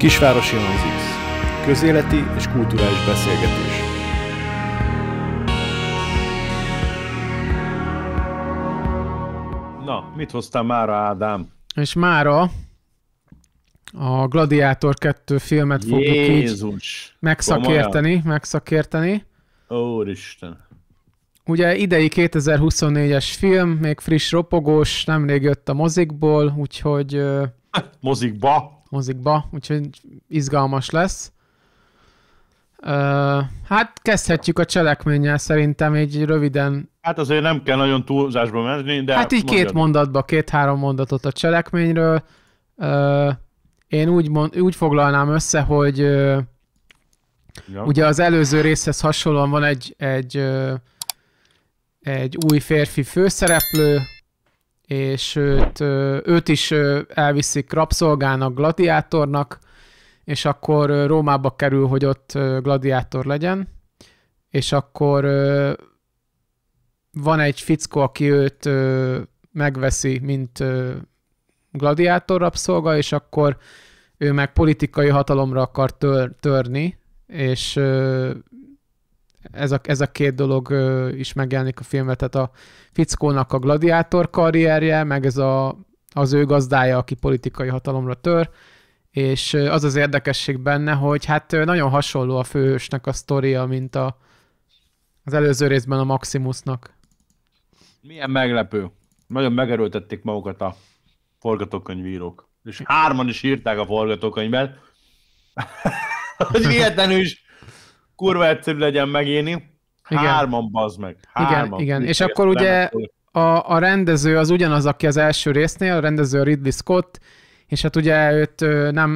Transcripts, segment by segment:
Kisvárosi Anzix. Közéleti és kulturális beszélgetés. Na, mit hoztál mára, Ádám? És mára a Gladiátor 2 filmet fogjuk így megszakérteni. Úristen. Ugye idei 2024-es film, még friss ropogós, nemrég jött a mozikból, úgyhogy... Mozikba, úgyhogy izgalmas lesz. Hát kezdhetjük a cselekménnyel szerintem így röviden. Hát azért nem kell nagyon túlzásba menni, de... Hát így két-három mondatot a cselekményről. Én úgy foglalnám össze, hogy ugye az előző részhez hasonlóan van egy új férfi főszereplő, és őt is elviszik rabszolgának, gladiátornak, és akkor Rómába kerül, hogy ott gladiátor legyen, és akkor van egy fickó, aki őt megveszi, mint gladiátor rabszolga, és akkor ő meg politikai hatalomra akar törni, és ez a két dolog is megjelenik a filmben, tehát a fickónak a gladiátor karrierje, meg ez az ő gazdája, aki politikai hatalomra tör, és az az érdekesség benne, hogy hát nagyon hasonló a főhősnek a sztoria, mint az előző részben a Maximusnak. Milyen meglepő. Nagyon megerőltették magukat a forgatókönyvírók. És 3-an is írták a forgatókönyvet. Hogy hihetetlenül is kurva egyszerű legyen megírni. 3-an, bazd meg. 3-an. Igen. És akkor ugye a rendező az ugyanaz, aki az első résznél, a rendező a Ridley Scott, és hát ugye őt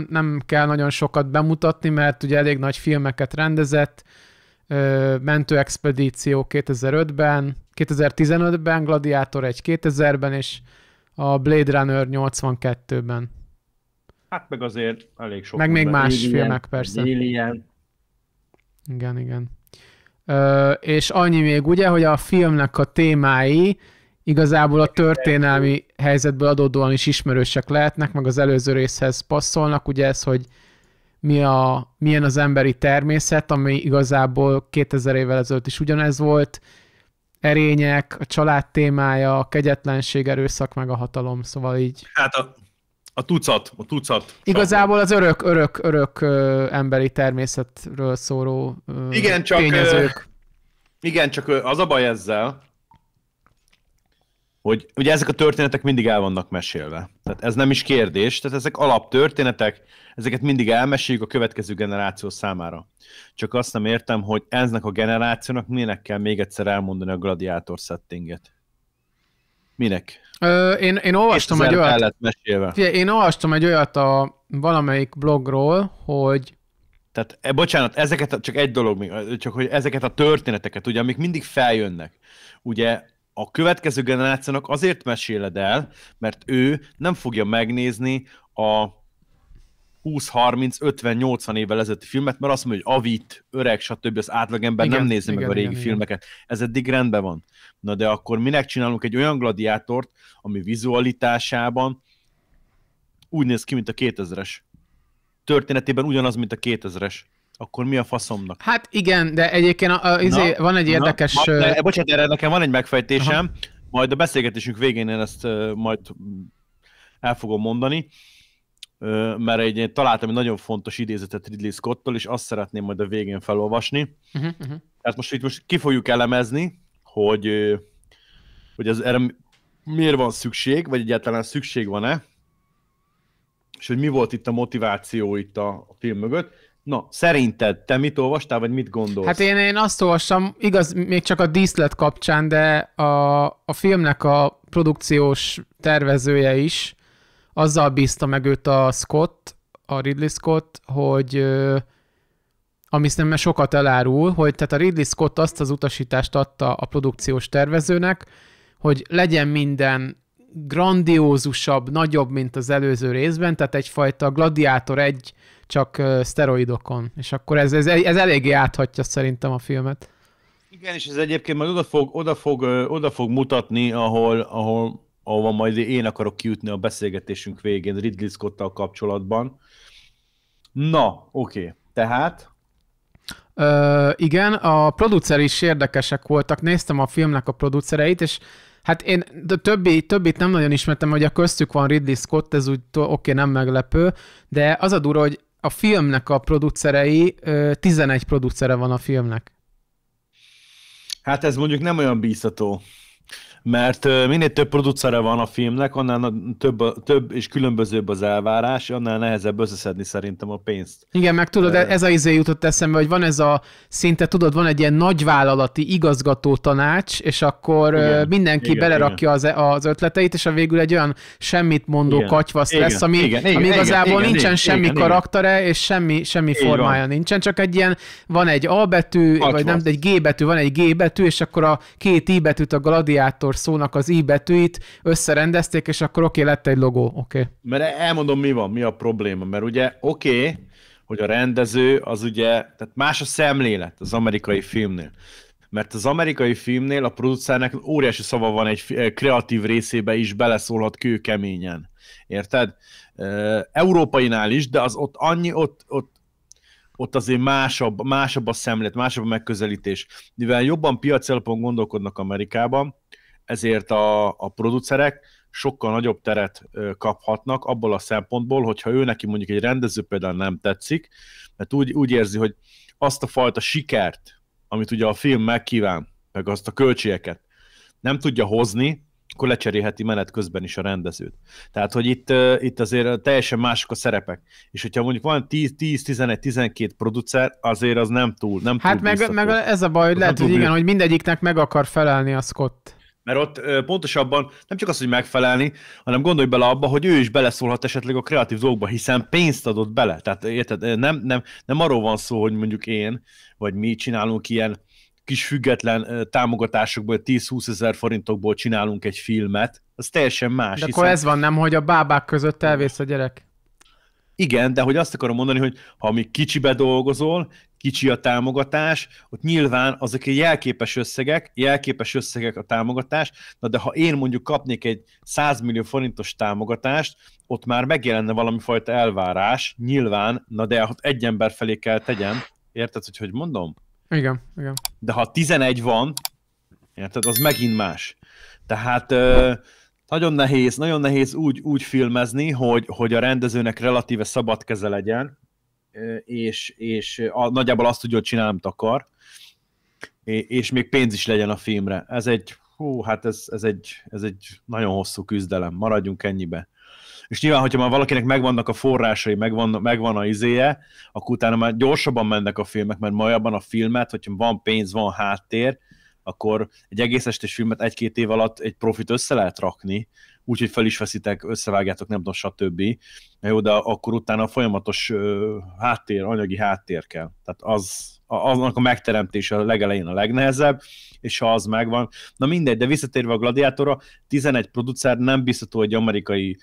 nem kell nagyon sokat bemutatni, mert ugye elég nagy filmeket rendezett, Mentőexpedíció 2005-ben, 2015-ben, Gladiátor 1 2000-ben, és a Blade Runner 82-ben. Hát meg azért elég sok. Meg még más filmek, persze. Alien. Igen. És annyi még ugye, hogy a filmnek a témái igazából a történelmi helyzetből adódóan is ismerősek lehetnek, meg az előző részhez passzolnak, ugye ez, hogy milyen az emberi természet, ami igazából 2000 évvel ezelőtt is ugyanez volt, erények, a család témája, a kegyetlenség, erőszak, meg a hatalom, szóval így. Hát a tucat. Igazából az örök emberi természetről szóló tényezők. Igen, csak az a baj ezzel, hogy ugye ezek a történetek mindig el vannak mesélve. Tehát ez nem is kérdés, tehát ezek alaptörténetek, ezeket mindig elmeséljük a következő generáció számára. Csak azt nem értem, hogy eznek a generációnak minek kell még egyszer elmondani a gladiátor settinget. Minek? Én olvastam egy olyat. Én olvastam egy olyat a valamelyik blogról, hogy... Tehát, bocsánat, csak egy dolog még, csak hogy ezeket a történeteket, ugye, amik mindig feljönnek, ugye a következő generációnak azért meséled el, mert ő nem fogja megnézni a 20-30-50-80 évvel ezelőtti filmet, mert azt mondja, hogy avit, öreg, stb. Az átlagember nem nézi meg a régi filmeket. Ez eddig rendben van. Na de akkor minek csinálunk egy olyan gladiátort, ami vizualitásában úgy néz ki, mint a 2000-es. Történetében ugyanaz, mint a 2000-es. Akkor mi a faszomnak? Hát igen, de egyébként van egy érdekes... Bocsánat, erre nekem van egy megfejtésem, majd a beszélgetésünk végén én ezt majd el fogom mondani, mert én találtam egy nagyon fontos idézetet Ridley Scott-tól, és azt szeretném majd a végén felolvasni. Tehát most ki fogjuk elemezni, hogy erre miért van szükség, vagy egyáltalán szükség van-e, és hogy mi volt itt a motiváció itt a film mögött. Na, szerinted te mit olvastál, vagy mit gondolsz? Hát én azt olvastam, igaz, még csak a díszlet kapcsán, de a filmnek a produkciós tervezője is azzal bízta meg őt a Ridley Scott, hogy ami szerintem sokat elárul, hogy tehát a Ridley Scott azt az utasítást adta a produkciós tervezőnek, hogy legyen minden grandiózusabb, nagyobb, mint az előző részben, tehát egyfajta Gladiátor 1 csak szteroidokon. És akkor ez eléggé áthatja szerintem a filmet. Igen, és ez egyébként majd oda fog mutatni, ahol majd én akarok kijutni a beszélgetésünk végén Ridley Scott-tal kapcsolatban, Na, oké. Tehát, Igen, a producer is érdekesek voltak, néztem a filmnek a producereit, és hát én többit nem nagyon ismertem, hogy a köztük van Ridley Scott, ez úgy oké, nem meglepő, de az a durva, hogy a filmnek a producerei, 11 producere van a filmnek. hát ez mondjuk nem olyan bíztató. Mert minél több producere van a filmnek, annál több és különbözőbb az elvárás, annál nehezebb összeszedni szerintem a pénzt. Igen, meg tudod, ez a izé jutott eszembe, hogy van ez a szinte, tudod, van egy ilyen nagyvállalati igazgató tanács, és akkor Igen, mindenki igen, belerakja az ötleteit, és a végül egy olyan semmit mondó igen, katyvasz igen, lesz, ami igen, igazából igen, nincsen igen, semmi igen, karaktere, és semmi formája van. nincsen, csak egy ilyen, van egy A betű, vagy nem, Katyvasz. egy G betű, van egy G betű, és akkor a két I betűt, a gladiátor szónak az I betűit összerendezték, és akkor oké, lett egy logó, oké. Mert elmondom, mi a probléma. Mert ugye oké, hogy a rendező az ugye, tehát más a szemlélet az amerikai filmnél. Mert az amerikai filmnél a producernek óriási szava van egy kreatív részébe is, beleszólhat kőkeményen. Érted? Európainál is, de az ott azért másabb a szemlélet, másabb a megközelítés. Mivel jobban piaci alapon gondolkodnak Amerikában, ezért a producerek sokkal nagyobb teret kaphatnak abból a szempontból, hogyha ő neki mondjuk egy rendező például nem tetszik, mert úgy érzi, hogy azt a fajta sikert, amit ugye a film megkíván, meg azt a költségeket nem tudja hozni, akkor lecserélheti menet közben is a rendezőt. Tehát, hogy itt azért teljesen mások a szerepek. És hogyha mondjuk van 10, 11, 12 producer, azért az nem túl Hát meg ez a baj, hogy lehet, hogy igen, hogy mindegyiknek meg akar felelni a Scott. Mert ott pontosabban nem csak az, hogy megfelelni, hanem gondolj bele abba, hogy ő is beleszólhat esetleg a kreatív dolgokba, hiszen pénzt adott bele. Tehát érted, nem arról van szó, hogy mondjuk én, vagy mi csinálunk ilyen kis független támogatásokból, 10-20 ezer forintokból csinálunk egy filmet, az teljesen más. De akkor ez van, nem, hogy a bábák között elvész a gyerek. Igen, de hogy azt akarom mondani, hogy ha még kicsibe dolgozol, kicsi a támogatás, ott nyilván azok egy jelképes összegek a támogatás, na de ha én mondjuk kapnék egy 100 millió forintos támogatást, ott már megjelenne valami fajta elvárás, nyilván, na de ott egy ember felé kell tegyem, érted, hogy mondom? Igen. De ha 11 van, érted, az megint más. Tehát nagyon nehéz úgy filmezni, hogy a rendezőnek relatíve szabad keze legyen, és nagyjából azt tudja, hogy csinálni, amit akar, és még pénz is legyen a filmre. Ez egy nagyon hosszú küzdelem, maradjunk ennyibe. És nyilván, hogyha már valakinek megvannak a forrásai, megvan a izéje, akkor utána már gyorsabban mennek a filmek, mert majabban a filmet, hogyha van pénz, van háttér, akkor egy egész estés filmet 1-2 év alatt egy profit össze lehet rakni, úgyhogy fel is veszitek, összevágjátok, nem tudom, stb. Jó, de akkor utána folyamatos anyagi háttér kell. Tehát aznak a megteremtése a legelején a legnehezebb, és ha az megvan. Na mindegy, de visszatérve a Gladiátorra, 11 producer nem biztató egy amerikai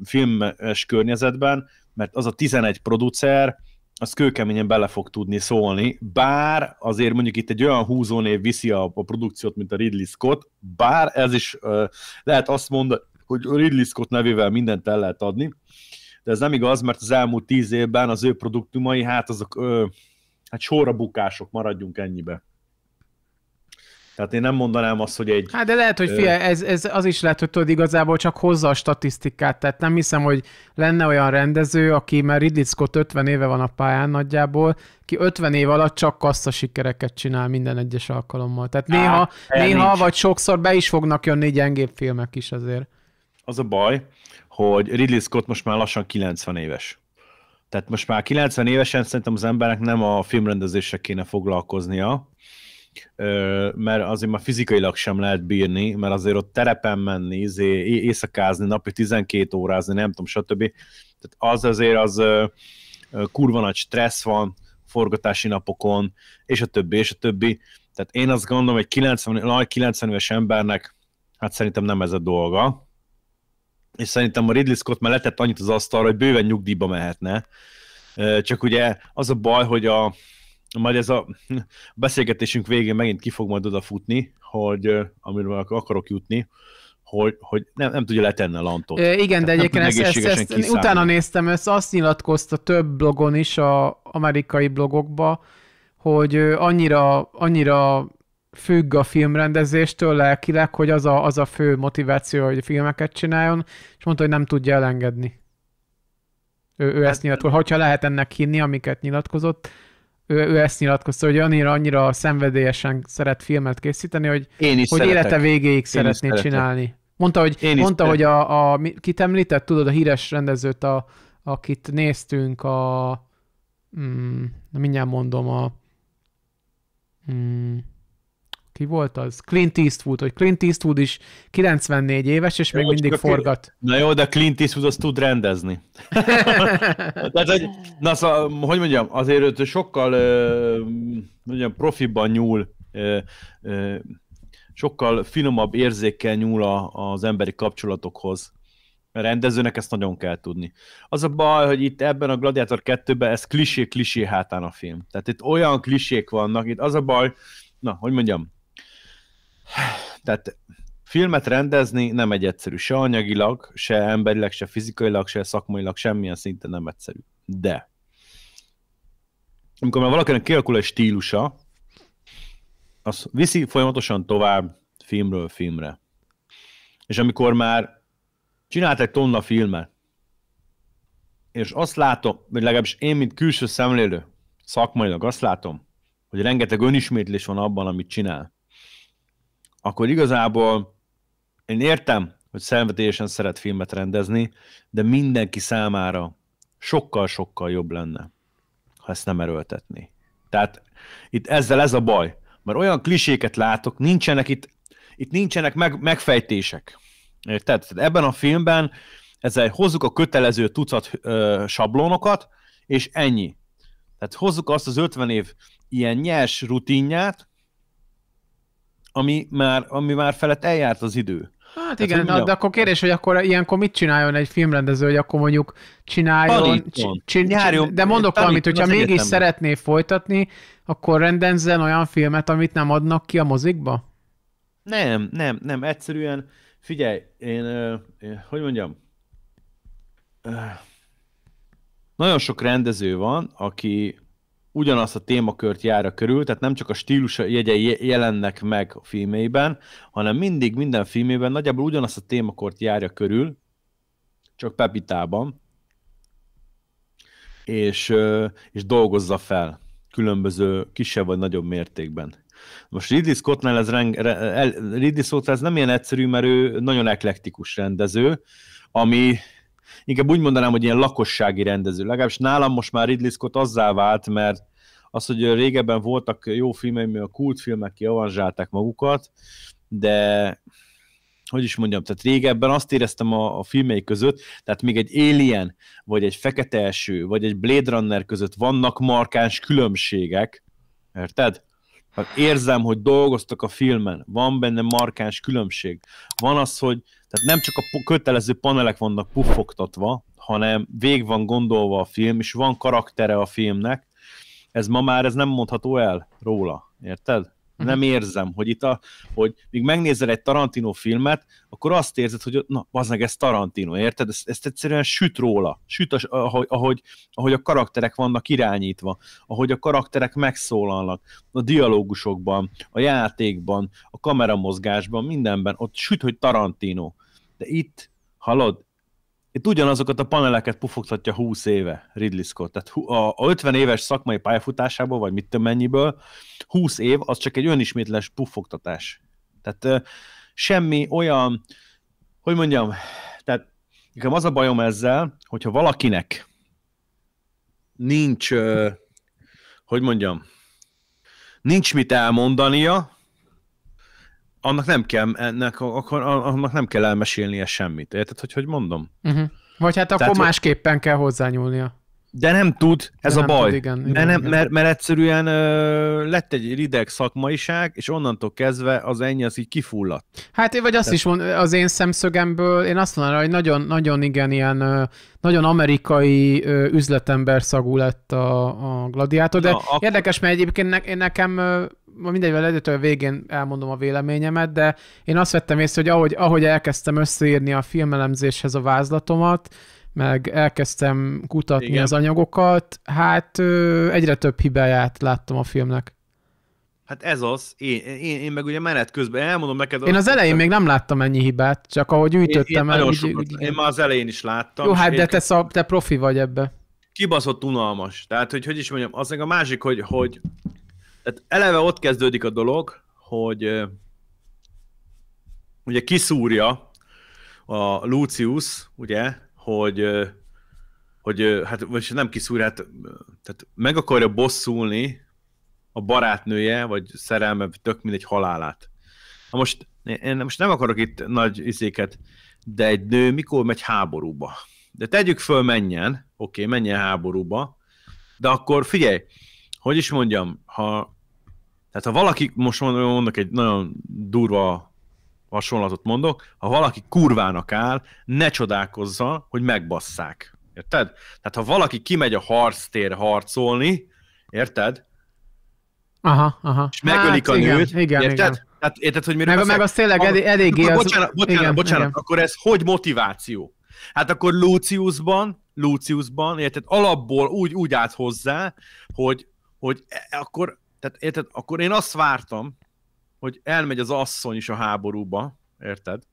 filmes környezetben, mert az a 11 producer, az kőkeményen bele fog tudni szólni, bár azért mondjuk itt egy olyan húzónév viszi a produkciót, mint a Ridley Scott, bár ez is lehet azt mondani, hogy Ridley Scott nevével mindent el lehet adni, de ez nem igaz, mert az elmúlt 10 évben az ő produktumai, azok sorra bukások, maradjunk ennyibe. Tehát én nem mondanám azt, hogy egy... Hát de lehet, hogy figyelj, ez az is lehet, hogy tudod, igazából csak hozza a statisztikát, tehát nem hiszem, hogy lenne olyan rendező, aki, mert Ridley Scott 50 éve van a pályán nagyjából, ki 50 év alatt csak kassza sikereket csinál minden egyes alkalommal. Tehát néha vagy sokszor be is fognak jönni gyengébb filmek is azért. Az a baj, hogy Ridley Scott most már lassan 90 éves. Tehát most már 90 évesen szerintem az embernek nem a filmrendezéssel kéne foglalkoznia, mert azért már fizikailag sem lehet bírni, mert azért ott terepen menni, éjszakázni, napi 12 órázni, nem tudom, stb. Tehát az kurva nagy stressz van, forgatási napokon, és a többi. Tehát én azt gondolom, hogy 90 éves embernek, hát szerintem nem ez a dolga. És szerintem a Ridley Scott már letett annyit az asztalra, hogy bőven nyugdíjba mehetne. Csak ugye az a baj, hogy majd ez a beszélgetésünk végén megint ki fog majd odafutni, hogy amiről akarok jutni, hogy nem tudja letenni a lantot. Igen, de egyébként ezt utána néztem, ezt azt nyilatkozta több blogon is, az amerikai blogokba, hogy annyira függ a filmrendezéstől lelkileg, hogy az a fő motiváció, hogy filmeket csináljon, és mondta, hogy nem tudja elengedni. Ő ezt nyilatkozta, hogyha lehet ennek hinni, amiket nyilatkozott, ő ezt nyilatkozta, hogy annyira szenvedélyesen szeret filmet készíteni, hogy élete végéig szeretné csinálni. Mondta, hogy kit említett, tudod, a híres rendezőt, akit néztünk, mindjárt mondom, ki volt az? Clint Eastwood, hogy Clint Eastwood is 94 éves, és még mindig forgat. Na jó, de Clint Eastwood azt tud rendezni. Tehát, hogy mondjam, azért sokkal profiban nyúl, sokkal finomabb érzékkel nyúl az emberi kapcsolatokhoz. A rendezőnek ezt nagyon kell tudni. Az a baj, hogy itt ebben a Gladiator 2-ben ez klisé hátán a film. Tehát itt olyan klisék vannak, itt az a baj, hogy mondjam, tehát filmet rendezni nem egy egyszerű, se anyagilag, se emberileg, se fizikailag, se szakmailag, semmilyen szinten nem egyszerű. De amikor már valakinek kialakul egy stílusa, az viszi folyamatosan tovább filmről filmre. És amikor már csinált egy tonna filmet, és azt látom, vagy legalábbis én, mint külső szemlélő, szakmailag azt látom, hogy rengeteg önismétlés van abban, amit csinál, akkor igazából én értem, hogy szenvedélyesen szeret filmet rendezni, de mindenki számára sokkal-sokkal jobb lenne, ha ezt nem erőltetné. Tehát itt ezzel ez a baj, mert olyan kliséket látok, itt nincsenek megfejtések. Érted? Tehát ebben a filmben hozzuk a kötelező tucat sablonokat, és ennyi. Tehát hozzuk azt az 50 év ilyen nyers rutinját, ami már felett eljárt az idő. Hát igen, de akkor kérdés, hogy akkor ilyenkor mit csináljon egy filmrendező, hogy akkor mondjuk csináljon, de mondok valamit, hogyha mégis szeretné folytatni, akkor rendezzen olyan filmet, amit nem adnak ki a mozikba? Nem, egyszerűen, figyelj, én hogy mondjam, nagyon sok rendező van, aki ugyanazt a témakört járja körül, tehát nem csak a stílus jegyei jelennek meg a filmeiben, hanem mindig minden filmében nagyjából ugyanazt a témakört járja körül, csak pepitában, és dolgozza fel különböző kisebb vagy nagyobb mértékben. Most Ridley Scott ez nem ilyen egyszerű, mert ő nagyon eklektikus rendező, ami inkább úgy mondanám, hogy ilyen lakossági rendező. Legalábbis nálam most már Ridley Scott azzá vált, mert az, hogy régebben voltak jó filmek, a kultfilmek kiavanzsálták magukat, de hogy is mondjam, tehát régebben azt éreztem a filmei között, tehát még egy Alien, vagy egy Fekete Eső, vagy egy Blade Runner között vannak markáns különbségek, érted? Hát érzem, hogy dolgoztak a filmen, van benne markáns különbség. Van az, hogy tehát nem csak a kötelező panelek vannak puffogtatva, hanem végig van gondolva a film, és van karaktere a filmnek. Ez ma már nem mondható el róla, érted? Nem érzem, hogy hogy míg megnézel egy Tarantino filmet, akkor azt érzed, hogy na, bazdmeg, ez Tarantino, érted? Ezt egyszerűen süt róla. Süt, ahogy a karakterek vannak irányítva, ahogy a karakterek megszólalnak, a dialógusokban, a játékban, a kameramozgásban, mindenben, ott süt, hogy Tarantino. De itt, hallod, itt ugyanazokat a paneleket pufogtatja 20 éve Ridley Scott. Tehát a 50 éves szakmai pályafutásából, vagy mit tudom mennyiből, 20 év az csak egy önismétles pufogtatás. Tehát semmi olyan, hogy mondjam, tehát nekem az a bajom ezzel, hogyha valakinek nincs, hogy mondjam, nincs mit elmondania, annak nem kell elmesélnie semmit. Érted, hogy mondom? Vagy hát akkor másképpen kell hozzányúlnia. De nem tud, ez De a nem baj. tud, igen, Mert egyszerűen lett egy rideg szakmaiság, és onnantól kezdve az ennyi az így kifulladt. Hát vagy azt is mond, az én szemszögemből, én azt mondanám, hogy nagyon, nagyon igen, ilyen nagyon amerikai üzletember szagú lett a Gladiátor, de érdekes, mert egyébként nekem mindegy, a végén elmondom a véleményemet, de én azt vettem észre, hogy ahogy elkezdtem összeírni a filmelemzéshez a vázlatomat, meg elkezdtem kutatni az anyagokat, hát egyre több hibáját láttam a filmnek. Hát ez az. Én meg ugye menet közben elmondom neked... Én az elején még nem láttam ennyi hibát, csak ahogy ütöttem el. Én már az elején is láttam. Jó, hát de te profi vagy ebbe. Kibaszott unalmas. Tehát, hogy is mondjam, az meg a másik, hogy tehát eleve ott kezdődik a dolog, hogy ugye kiszúrja a Lucius, ugye, hogy hát vagy nem kiszúrja, hát, tehát meg akarja bosszulni a barátnője, vagy szerelme, tök mindegy halálát. Na most, én most nem akarok itt nagy izéket, de egy nő mikor megy háborúba? De tegyük föl, menjen, oké, menjen háborúba, de akkor figyelj, hogy is mondjam, tehát ha valaki, most mondok egy nagyon durva hasonlatot mondok, ha valaki kurvának áll, ne csodálkozza, hogy megbasszák. Érted? Tehát ha valaki kimegy a harctérre harcolni, érted? Aha. És megölik a nőt, igen, érted? Igen. Tehát, érted, hogy miről meg az tényleg eléggé... Bocsánat, akkor ez hogy motiváció? Hát akkor Luciusban, érted, alapból úgy állt hozzá, hogy akkor, tehát érted, akkor én azt vártam, hogy elmegy az asszony is a háborúba, érted?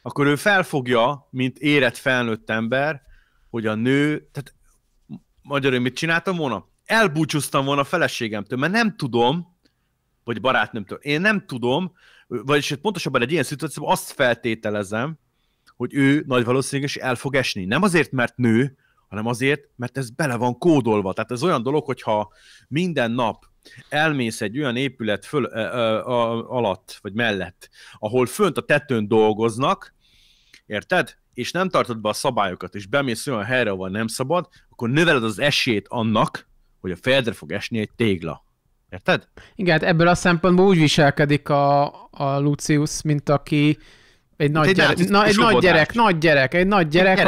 Akkor ő felfogja, mint érett felnőtt ember, hogy a nő, tehát magyarul mit csináltam volna? Elbúcsúztam volna a feleségemtől, mert nem tudom, vagy barátnőmtől, én nem tudom, vagyis pontosabban egy ilyen szituációban azt feltételezem, hogy ő nagy valószínűleg el fog esni. Nem azért, mert nő, hanem azért, mert ez bele van kódolva. Tehát ez olyan dolog, hogyha minden nap elmész egy olyan épület alatt, vagy mellett, ahol fönt a tetőn dolgoznak, érted? És nem tartod be a szabályokat, és bemész olyan helyre, ahol nem szabad, akkor növeled az esélyt annak, hogy a fejedre fog esni egy tégla. Érted? Igen, hát ebből a szempontból úgy viselkedik a Lucius, mint aki egy nagy gyerek,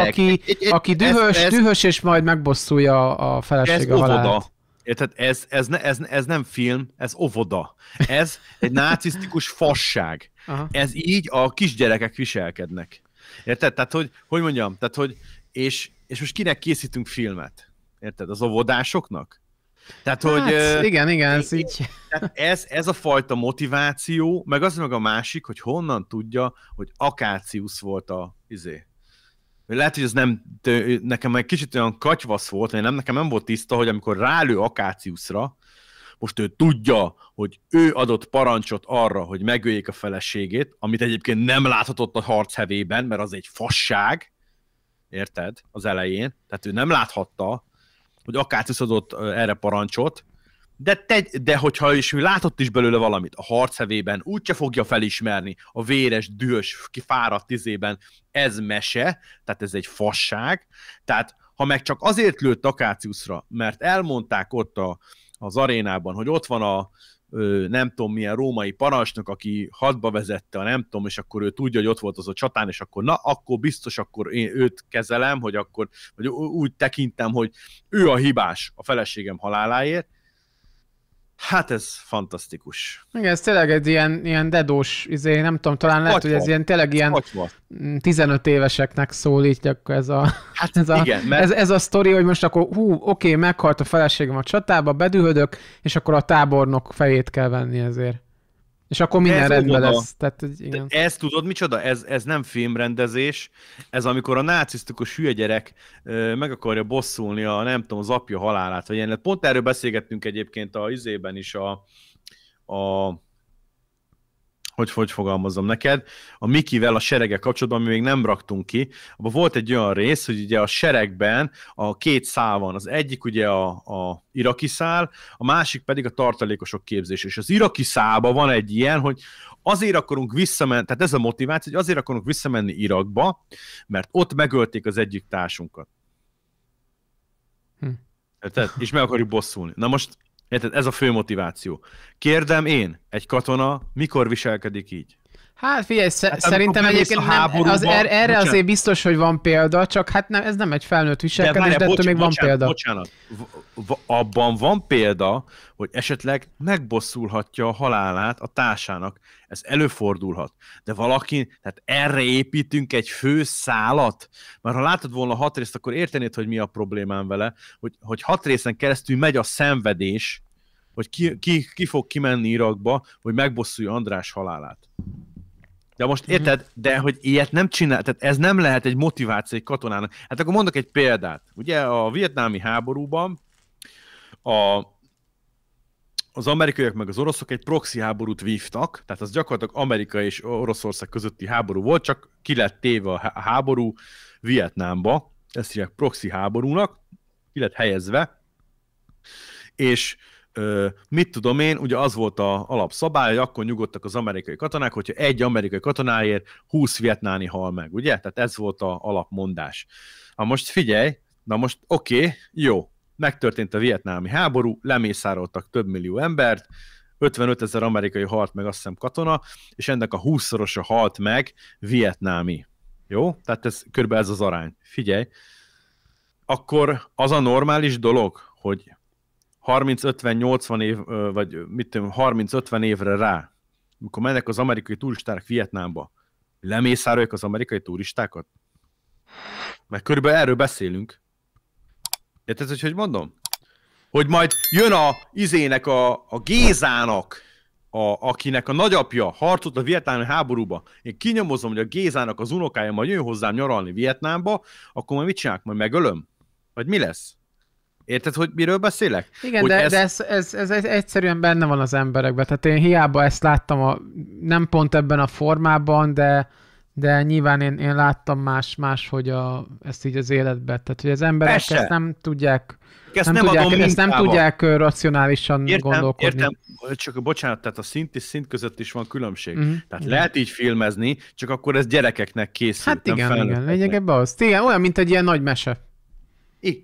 aki dühös, és majd megbosszulja a felesége halálát. Érted? Ez nem film, ez óvoda. Ez egy narcisztikus fasság. Aha. Ez így a kisgyerekek viselkednek. Érted? Tehát, hogy mondjam, tehát, hogy és most kinek készítünk filmet? Érted? Az óvodásoknak? Tehát, hát, hogy... Igen, ez így... Ez a fajta motiváció, meg az meg a másik, hogy honnan tudja, hogy Akáciusz volt a izé. Lehet, hogy ez nem, nekem egy kicsit olyan katyvasz volt, mert nekem nem volt tiszta, hogy amikor rálő Akáciuszra, most ő tudja, hogy ő adott parancsot arra, hogy megöljék a feleségét, amit egyébként nem láthatott a harchevében, mert az egy fasság, érted, az elején, tehát ő nem láthatta, hogy Akáciusz adott erre parancsot, de hogyha is ő látott is belőle valamit a harchevében, úgyse fogja felismerni a véres, dühös, kifáradt izében, ez mese, tehát ez egy fasság, tehát ha meg csak azért lőtt Akáciuszra, mert elmondták ott az arénában, hogy ott van a nem tudom milyen római parancsnok, aki hadba vezette a nem tudom, és akkor ő tudja, hogy ott volt az a csatán, és akkor akkor biztos, akkor én őt kezelem, hogy akkor vagy úgy tekintem, hogy ő a hibás a feleségem haláláért. Hát ez fantasztikus. Igen, ez tényleg egy ilyen dedós, nem tudom, talán lehet, hogy ez ilyen tényleg ilyen 15 éveseknek szól így akkor ez a sztori, hogy most akkor oké, meghalt a feleségem a csatába, bedühödök, és akkor a tábornok fejét kell venni ezért. És akkor minden rendben lesz. Tehát, igen. Ez tudod micsoda? Ez nem filmrendezés, ez amikor a narcisztikus hülye gyerek meg akarja bosszulni nem tudom, az apja halálát, vagy ilyen. Pont erről beszélgettünk egyébként a izében is hogy fogalmazzam neked, a Mikivel a sereggel kapcsolatban mi még nem raktunk ki. Abban volt egy olyan rész, hogy ugye a seregben a két szál van. Az egyik ugye a iraki szál, a másik pedig a tartalékosok képzés. És az iraki szálban van egy ilyen, hogy azért akarunk visszamenni, tehát ez a motiváció, hogy azért akarunk visszamenni Irakba, mert ott megölték az egyik társunkat. Érted? És meg akarjuk bosszulni. Na most, érted, ez a fő motiváció. Kérdem én, egy katona mikor viselkedik így? Hát figyelj, szerintem egyébként erre azért biztos, hogy van példa, csak hát nem, ez nem egy felnőtt viselkedés, de ettől még van példa. Bocsánat, abban van példa, hogy esetleg megbosszulhatja a halálát a társának. Ez előfordulhat. De valaki, tehát erre építünk egy fő szálat, mert ha látod volna 6 részt, akkor értenéd, hogy mi a problémám vele, hogy 6 részen keresztül megy a szenvedés, hogy ki fog kimenni Irakba, hogy megbosszulja András halálát. De most érted, de hogy ilyet nem csinál, tehát ez nem lehet egy motiváció egy katonának. Hát akkor mondok egy példát. Ugye a vietnámi háborúban az amerikaiak meg az oroszok egy proxy háborút vívtak, tehát az gyakorlatilag Amerika és Oroszország közötti háború volt, csak ki lett téve a háború Vietnámba, ezt hívják proxy háborúnak, ki lett helyezve, és mit tudom én, ugye az volt az alapszabály, hogy akkor nyugodtak az amerikai katonák, hogyha egy amerikai katonáért 20 vietnámi hal meg, ugye? Tehát ez volt az alapmondás. Na most figyelj, oké, jó, megtörtént a vietnámi háború, lemészároltak több millió embert, 55 000 amerikai halt meg, azt hiszem katona, és ennek a 20-szorosa halt meg vietnámi. Jó? Tehát ez körülbelül ez az arány. Figyelj, akkor az a normális dolog, hogy 30-50-80 év, vagy mit tudom, 30-50 évre rá, amikor mennek az amerikai turisták Vietnámba, lemészárolják az amerikai turistákat? Mert körülbelül erről beszélünk. Érted, hogy mondom? Hogy majd jön a Gézának, akinek a nagyapja harcolt a vietnámi háborúba, én kinyomozom, hogy a Gézának az unokája majd jön hozzám nyaralni Vietnámba, akkor majd mit csinálok? Majd megölöm? Vagy mi lesz? Érted, hogy miről beszélek? Igen, de ez egyszerűen benne van az emberekben. Tehát én hiába ezt láttam, nem pont ebben a formában, de nyilván én láttam máshogy ezt így az életben. Tehát, hogy az emberek ezt nem tudják, ezt nem tudják racionálisan gondolkodni. Értem, csak bocsánat, tehát a szint és szint között is van különbség. Tehát lehet így filmezni, csak akkor ez gyerekeknek készül. Hát igen, lényegében az. Igen, olyan, mint egy ilyen nagy mese.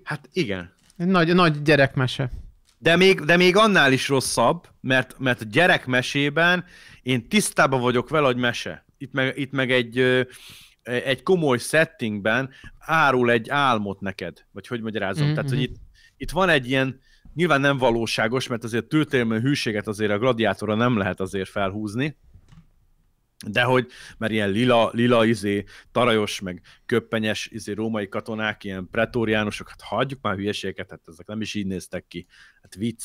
Hát igen. Egy nagy gyerekmese. De még annál is rosszabb, mert a gyerekmesében én tisztában vagyok vele, hogy mese. Itt meg egy komoly settingben árul egy álmot neked. Vagy hogy magyarázom? Tehát, hogy itt van egy ilyen, nyilván nem valóságos, mert azért történelmi hűséget azért a gladiátorra nem lehet azért felhúzni, de hogy, mert ilyen lila tarajos, meg köppenyes római katonák, ilyen pretóriánusok, hát hagyjuk már hülyeségeket, hát ezek nem is így néztek ki. Hát vicc,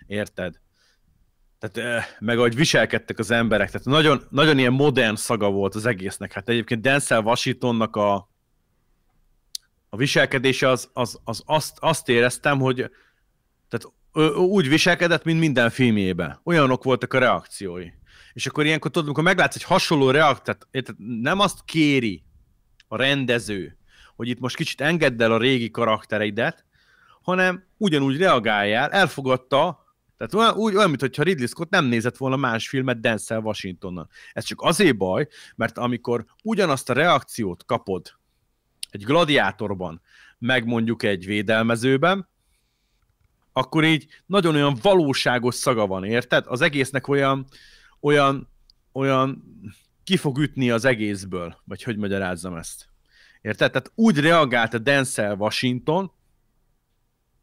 érted? Tehát, meg ahogy viselkedtek az emberek, tehát nagyon, nagyon ilyen modern szaga volt az egésznek. Hát egyébként Denzel Washingtonnak a viselkedése azt éreztem, hogy tehát úgy viselkedett, mint minden filmjében. Olyanok voltak a reakciói. És akkor ilyenkor tudod, amikor meglátsz egy hasonló reakciót, nem azt kéri a rendező, hogy itt most kicsit engedd el a régi karaktereidet, hanem ugyanúgy reagáljál, elfogadta, tehát olyan, mintha Ridley Scott nem nézett volna más filmet Denzel Washingtonnal. Ez csak azért baj, mert amikor ugyanazt a reakciót kapod egy gladiátorban, meg mondjuk egy védelmezőben, akkor így nagyon olyan valóságos szaga van, érted? Az egésznek olyan ki fog ütni az egészből, vagy hogy magyarázzam ezt. Érted? Tehát úgy reagált a Denzel Washington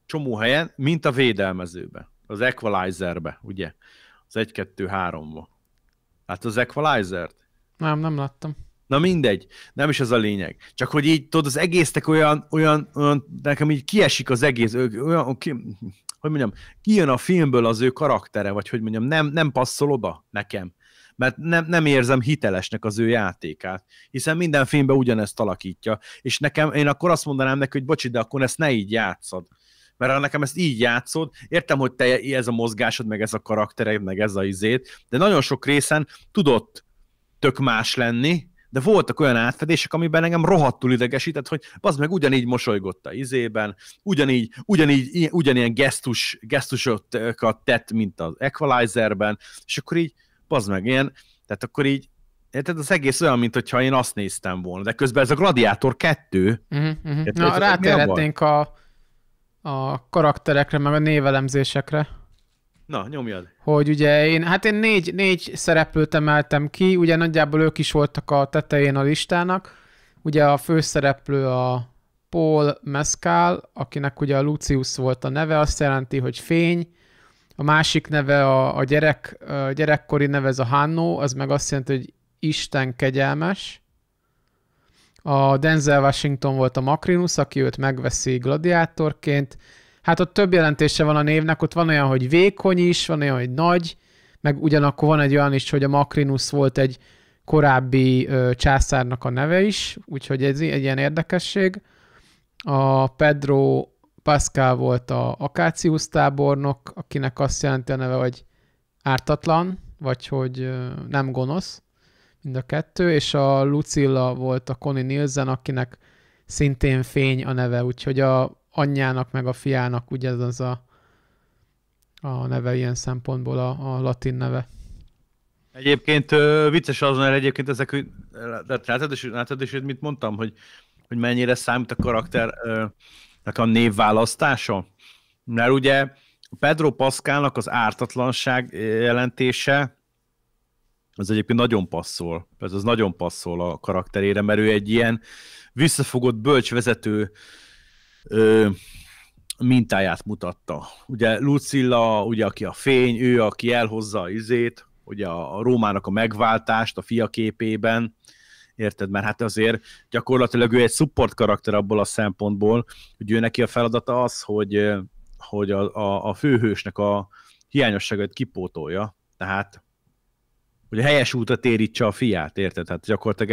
csomó helyen, mint a védelmezőbe, az Equalizerbe, ugye? Az 1-2-3-ba. Hát az Equalizert? Nem láttam. Na mindegy, nem is az a lényeg. Csak hogy így, tudod, az egésznek olyan nekem így kiesik az egész, hogy mondjam, kijön a filmből az ő karaktere, vagy hogy mondjam, nem passzol oda nekem. Mert nem érzem hitelesnek az ő játékát, hiszen minden filmben ugyanezt alakítja, és én akkor azt mondanám neki, hogy bocsi, de akkor ezt ne így játszod. Mert ha nekem ezt így játszod, értem, hogy te ez a mozgásod, meg ez a karaktered, meg ez a izét, de nagyon sok részen tudott tök más lenni, de voltak olyan átfedések, amiben engem rohadtul idegesített, hogy az meg ugyanígy mosolygott a izében, ugyanilyen gesztusokat tett, mint az Equalizerben, és akkor így, bazd meg, ilyen, tehát akkor így, érted, az egész olyan, mint hogyha én azt néztem volna, de közben ez a Gladiátor 2. Na, rátérhetnénk a karakterekre, meg a névelemzésekre. Na, nyomjad. Hogy ugye én négy szereplőt emeltem ki, ugye nagyjából ők is voltak a tetején a listának. Ugye a főszereplő a Paul Mescal, akinek ugye a Lucius volt a neve, azt jelenti, hogy fény. A másik neve a gyerekkori neve, ez a Hanno, az meg azt jelenti, hogy Isten kegyelmes. A Denzel Washington volt a Macrinus, aki őt megveszi gladiátorként. Hát ott több jelentése van a névnek, ott van olyan, hogy vékony is, van olyan, hogy nagy, meg ugyanakkor van egy olyan is, hogy a Macrinus volt egy korábbi császárnak a neve is, úgyhogy ez egy ilyen érdekesség. A Pedro Pascal volt a Akácius tábornok, akinek azt jelenti a neve, hogy ártatlan, vagy hogy nem gonosz, mind a kettő, és a Lucilla volt a Connie Nielsen, akinek szintén fény a neve, úgyhogy a anyjának meg a fiának ugye ez az a neve ilyen szempontból a latin neve. Egyébként vicces az, mert egyébként ezek, látod is, mit mondtam, hogy mennyire számít a karakternek a névválasztása? Mert ugye Pedro Pascalnak az ártatlanság jelentése az egyébként nagyon passzol. Ez az nagyon passzol a karakterére, mert ő egy ilyen visszafogott bölcsvezető mintáját mutatta. Ugye Lucilla, ugye, aki a fény, ő, aki elhozza a izét, ugye a Rómának a megváltást a fia képében, érted? Mert hát azért gyakorlatilag ő egy support karakter abból a szempontból, hogy ő neki a feladata az, hogy a főhősnek a hiányosságait kipótolja, tehát hogy a helyes útra térítse a fiát, érted? Hát gyakorlatilag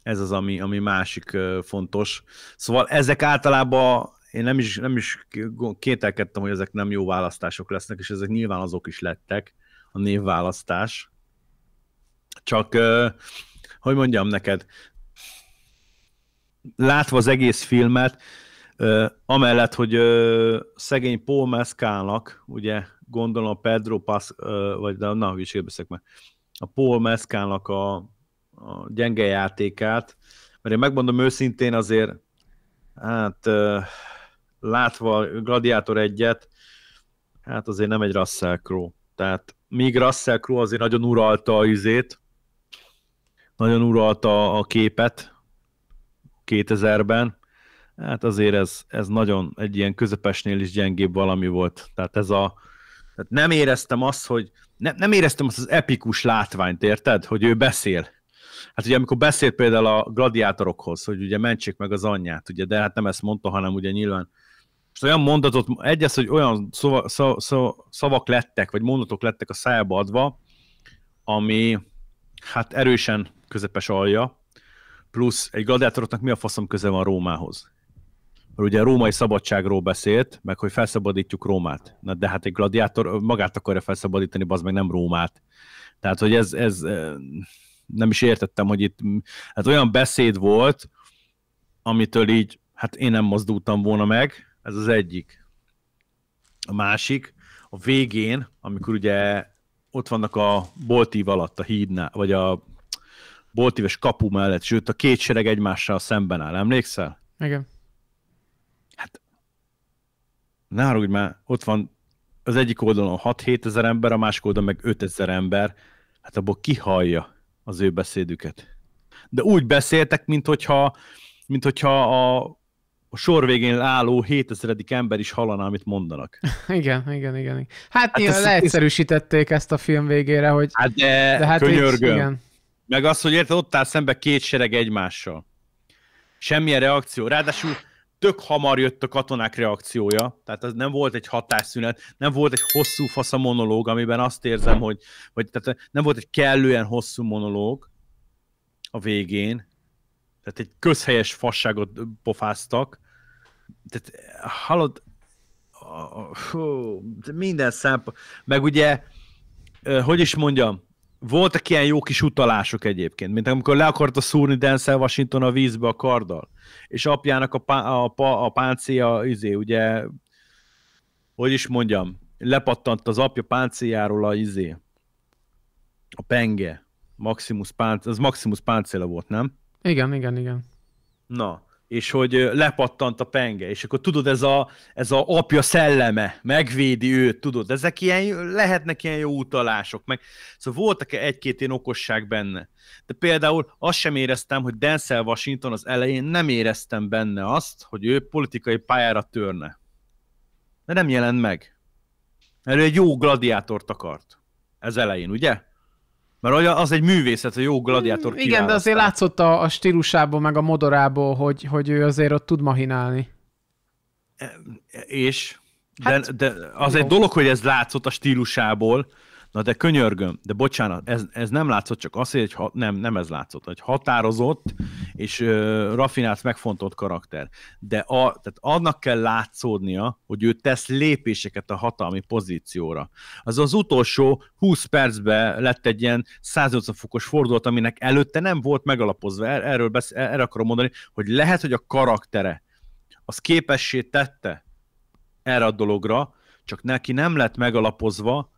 ez az, ami másik fontos. Szóval ezek általában én nem is kételkedtem, hogy ezek nem jó választások lesznek, és ezek nyilván azok is lettek, a névválasztás. Csak, hogy mondjam neked, látva az egész filmet, amellett, hogy szegény Paul Mescalnak, ugye gondolom a Pedro vagy na, hülyeséget meg, a Paul Mescalnak a gyenge játékát, mert én megmondom őszintén azért, hát látva Gladiátor 1-et, hát azért nem egy Russell Crowe. Tehát míg Russell Crowe azért nagyon uralta a izét, nagyon uralta a képet 2000-ben, hát azért ez nagyon egy ilyen közepesnél is gyengébb valami volt. Tehát tehát nem éreztem azt, hogy nem éreztem azt az epikus látványt, érted? Hogy ő beszél. Hát ugye amikor beszélt például a gladiátorokhoz, hogy ugye mentsék meg az anyját, ugye, de hát nem ezt mondta, hanem ugye nyilván most olyan mondatot, hogy olyan szavak lettek, vagy mondatok lettek a szájába adva, ami hát erősen közepes alja, plusz egy gladiátoroknak mi a faszom köze van Rómához? Mert ugye a római szabadságról beszélt, meg hogy felszabadítjuk Rómát. Na, de hát egy gladiátor magát akarja felszabadítani, bazd meg nem Rómát. Tehát, hogy ez nem is értettem, hogy itt hát olyan beszéd volt, amitől így, hát én nem mozdultam volna meg, ez az egyik. A másik, a végén, amikor ugye ott vannak a Boltív alatt, a hídnál, vagy a Boltíves kapu mellett, sőt a két sereg egymással szemben áll, emlékszel? Igen. Hát, ne haragudj már, ott van az egyik oldalon 6-7 ezer ember, a másik oldalon meg 5 ezer ember, hát abból ki hallja az ő beszédüket. De úgy beszéltek, mint hogyha a sor végén álló 7000. ember is hallaná, amit mondanak. Igen. Hát nyilván leegyszerűsítették ezt a film végére, hogy... Hát de hát könyörgöm. Igen. Meg az, hogy érted, ott áll szembe két sereg egymással. Semmilyen reakció. Ráadásul tök hamar jött a katonák reakciója, tehát ez nem volt egy hatásszünet, nem volt egy hosszú fasza monológ, amiben azt érzem, hogy tehát nem volt egy kellően hosszú monológ a végén, tehát egy közhelyes fasságot pofáztak. Tehát hallod, minden szempont, meg ugye, hogy is mondjam, voltak ilyen jó kis utalások egyébként, mint amikor le akarta szúrni Denzel Washington a vízbe a karddal, és apjának a páncélja, ugye, hogy is mondjam, lepattant az apja páncéljáról a penge, az Maximus páncéla volt, nem? Igen. Na, és hogy lepattant a penge, és akkor tudod, ez a apja szelleme, megvédi őt, tudod, ezek lehetnek ilyen jó utalások, meg szóval voltak egy-két ilyen okosság benne. De például azt sem éreztem, hogy Denzel Washington az elején nem éreztem benne azt, hogy ő politikai pályára törne. De nem jelent meg. Mert ő egy jó gladiátort akart. Ez elején, ugye? Mert az egy művészet, a jó gladiátor kiválasztás. Igen, de azért látszott a stílusából, meg a modorából, hogy ő azért ott tud mahinálni. És? Hát, de az jó. Egy dolog, hogy ez látszott a stílusából, na de könyörgöm, de bocsánat, ez nem látszott, csak azért, hogy nem ez látszott, hogy határozott és raffinált, megfontolt karakter. De tehát annak kell látszódnia, hogy ő tesz lépéseket a hatalmi pozícióra. Az utolsó 20 percben lett egy ilyen 180 fokos fordulat, aminek előtte nem volt megalapozva. Erre akarom mondani, hogy lehet, hogy a karaktere az képessé tette erre a dologra, csak neki nem lett megalapozva,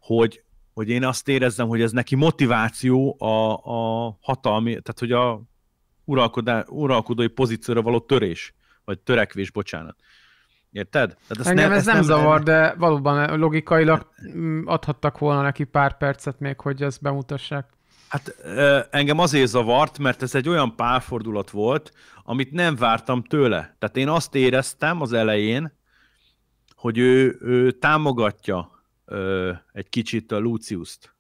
hogy én azt érezzem, hogy ez neki motiváció a hatalmi, tehát hogy a uralkodói pozícióra való törés, vagy törekvés, bocsánat. Érted? Engem ez nem zavar, de valóban logikailag adhattak volna neki pár percet még, hogy ezt bemutassák. Hát engem azért zavart, mert ez egy olyan pálfordulat volt, amit nem vártam tőle. Tehát én azt éreztem az elején, hogy ő támogatja egy kicsit a Luciust.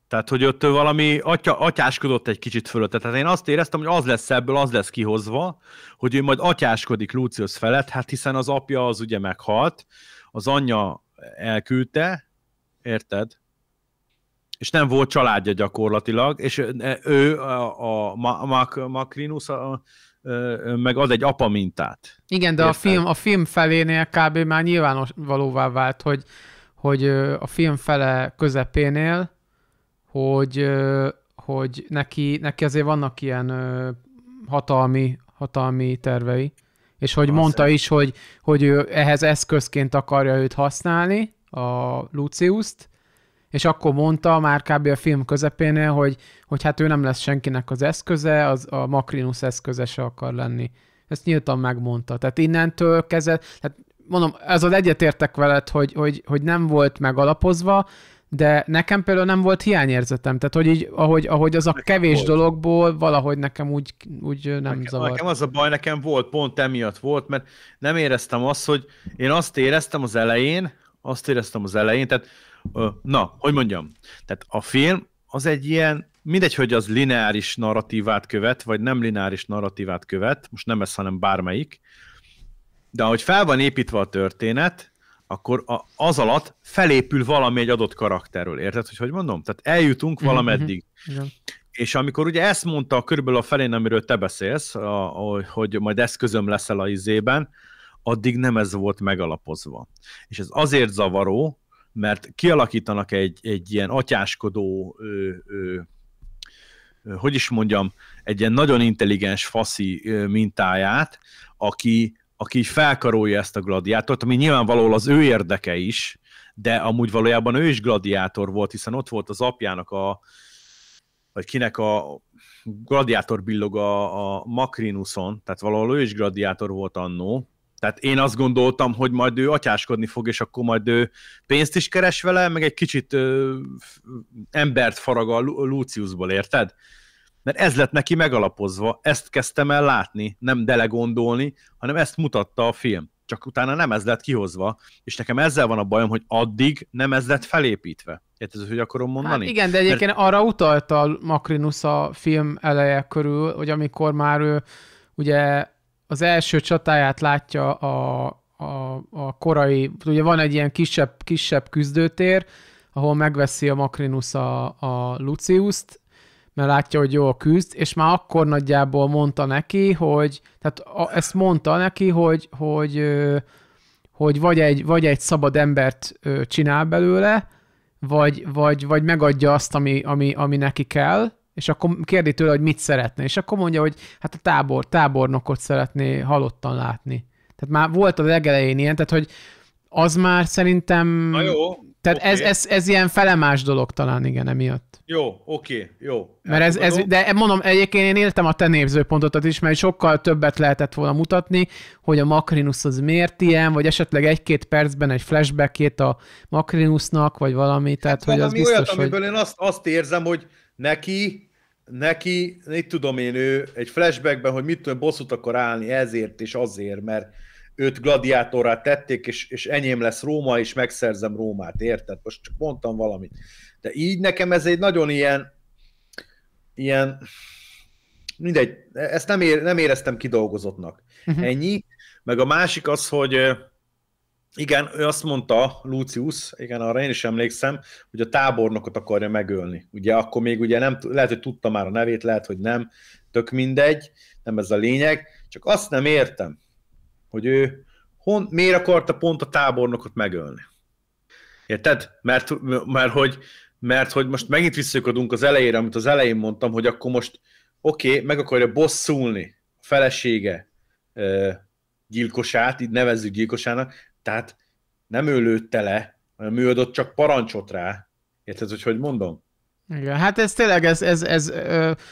Tehát, hogy ott valami atyáskodott egy kicsit fölött. Tehát én azt éreztem, hogy az lesz ebből, az lesz kihozva, hogy ő majd atyáskodik Lucius felett, hát hiszen az apja az ugye meghalt, az anyja elküldte, érted? És nem volt családja gyakorlatilag, és ő, a Macrinus meg ad egy apa mintát. Igen, de a film felénél kb. Már nyilvánvalóvá vált, hogy a film fele közepénél, hogy neki azért vannak ilyen hatalmi tervei, és hogy mondta is, hogy ő ehhez eszközként akarja őt használni, a Luciust, és akkor mondta már kb. A film közepénél, hogy hát ő nem lesz senkinek az eszköze, a Macrinus eszköze se akar lenni. Ezt nyíltan megmondta. Tehát innentől kezdve, tehát mondom, ezzel egyetértek veled, hogy nem volt megalapozva, de nekem például nem volt hiányérzetem. Tehát, hogy így, ahogy az a kevés dologból valahogy nekem úgy nem zavar. Nekem az a baj, nekem volt, pont emiatt volt, mert nem éreztem azt, hogy én azt éreztem az elején, tehát na, hogy mondjam, tehát a film az egy ilyen, mindegy, hogy az lineáris narratívát követ, vagy nem lineáris narratívát követ, most nem ez, hanem bármelyik, de ahogy fel van építve a történet, akkor az alatt felépül valami egy adott karakterről, érted, hogy mondom? Tehát eljutunk valameddig. És amikor ugye ezt mondta körülbelül a felén, amiről te beszélsz, hogy majd eszközöm leszel a izében, addig nem ez volt megalapozva. És ez azért zavaró, mert kialakítanak egy ilyen atyáskodó, hogy is mondjam, egy ilyen nagyon intelligens faszi mintáját, aki felkarolja ezt a gladiátort, ami nyilvánvalóan az ő érdeke is, de amúgy valójában ő is gladiátor volt, hiszen ott volt az apjának vagy kinek a gladiátor billog a Macrinuson, tehát valahol ő is gladiátor volt annó. Tehát én azt gondoltam, hogy majd ő atyáskodni fog, és akkor majd ő pénzt is keres vele, meg egy kicsit embert farag a Luciusból, érted? Mert ez lett neki megalapozva, ezt kezdtem el látni, nem delegondolni, hanem ezt mutatta a film. Csak utána nem ez lett kihozva, és nekem ezzel van a bajom, hogy addig nem ez lett felépítve. Érted, hogy akarom mondani? Hát igen, de egyébként arra utalta a Macrinus a film eleje körül, hogy amikor már ő ugye az első csatáját látja a korai, ugye van egy ilyen kisebb küzdőtér, ahol megveszi a Macrinus a Luciust, mert látja, hogy jól küzd, és már akkor nagyjából mondta neki, ezt mondta neki, hogy vagy egy szabad embert csinál belőle, vagy megadja azt, ami neki kell, és akkor kérdi tőle, hogy mit szeretne, és akkor mondja, hogy hát a tábornokot szeretné halottan látni. Tehát már volt a legelején ilyen, tehát hogy az már szerintem... Na jó, Tehát ez ilyen felemás dolog talán, igen, emiatt. Jó, oké, jó. Mert de mondom, egyébként én éltem a te nézőpontodat is, mert sokkal többet lehetett volna mutatni, hogy a Macrinus az miért ilyen, vagy esetleg egy-két percben egy flashbackjét a Macrinusnak, vagy valami, tehát hogy az biztos, olyat, amiből én azt érzem, hogy neki, mit tudom én, ő egy flashbackben, hogy mit tudom, bosszút akar állni ezért és azért, mert őt gladiátorrá tették, és enyém lesz Róma, és megszerzem Rómát, érted? Most csak mondtam valamit. De így nekem ez egy nagyon ilyen mindegy, ezt nem éreztem kidolgozottnak. Ennyi. Meg a másik az, hogy igen, ő azt mondta, Lucius, igen, arra én is emlékszem, hogy a tábornokot akarja megölni. Ugye akkor még ugye nem, lehet, hogy tudta már a nevét, lehet, hogy nem, tök mindegy, nem ez a lényeg, csak azt nem értem, hogy ő miért akarta pont a tábornokot megölni. Érted? Mert hogy most megint visszakodunk az elejére, amit az elején mondtam, hogy akkor most meg akarja bosszulni a felesége gyilkosát, így nevezzük gyilkosának, tehát nem ő lőtte le, hanem ő adott csak parancsot rá. Érted, hogy mondom? Igen, hát ez tényleg, ez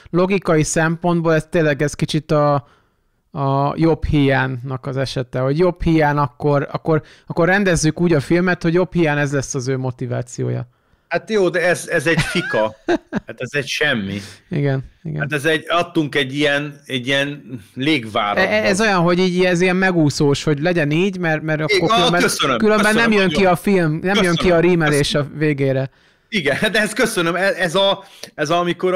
logikai szempontból, ez kicsit a jobb hiánynak az esete, hogy jobb hiány, akkor rendezzük úgy a filmet, hogy jobb hiány, ez lesz az ő motivációja. Hát jó, de ez egy fika. Hát ez egy semmi. Igen. Hát adtunk egy ilyen légvárat. Ez olyan, hogy így ez ilyen megúszós, hogy legyen így, mert akkor különben nem jön ki a film, nem jön ki a rímelés a végére. Igen, de ezt köszönöm. Ez amikor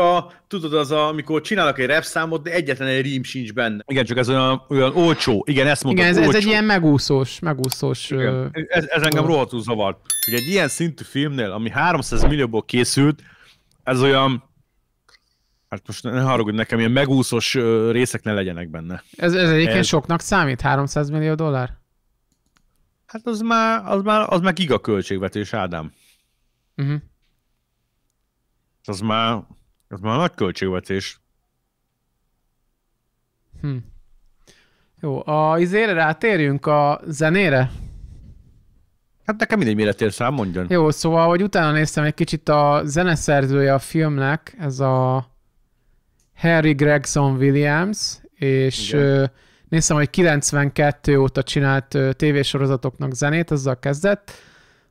amikor csinálnak egy repszámot, de egyetlen egy rím sincs benne. Igen, csak ez olyan olcsó. Igen, ezt mondtam, igen, ez egy ilyen megúszós. Ez engem rohadtul zavart. Hogy egy ilyen szintű filmnél, ami 300 millióból készült, ez olyan, hát most ne haragudj nekem, ilyen megúszós részek ne legyenek benne. Ez egyébként soknak számít? 300 millió dollár? Hát az már giga költségvetés, Ádám. Az már nagy költségvetés. Jó, izére rátérjünk a zenére? Hát nekem mindegy, mire térsz rá, mondjon. Jó, szóval, hogy utána néztem egy kicsit a zeneszerzője a filmnek, ez a Harry Gregson Williams, és néztem, hogy 92 óta csinált tévésorozatoknak zenét, azzal kezdett,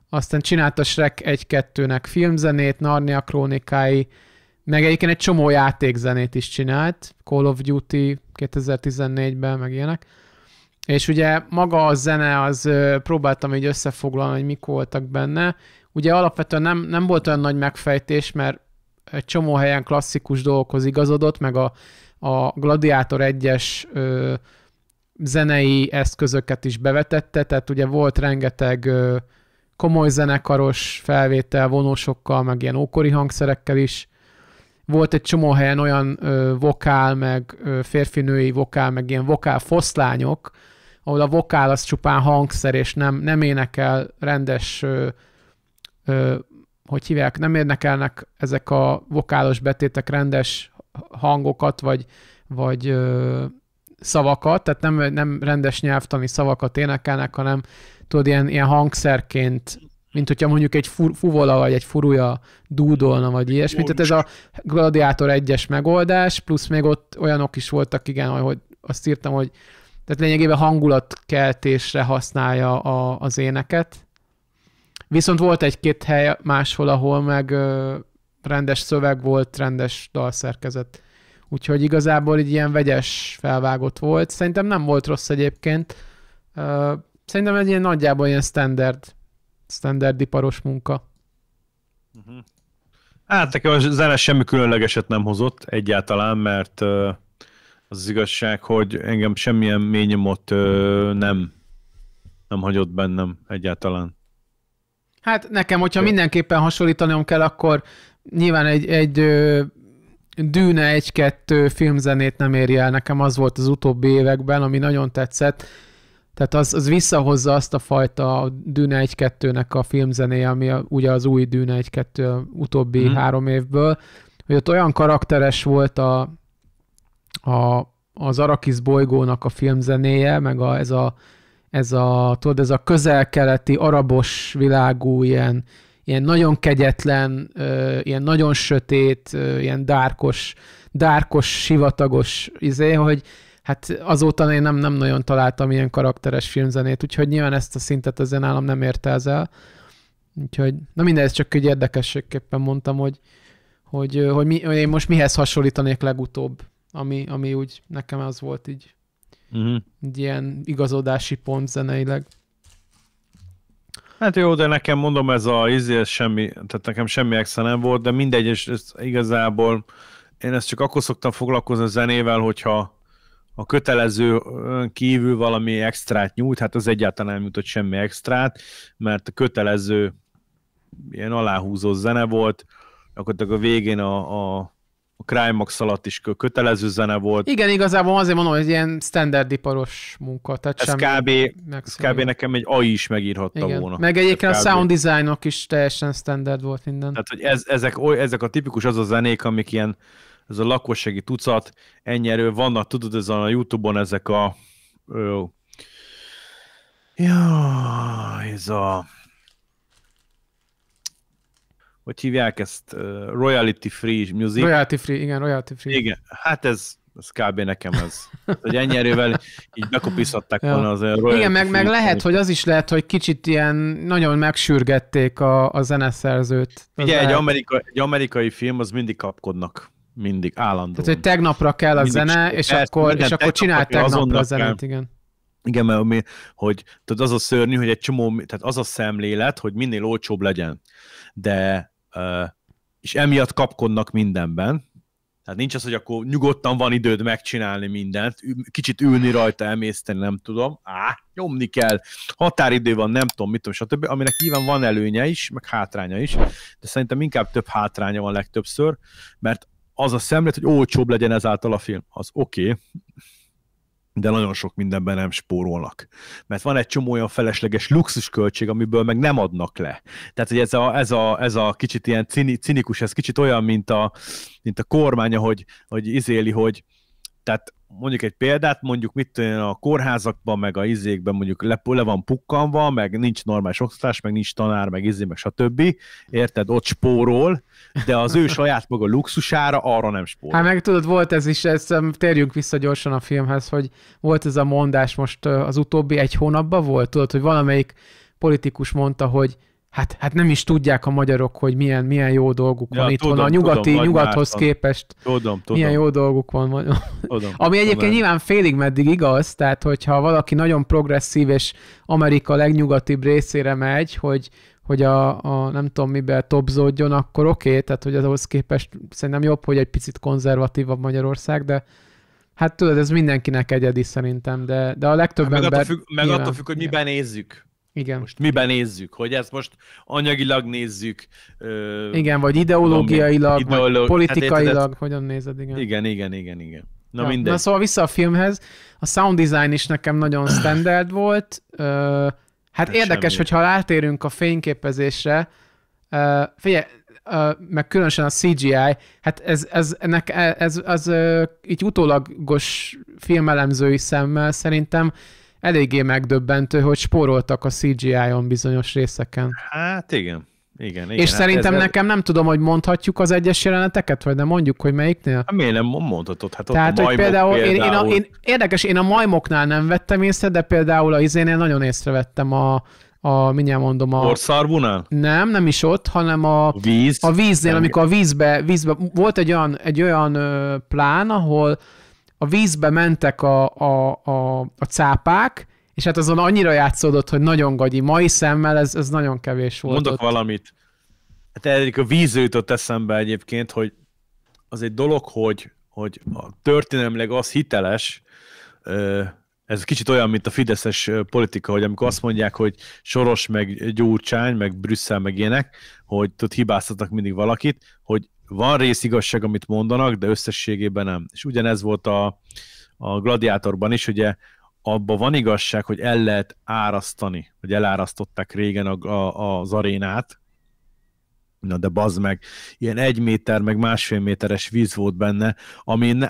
aztán csinált a Shrek 1-2-nek filmzenét, Narnia krónikái, meg egyébként egy csomó játékzenét is csinált, Call of Duty 2014-ben, meg ilyenek. És ugye maga a zene, az próbáltam így összefoglalni, hogy mik voltak benne. Ugye alapvetően nem volt olyan nagy megfejtés, mert egy csomó helyen klasszikus dolgokhoz igazodott, meg a Gladiátor 1-es zenei eszközöket is bevetette, tehát ugye volt rengeteg komoly zenekaros felvétel vonósokkal, meg ilyen ókori hangszerekkel is. Volt egy csomó helyen olyan vokál, meg férfinői vokál, meg ilyen vokál foszlányok, ahol a vokál az csupán hangszer, és nem énekel rendes, hogy hívják, nem énekelnek ezek a vokálos betétek rendes hangokat, vagy szavakat, tehát nem rendes nyelvtani szavakat énekelnek, hanem tudod, ilyen hangszerként, mint hogyha mondjuk egy fuvola vagy egy furúja dúdolna, vagy ilyesmi. Tehát ez a Gladiátor 1-es megoldás, plusz még ott olyanok is voltak, igen, hogy azt írtam, hogy tehát lényegében hangulatkeltésre használja az éneket. Viszont volt egy-két hely máshol, ahol meg rendes szöveg volt, rendes dalszerkezet. Úgyhogy igazából így ilyen vegyes felvágott volt. Szerintem nem volt rossz egyébként. Szerintem egy ilyen nagyjából ilyen standard iparos munka. Hát nekem a zene semmi különlegeset nem hozott egyáltalán, mert az igazság, hogy engem semmilyen mély nyomot nem hagyott bennem egyáltalán. Hát nekem, hogyha mindenképpen hasonlítanom kell, akkor nyilván egy Dűne 1-2 filmzenét nem éri el. Nekem az volt az utóbbi években, ami nagyon tetszett. Tehát az visszahozza azt a fajta Dűne 1-2-nek a filmzenéje, ami ugye az új Dűne 1-2 utóbbi 3 évből, hogy ott olyan karakteres volt az Arrakis bolygónak a filmzenéje, meg ez a közel-keleti, arabos világú, ilyen ilyen nagyon kegyetlen, ilyen nagyon sötét, ilyen dárkos, sivatagos hogy hát azóta én nem nagyon találtam ilyen karakteres filmzenét, úgyhogy nyilván ezt a szintet azért nálam nem érte el. Úgyhogy, na minden, ez csak egy érdekességképpen mondtam, hogy én most mihez hasonlítanék legutóbb, ami úgy nekem az volt így, egy ilyen igazodási pont zeneileg. Hát jó, de nekem mondom, ez semmi, tehát nekem semmi extra nem volt, de mindegy, és ez igazából én ezt csak akkor szoktam foglalkozni a zenével, hogyha a kötelező kívül valami extrát nyújt, hát az egyáltalán nem nyújtott semmi extrát, mert a kötelező ilyen aláhúzó zene volt, akkor a végén a Climax alatt is kötelező zene volt. Igen, igazából azért mondom, hogy ilyen standard iparos munka. Tehát ez kb. Nekem egy AI is megírhatta volna. Meg egyébként a sound designok is teljesen standard volt minden. Tehát, hogy ezek a tipikus az a zenék, amik ilyen, ez a lakossági tucat, ennyi erő, vannak, tudod, ez a YouTube-on ezek hogy hívják ezt? Royalty free music. Royalty free. Igen, hát ez kb. Nekem ez. Hogy ennyi erővel így bekopizhatták volna az royalty. Igen, meg lehet, hogy az is lehet, hogy kicsit ilyen nagyon megsürgették a zeneszerzőt. Ugye egy amerikai film, az mindig kapkodnak. Mindig, állandóan. Tehát, hogy tegnapra kell a zene, és akkor csinál tegnapra a zenét, igen. Igen, mert hogy tudod, az a szörnyű, hogy egy csomó, tehát az a szemlélet, hogy minél olcsóbb legyen. De és emiatt kapkodnak mindenben. Tehát nincs az, hogy akkor nyugodtan van időd megcsinálni mindent, kicsit ülni rajta, emészteni, nem tudom. Nyomni kell, határidő van, nem tudom, mit tudom, stb. Aminek nyilván van előnye is, meg hátránya is, de szerintem inkább több hátránya van legtöbbször, mert az a szemlélet, hogy olcsóbb legyen ezáltal a film, az oké, de nagyon sok mindenben nem spórolnak. Mert van egy csomó olyan felesleges luxusköltség, amiből meg nem adnak le. Tehát, hogy ez a kicsit ilyen cinikus, ez kicsit olyan, mint a kormány, hogy tehát mondjuk egy példát, mondjuk a kórházakban, meg a izékben mondjuk le van pukkanva, meg nincs normális oktatás, meg nincs tanár, meg meg stb. Érted? Ott spórol, de az ő saját maga luxusára arra nem spórol. Hát meg tudod, volt ez is, térjünk vissza gyorsan a filmhez, hogy volt ez a mondás most az utóbbi egy hónapban volt, tudod, hogy valamelyik politikus mondta, hogy hát nem is tudják a magyarok, hogy milyen jó dolguk van itthon. A nyugathoz képest tudom. milyen jó dolguk van. Ami egyébként nyilván félig meddig igaz, tehát hogyha valaki nagyon progresszív és Amerika legnyugatibb részére megy, hogy a nem tudom miben topzódjon, akkor oké, tehát hogy ahhoz képest szerintem jobb, hogy egy picit konzervatívabb Magyarország, de hát tudod, ez mindenkinek egyedi szerintem, de a legtöbb ember... Meg attól függ, hogy miben nézzük. Igen. Most miben nézzük? Hogy ezt most anyagilag nézzük? Igen, vagy ideológiailag, vagy politikailag, hogyan nézed, igen. Igen. Na mindegy. Na szóval vissza a filmhez. A sound design is nekem nagyon standard volt. Hát érdekes, semmi. Hogyha rátérünk a fényképezésre, figyelj, meg különösen a CGI, hát ez így utólagos filmelemzői szemmel szerintem eléggé megdöbbentő, hogy spóroltak a CGI-on bizonyos részeken. Hát igen. És szerintem nekem nem tudom, hogy mondhatjuk az egyes jeleneteket, vagy nem mondjuk, hogy melyiknél? Hát miért nem mondhatod? Hát ott tehát, a hogy például. Érdekes, én a majmoknál nem vettem észre, de például a izénél nagyon észrevettem mindjárt mondom a... Orszarvunál? Nem is ott, hanem a víznél, amikor a vízbe volt egy olyan plán, ahol a vízbe mentek a cápák, és hát azon annyira játszódott, hogy nagyon gagyi. Mai szemmel ez nagyon kevés volt. Mondok ott. Valamit. Hát a víz jutott eszembe egyébként, hogy az egy dolog, hogy történelmileg az hiteles, ez kicsit olyan, mint a fideszes politika, hogy amikor azt mondják, hogy Soros, meg Gyurcsány, meg Brüsszel, meg ilyenek, hogy hibáztatnak mindig valakit, hogy van részigazság, amit mondanak, de összességében nem. És ugyanez volt a Gladiátorban is, ugye abban van igazság, hogy el lehet árasztani, hogy elárasztották régen az arénát, Na de bazd meg, ilyen 1 méter, meg 1,5 méteres víz volt benne, ami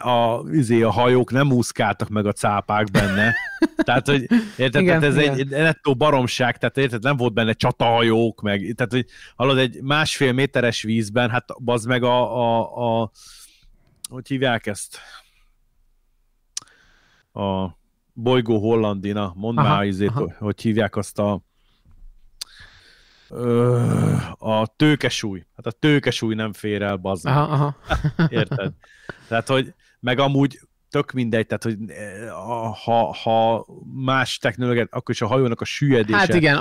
a hajók nem úszkáltak meg a cápák benne. Tehát, hogy érted, Igen, tehát ez igen. egy nettó baromság, tehát érted, nem volt benne csatahajók, meg, tehát, hogy hallod, egy 1,5 méteres vízben, hát bazd meg hogy hívják ezt? A bolygó Hollandina, mondd Aha, már izét, aha. hogy hívják azt a tőkesúly. Hát a tőkesúly nem fér el, bazd meg. Aha. Érted? Tehát, hogy meg amúgy tök mindegy, tehát, hogy ha más technológiát, akkor is a hajónak a süllyedése. Hát igen,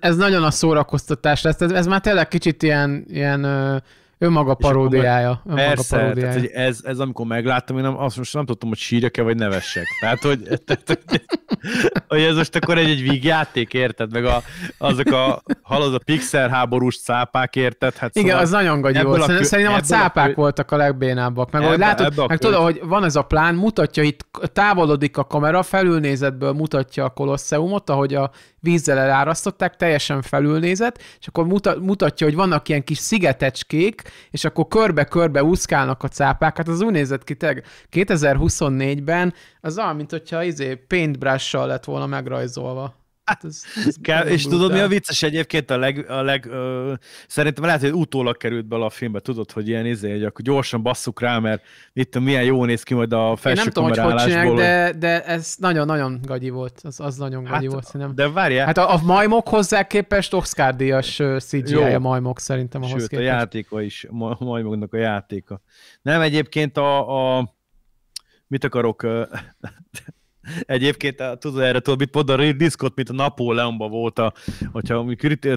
ez nagyon a szórakoztatás lesz. Ez már tényleg kicsit ilyen önmaga paródiája. Persze, tehát, hogy ez amikor megláttam, én azt most nem tudtam, hogy sírjak-e, vagy nevessek. Tehát, hogy ez most akkor egy vígjáték, érted? Meg hallod a pixel háborús cápák, érted? Hát igen, szóval az nagyon gagyi volt. Szerintem a cápák voltak a legbénábbak. Meg ahogy látod, meg tudod, hogy van ez a plán, mutatja itt, távolodik a kamera, felülnézetből mutatja a Kolosseumot, ahogy a vízzel elárasztották, teljesen felülnézet, és akkor mutatja, hogy vannak ilyen kis szigetecskék, és akkor körbe-körbe úszkálnak a cápák. Hát az úgy nézett ki, 2024-ben az olyan, mint hogyha paintbrush-sal lett volna megrajzolva. Hát és tudod, mi a vicces egyébként szerintem lehet, hogy utólag került bele a filmbe, tudod, hogy ilyen hogy akkor gyorsan basszuk rá, mert itt milyen jó néz ki majd a felső kamerálásból. Nem tudom, hogy csinálják, de ez nagyon-nagyon gagyi volt. Az nagyon gagyi volt, szerintem. De várjál. Hát a majmok hozzá képest Oscar-díjas CGI a majmok szerintem ahhoz sőt, képest. A játéka is, majmoknak a játéka. Nem, egyébként mit akarok... Egyébként, tudod, erre tudod, mit pont a Ridley Scott, mint a Napóleonban volt, hogyha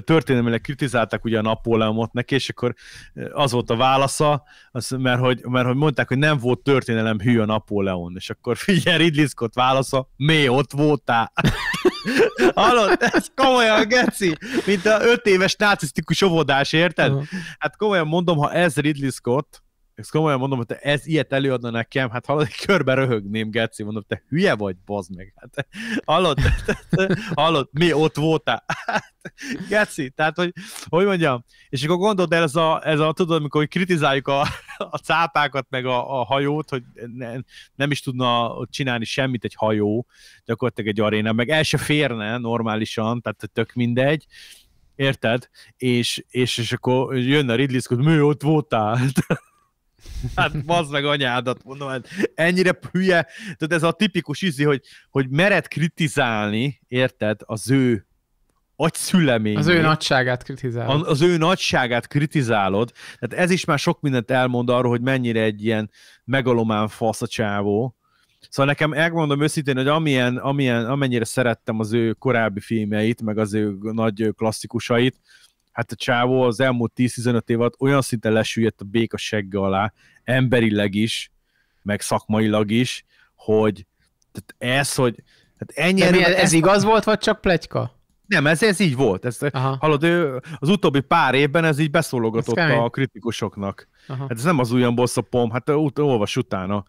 történelmileg kritizálták ugye a Napóleonot neki, és akkor az volt a válasza, mert hogy mondták, hogy nem volt történelem hű a Napóleon, és akkor figyelj, Ridley Scott válasza, mi ott voltál? Hallod? Ez komolyan, geci, mint a 5 éves narcisztikus óvodás, érted? Hát komolyan mondom, ha ez Ridley Scott, ezt komolyan mondom, hogy te ez ilyet előadna nekem, hát hallod, egy körbe röhögném, geci, mondom, te hülye vagy, bazd meg. Hát, hallod, mi ott voltál? Hát, geci, tehát, hogy mondjam, és akkor gondold el, ez a tudod, amikor kritizáljuk a cápákat, meg a hajót, hogy nem is tudna csinálni semmit egy hajó, gyakorlatilag egy aréna, meg el se férne normálisan, tehát tök mindegy, érted? És akkor jönne Ridley Scott, mi ott voltál? Hát bazd meg anyádat, mondom, hát ennyire hülye, tehát ez a tipikus hogy mered kritizálni, érted, az ő agyszüleményét. Az ő nagyságát kritizálod. Az ő nagyságát kritizálod, tehát ez is már sok mindent elmond arról, hogy mennyire egy ilyen megalomán fasz a csávó. Szóval nekem elmondom őszintén, hogy amennyire szerettem az ő korábbi filmjeit, meg az ő nagy klasszikusait, hát a csávó az elmúlt 10-15 év alatt olyan szinten lesüllyedt a béka segge alá, emberileg is, meg szakmailag is, hogy ennyi ez igaz volt, vagy csak pletyka? Nem, ez így volt. Hallod, az utóbbi pár évben ez így beszólogatott a kritikusoknak. Aha. Hát ez nem az ujjamból szopom, hát olvas utána.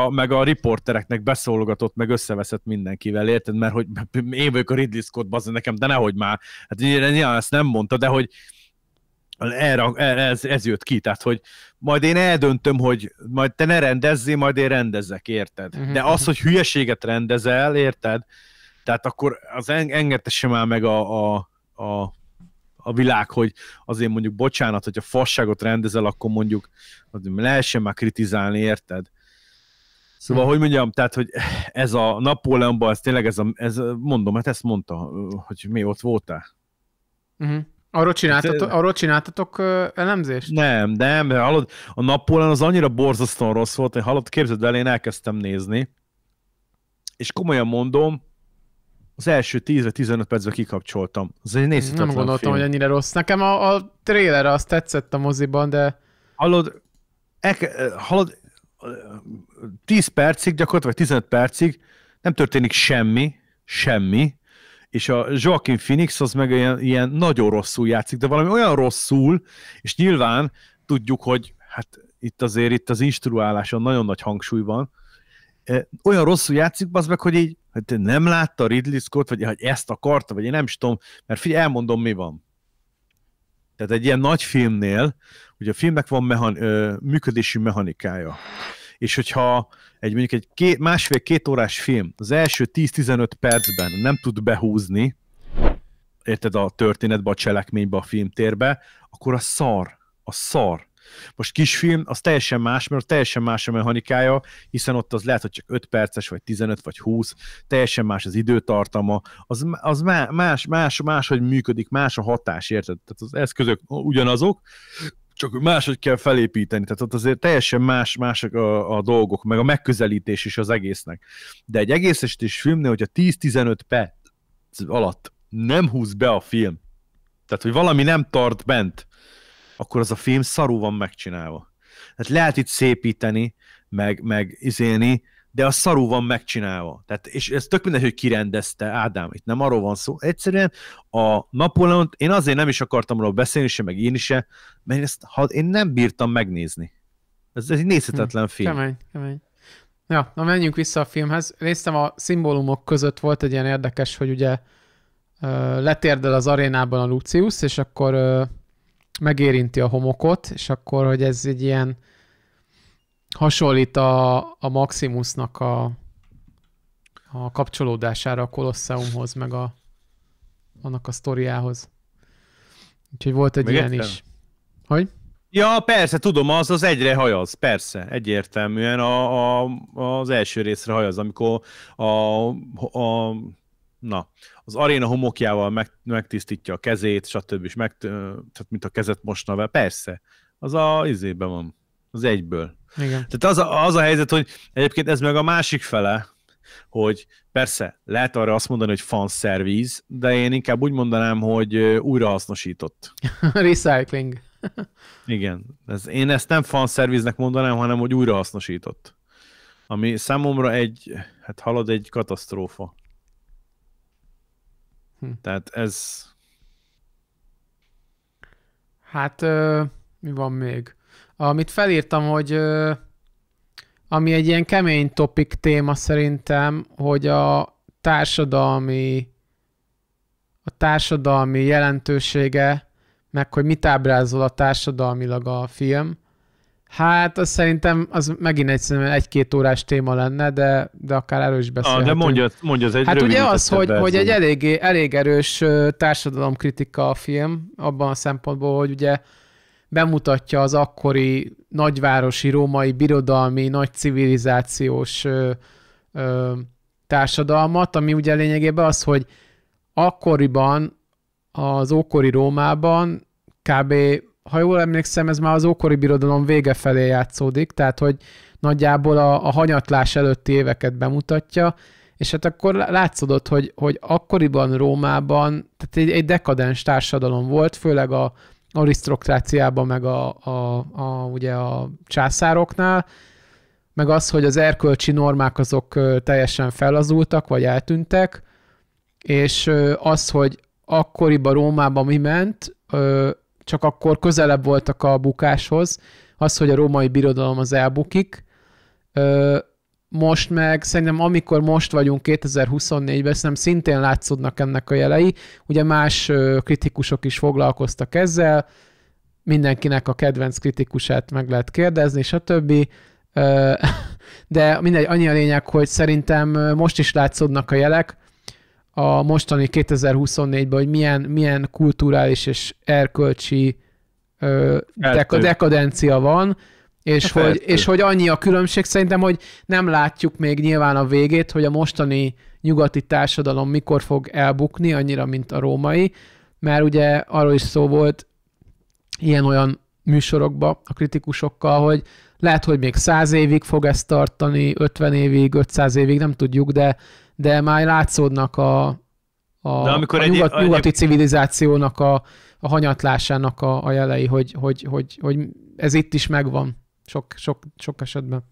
Meg a riportereknek beszólogatott, meg összeveszett mindenkivel, érted? Mert hogy én vagyok a Ridley Scott, bazd nekem, de nehogy már. Hát nyilván ezt nem mondta, de hogy ez jött ki, tehát hogy majd én eldöntöm, hogy majd te ne rendezzél, majd én rendezzek, érted? Uh-huh. De az, hogy hülyeséget rendezel, érted? Tehát akkor az engedtesse már meg a világ, hogy azért mondjuk bocsánat, hogyha fasságot rendezel, akkor mondjuk lehessen már kritizálni, érted? Szóval, hogy mondjam, tehát, hogy ez a Napóleonban, ez tényleg mondom, hát ezt mondta, hogy mi ott voltál. Uh-huh. Arról csináltatok elemzést? Nem, hallod, a Napóleon az annyira borzasztóan rossz volt, hogy hallod, képzeld el, én elkezdtem nézni, és komolyan mondom, az első 10-15 percben kikapcsoltam. Az egy nézhetetlen Nem gondoltam, film. hogy ennyire rossz. Nekem a trailer azt tetszett a moziban, de... Hallod, 10 percig, gyakorlatilag 15 percig nem történik semmi, és a Joaquin Phoenix az meg ilyen nagyon rosszul játszik, de valami olyan rosszul, és nyilván tudjuk, hogy hát itt az instruáláson nagyon nagy hangsúly van, olyan rosszul játszik, az meg, hogy így hogy nem látta Ridley Scott, vagy hogy ezt akarta, vagy én nem is tudom, mert figyelj, elmondom, mi van. Tehát egy ilyen nagy filmnél, ugye a filmnek van működési mechanikája. És hogyha mondjuk egy másfél-két órás film az első 10-15 percben nem tud behúzni, érted, a történetbe, a cselekménybe, a filmtérbe, akkor a szar. Most kisfilm, az teljesen más, mert teljesen más a mechanikája, hiszen ott az lehet, hogy csak 5 perces, vagy 15, vagy 20, teljesen más az időtartama, az más, hogy működik, más a hatás, érted? Tehát az eszközök ugyanazok, csak máshogy kell felépíteni, tehát ott azért teljesen más a dolgok, meg a megközelítés is az egésznek. De egy egészesítés filmnél, hogyha 10-15 perc alatt nem húz be a film, tehát hogy valami nem tart bent, akkor az a film szarul van megcsinálva. Tehát lehet itt szépíteni, meg izélni, de a szarul van megcsinálva. Tehát, és ez tök mindegy, hogy kirendezte Ádám, itt nem arról van szó. Egyszerűen a Napóleont én azért nem is akartam róla beszélni se, meg én is se, mert én nem bírtam megnézni. Ez egy nézhetetlen film. Kemény. Ja, na menjünk vissza a filmhez. Néztem, a szimbólumok között volt egy ilyen érdekes, hogy ugye letérdel az arénában a Lucius, és akkor megérinti a homokot, és akkor, hogy ez egy ilyen hasonlít a Maximusnak a kapcsolódására a Kolosseumhoz, meg annak a sztoriához. Úgyhogy volt egy ilyen is. Hogy? Ja, persze, tudom, az egyre hajaz, persze, egyértelműen az első részre hajaz, amikor az aréna homokjával megtisztítja a kezét, stb. Tehát mint a kezet mosna vele, persze, az izében van, az egyből. Igen. Tehát az a helyzet, hogy egyébként ez meg a másik fele, hogy persze lehet arra azt mondani, hogy fanservice, de én inkább úgy mondanám, hogy újrahasznosított. Recycling. Igen. Én ezt nem fanservice-nek mondanám, hanem hogy újrahasznosított. Ami számomra halad egy katasztrófa. Tehát ez... Hát, mi van még? Amit felírtam, hogy ami egy ilyen kemény topik téma szerintem, hogy a társadalmi jelentősége, meg hogy mit ábrázol a társadalmilag a film, hát az szerintem az megint egy-két órás téma lenne, de akár erről is beszélhetünk. De mondja az egy hát ugye az, hogy egy elég erős társadalomkritika a film, abban a szempontból, hogy ugye bemutatja az akkori nagyvárosi, római, birodalmi, nagy civilizációs társadalmat, ami ugye lényegében az, hogy akkoriban, az ókori Rómában kb. Ha jól emlékszem, ez már az ókori birodalom vége felé játszódik, tehát hogy nagyjából a hanyatlás előtti éveket bemutatja, és hát akkor látszódott, hogy akkoriban Rómában tehát egy dekadens társadalom volt, főleg a arisztokráciában, meg ugye a császároknál, meg az, hogy az erkölcsi normák azok teljesen fellazultak, vagy eltűntek, és az, hogy akkoriban Rómában mi ment, csak akkor közelebb voltak a bukáshoz, az, hogy a római birodalom az elbukik. Most meg szerintem amikor most vagyunk 2024-ben, szerintem szintén látszódnak ennek a jelei. Ugye más kritikusok is foglalkoztak ezzel, mindenkinek a kedvenc kritikusát meg lehet kérdezni, stb. De mindegy, annyi a lényeg, hogy szerintem most is látszódnak a jelek a mostani 2024-ben, hogy milyen kulturális és erkölcsi dekadencia van, és hogy annyi a különbség szerintem, hogy nem látjuk még nyilván a végét, hogy a mostani nyugati társadalom mikor fog elbukni, annyira, mint a római, mert ugye arról is szó volt ilyen-olyan műsorokban a kritikusokkal, hogy lehet, hogy még 100 évig fog ezt tartani, 50 évig, 500 évig, nem tudjuk, de már látszódnak a nyugati civilizációnak a hanyatlásának a jelei, hogy ez itt is megvan sok esetben.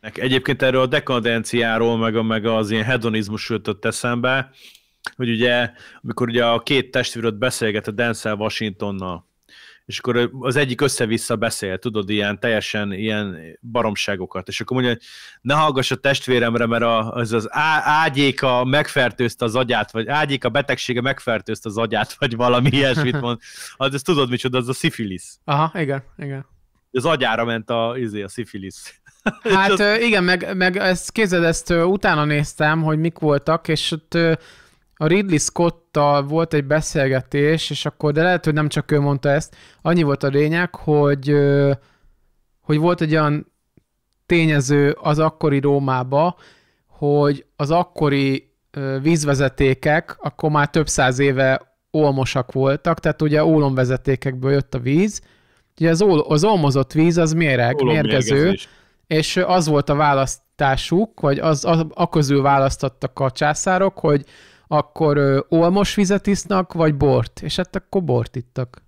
Egyébként erről a dekadenciáról, meg az ilyen hedonizmus jutott eszembe, hogy ugye, amikor ugye a két testvéröt beszélget a Denzel Washingtonnal, és akkor az egyik össze-vissza beszél, tudod, ilyen teljesen ilyen baromságokat, és akkor mondja, hogy ne hallgass a testvéremre, mert az ágyéka megfertőzte az agyát, vagy ágyéka betegsége megfertőzte az agyát, vagy valami ilyesmit mond. Az ezt tudod micsoda, az a szifilisz. Aha, igen. Az agyára ment a szifilisz. Hát igen, meg ezt képzeld, ezt utána néztem, hogy mik voltak, és ott a Ridley Scott-tal volt egy beszélgetés, és akkor, de lehet, hogy nem csak ő mondta ezt, annyi volt a lényeg, hogy volt egy olyan tényező az akkori Rómába, hogy az akkori vízvezetékek akkor már több száz éve olmosak voltak, tehát ugye ólomvezetékekből jött a víz, ugye az olmozott víz az mérgező, és az volt a választásuk, vagy a közül választottak a császárok, hogy akkor olmos vizet isznak, vagy bort, és hát akkor bort ittak.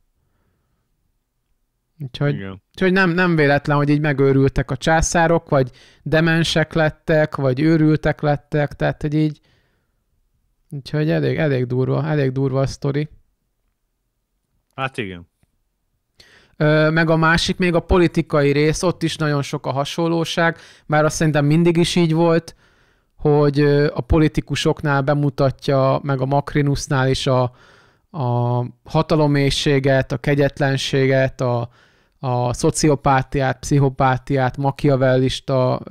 Úgyhogy nem véletlen, hogy így megőrültek a császárok, vagy demensek lettek, vagy őrültek lettek, tehát hogy így úgyhogy elég durva a sztori. Hát igen. Meg a másik, még a politikai rész, ott is nagyon sok a hasonlóság, bár azt szerintem mindig is így volt, hogy a politikusoknál bemutatja, meg a Macrinusnál is a hataloméhséget, a kegyetlenséget, a szociopátiát, pszichopátiát, machiavellista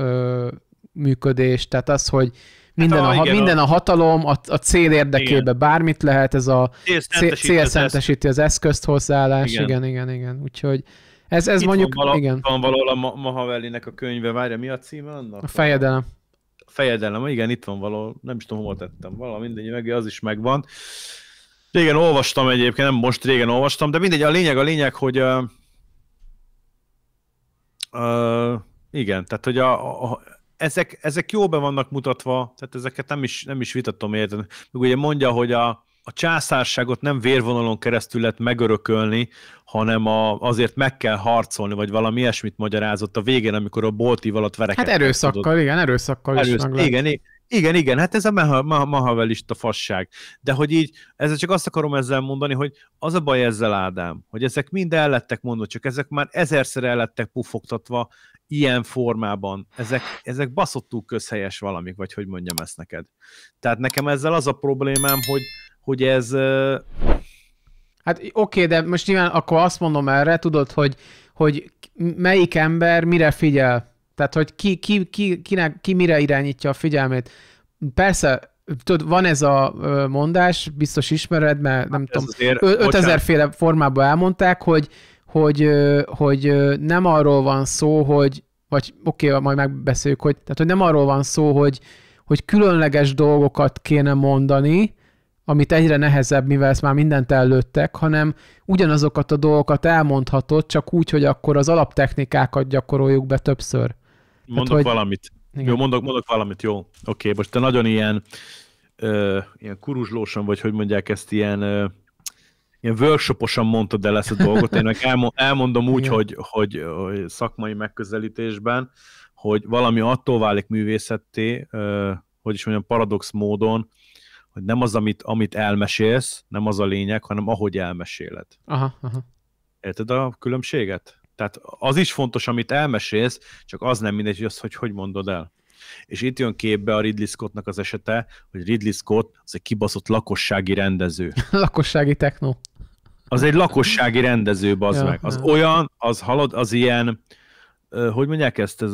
működést, tehát az, hogy minden a hatalom, a cél érdekében bármit lehet, ez a cél szentesíti az eszközt hozzáállás, igen. Úgyhogy ez itt mondjuk, igen. Van valahol a Machiavellinek a könyve, várja, mi a címe annak? A fejedelem. A fejedelem, igen, itt van valahol, nem is tudom, hol tettem, valami mindegy, meg az is megvan. Régen olvastam egyébként, nem most régen olvastam, de mindegy, a lényeg, hogy igen, tehát hogy ezek jól be vannak mutatva, tehát ezeket nem is vitatom, érted. Meg ugye mondja, hogy a császárságot nem vérvonalon keresztül lehet megörökölni, hanem azért meg kell harcolni, vagy valami ilyesmit magyarázott a végén, amikor a boltív alatt verekedtek. Hát erőszakkal is meg lehet. Igen, hát ez a machiavellista fasság. De hogy így, csak azt akarom ezzel mondani, hogy az a baj ezzel, Ádám, hogy ezek mind el lettek mondva, csak ezek már ezerszer el lettek pufogtatva ilyen formában. Ezek baszottul közhelyes valamik, vagy hogy mondjam ezt neked. Tehát nekem ezzel az a problémám, hogy ez... Hát oké, de most nyilván akkor azt mondom erre, tudod, hogy melyik ember mire figyel. Tehát, hogy ki mire irányítja a figyelmét. Persze, tudod, van ez a mondás, biztos ismered, mert nem tudom, 5000 féle formában elmondták, hogy nem arról van szó, vagy oké, majd megbeszéljük, hogy nem arról van szó, hogy különleges dolgokat kéne mondani, amit egyre nehezebb, mivel ezt már mindent ellőttek, hanem ugyanazokat a dolgokat elmondhatod, csak úgy, hogy akkor az alaptechnikákat gyakoroljuk be többször. Mondok valamit. Igen. Jó, mondok valamit, jó. Oké, most te nagyon ilyen kuruzslósan, vagy hogy mondják ezt, ilyen workshoposan mondtad el ezt a dolgot. Én meg elmondom úgy, hogy szakmai megközelítésben, hogy valami attól válik művészetté, hogy is mondjam, paradox módon, hogy nem az, amit elmesélsz, nem az a lényeg, hanem ahogy elmeséled. Aha. Érted a különbséget? Tehát az is fontos, amit elmesélsz, csak az nem mindegy, hogy mondod el. És itt jön képbe a Ridley Scottnak az esete, hogy Ridley Scott az egy kibaszott lakossági rendező. Lakossági techno. Az egy lakossági rendező, bazd meg. Az olyan, az ilyen, hogy mondják ezt,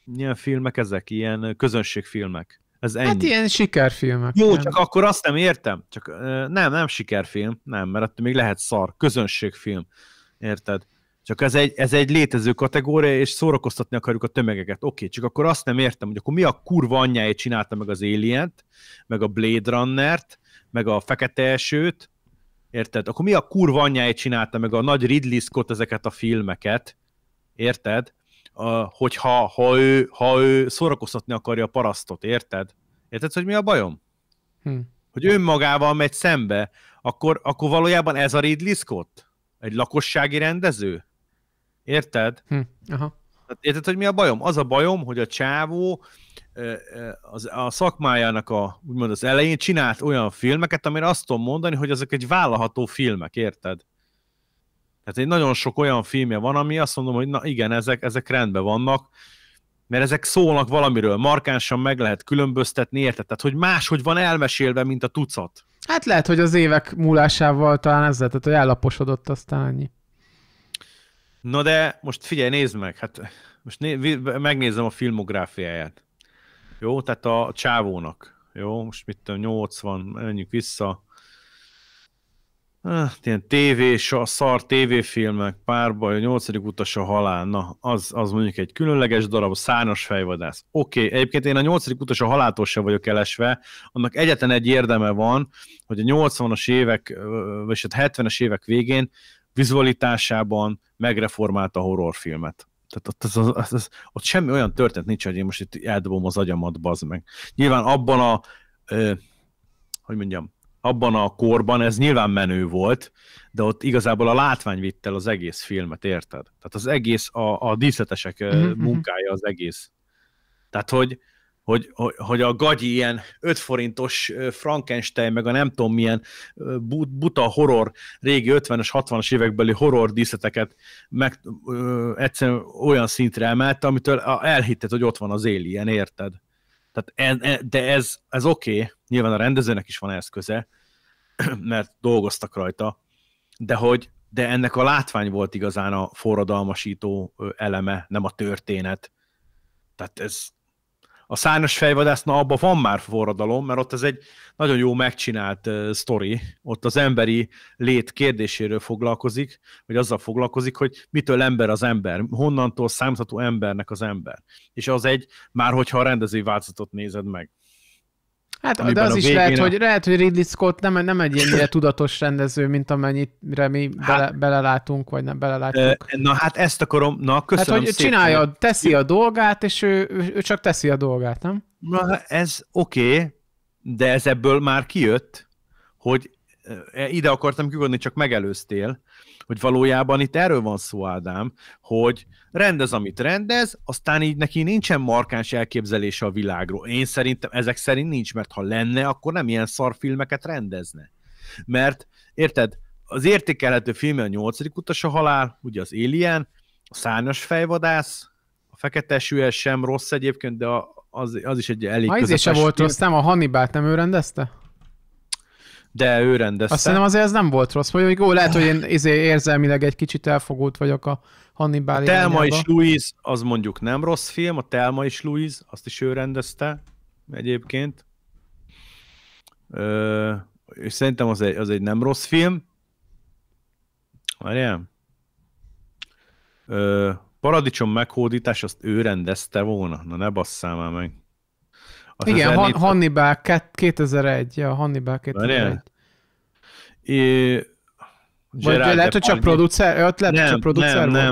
milyen filmek ezek? Ilyen közönségfilmek. Ez ennyi. Hát ilyen sikerfilmek. Jó, csak akkor azt nem értem. Csak nem sikerfilm, nem, mert attól még lehet szar. Közönségfilm. Érted? Csak ez egy létező kategória, és szórakoztatni akarjuk a tömegeket. Oké, csak akkor azt nem értem, hogy akkor mi a kurva anyjáért csinálta meg az Alien-t, meg a Blade Runner-t, meg a Fekete Esőt, érted? Akkor mi a kurva anyjáért csinálta meg a nagy Ridley Scott ezeket a filmeket, érted? Hogyha ő szórakoztatni akarja a parasztot, érted? Érted, hogy mi a bajom? Hogy önmagával megy szembe, akkor valójában ez a Ridley Scott? Egy lakossági rendező? Érted? Aha. Érted, hogy mi a bajom? Az a bajom, hogy a csávó a szakmájának úgymond az elején csinált olyan filmeket, amire azt tudom mondani, hogy azok egy vállalható filmek, érted? Tehát egy nagyon sok olyan filmje van, ami azt mondom, hogy na igen, ezek rendben vannak, mert ezek szólnak valamiről, markánsan meg lehet különböztetni, érted? Tehát, hogy máshogy van elmesélve, mint a tucat. Hát lehet, hogy az évek múlásával talán ez lett, hogy ellaposodott, aztán annyi. Na de most figyelj, nézd meg, hát most megnézem a filmográfiáját. Jó, tehát a csávónak. Jó, most mit tudom, 80, menjünk vissza. Ilyen szar tévéfilmek, Párbaj, a 8. utas a halál, na, az mondjuk egy különleges darab, a Szárnyas fejvadász. Oké, egyébként én a 8. utas a haláltól sem vagyok elesve, annak egyetlen egy érdeme van, hogy a 80-as évek, vagy a 70-es évek végén vizualitásában megreformálta a horrorfilmet. Tehát ott semmi olyan történet nincs, hogy én most itt eldobom az agyamat, bazd meg. Nyilván abban a korban ez nyilván menő volt, de ott igazából a látvány vitt el az egész filmet, érted? Tehát az egész, a díszletesek munkája az egész. Tehát, hogy a gagyi ilyen 5 forintos Frankenstein, meg a nem tudom milyen buta horror, régi 50-es, 60-as évekbeli horror díszleteket egyszerűen olyan szintre emelte, amitől elhitted, hogy ott van az Alien, érted? Tehát de ez oké, nyilván a rendezőnek is van eszköze, mert dolgoztak rajta, de ennek a látvány volt igazán a forradalmasító eleme, nem a történet. Tehát ez a Szárnyas fejvadász, na abban van már forradalom, mert ott ez egy nagyon jó megcsinált sztori, ott az emberi lét kérdéséről foglalkozik, vagy azzal foglalkozik, hogy mitől ember az ember, honnantól számítható embernek az ember. És az már hogyha a rendezői változatot nézed meg. Hát, de az is lehet, hogy Ridley Scott nem egy ilyen tudatos rendező, mint amennyire mi belelátunk, vagy nem belelátjuk. Na hát ezt akarom, köszönöm hát, hogy szépen. Teszi a dolgát, és ő csak teszi a dolgát, nem? Na ez oké, de ez ebből már kijött, hogy ide akartam kigodni, csak megelőztél, hogy valójában itt erről van szó, Ádám, hogy rendez, amit rendez, aztán így neki nincsen markáns elképzelése a világról. Én szerintem ezek szerint nincs, mert ha lenne, akkor nem ilyen szarfilmeket rendezne. Mert, érted, az értékelhető filmje a 8. utas a halál, ugye az Alien, a Szárnyas fejvadász, a Fekete sülyes sem rossz egyébként, de az is egy elég közepes film. Volt rossz, nem? A Hannibalt nem ő rendezte? De ő rendezte. Azt hiszem azért ez nem volt rossz. Vagy jó, lehet, hogy én érzelmileg egy kicsit elfogult vagyok a Hannibal irányába. Thelma és Louise, az mondjuk nem rossz film, a Thelma és Louise, azt is ő rendezte egyébként. És szerintem az egy nem rossz film. Várjál. Paradicsom meghódítás, azt ő rendezte volna. Na ne basszál már meg. Igen, Hannibal 2001. Ja, Hannibal 2001. Vagy lehet, hogy csak producer?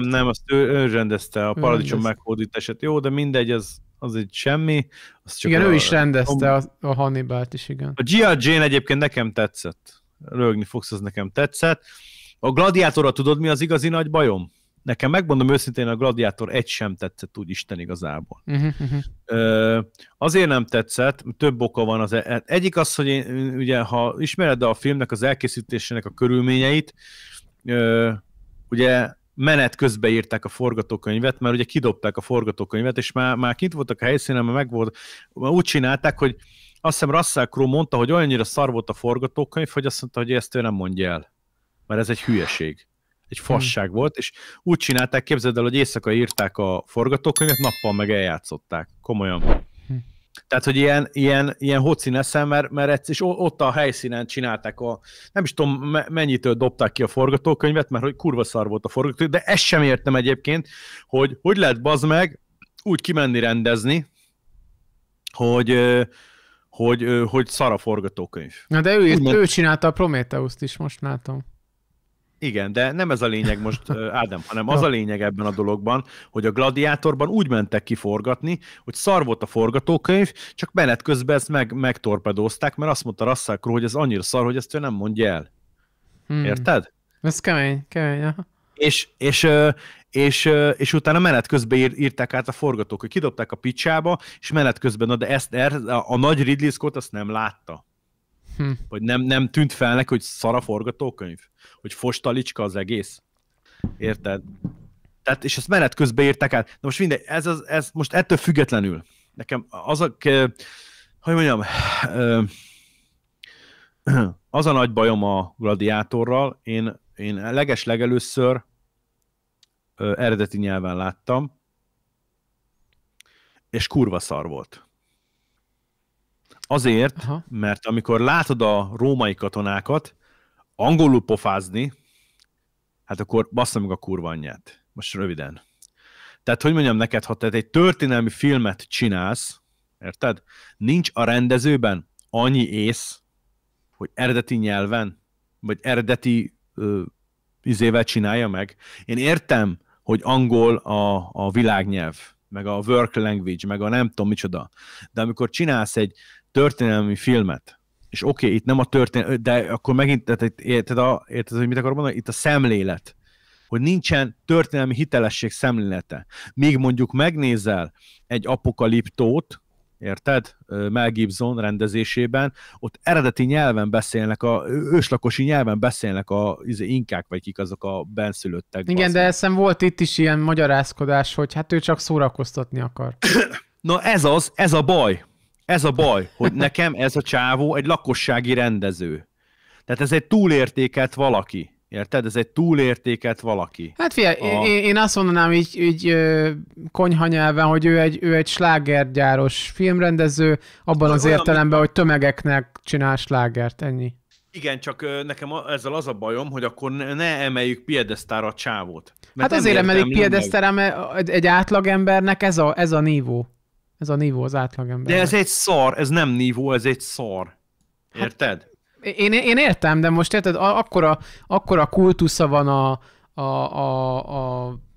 Nem, azt ő rendezte a Paradicsom meghódítását. Jó, de mindegy, az egy semmi. Az csak igen, ő is rendezte a Hannibalt is, igen. A G.I. Jane egyébként nekem tetszett. Rögni fogsz, az nekem tetszett. A Gladiátorra tudod, mi az igazi nagy bajom? Nekem megmondom őszintén, a Gladiátor egy sem tetszett úgy Isten igazából. Azért nem tetszett, több oka van. Egyik az, hogy én, ugye, ha ismered a filmnek az elkészítésének a körülményeit, ugye menet közben írták a forgatókönyvet, mert ugye kidobták a forgatókönyvet, és már kint voltak a helyszínen, már úgy csinálták, hogy azt hiszem Russell Crowe mondta, hogy olyannyira szar volt a forgatókönyv, hogy azt mondta, hogy ezt ő nem mondja el. Mert ez egy hülyeség. Egy fasság volt, és úgy csinálták, képzeld el, hogy éjszaka írták a forgatókönyvet, nappal meg eljátszották. Komolyan. Tehát, hogy ilyen hocineszem, mert és ott a helyszínen csinálták nem is tudom, mennyitől dobták ki a forgatókönyvet, mert hogy kurva szar volt a forgatókönyv, de ezt sem értem egyébként, hogy lehet bazd meg úgy kimenni rendezni, hogy szar a forgatókönyv. Na de ő csinálta a Prometheust is, most látom. Igen, de nem ez a lényeg most, Ádám, hanem az a lényeg ebben a dologban, hogy a Gladiátorban úgy mentek kiforgatni, hogy szar volt a forgatókönyv, csak menet közben ezt megtorpedózták, mert azt mondta Russell Crowe, hogy ez annyira szar, hogy ezt ő nem mondja el. Érted? Ez kemény, aha. És utána menet közben írták át a forgatókönyvet, kidobták a picsába, és menet közben, de a nagy Ridley Scott azt nem látta. Vagy nem tűnt fel neki, hogy szar a forgatókönyv? Hogy fostalicska az egész? Érted? Tehát, és ezt menet közben írták át. Na most mindegy, ez most ettől függetlenül. Nekem hogy mondjam, az a nagy bajom a Gladiátorral, én legelőször eredeti nyelven láttam, és kurva szar volt. Azért, aha, mert amikor látod a római katonákat angolul pofázni, hát akkor bassza meg a kurva anyját. Most röviden. Tehát, hogy mondjam neked, ha te egy történelmi filmet csinálsz, érted? Nincs a rendezőben annyi ész, hogy eredeti nyelven, vagy eredeti izével csinálja meg. Én értem, hogy angol a világnyelv, meg a work language, meg a nem tudom micsoda. De amikor csinálsz egy történelmi filmet, és oké, itt nem a történelmi, de akkor megint, érted, hogy mit akarok mondani? Itt a szemlélet. Hogy nincsen történelmi hitelesség szemlélete. Míg mondjuk megnézel egy apokaliptót, érted? Mel Gibson rendezésében, ott eredeti nyelven beszélnek, őslakosi nyelven beszélnek inkák, vagy kik azok a benszülöttek. Igen, de eszem volt itt is ilyen magyarázkodás, hogy hát ő csak szórakoztatni akar. Na ez a baj. Ez a baj, hogy nekem ez a csávó egy lakossági rendező. Tehát ez egy túlértékelt valaki. Érted? Ez egy túlértékelt valaki. Hát figyelj, én azt mondanám így konyha nyelven, hogy ő egy slágergyáros filmrendező, abban az értelemben, hogy tömegeknek csinál slágert, ennyi. Igen, csak nekem ezzel az a bajom, hogy akkor ne emeljük piedesztára a csávót. Hát azért emelik piedesztára, mert egy átlagembernek ez a nívó. Ez a nívó az átlagembernek. De ez egy szar, ez nem nívó, ez egy szar. Érted? Hát, én értem, de most érted, akkora kultusza van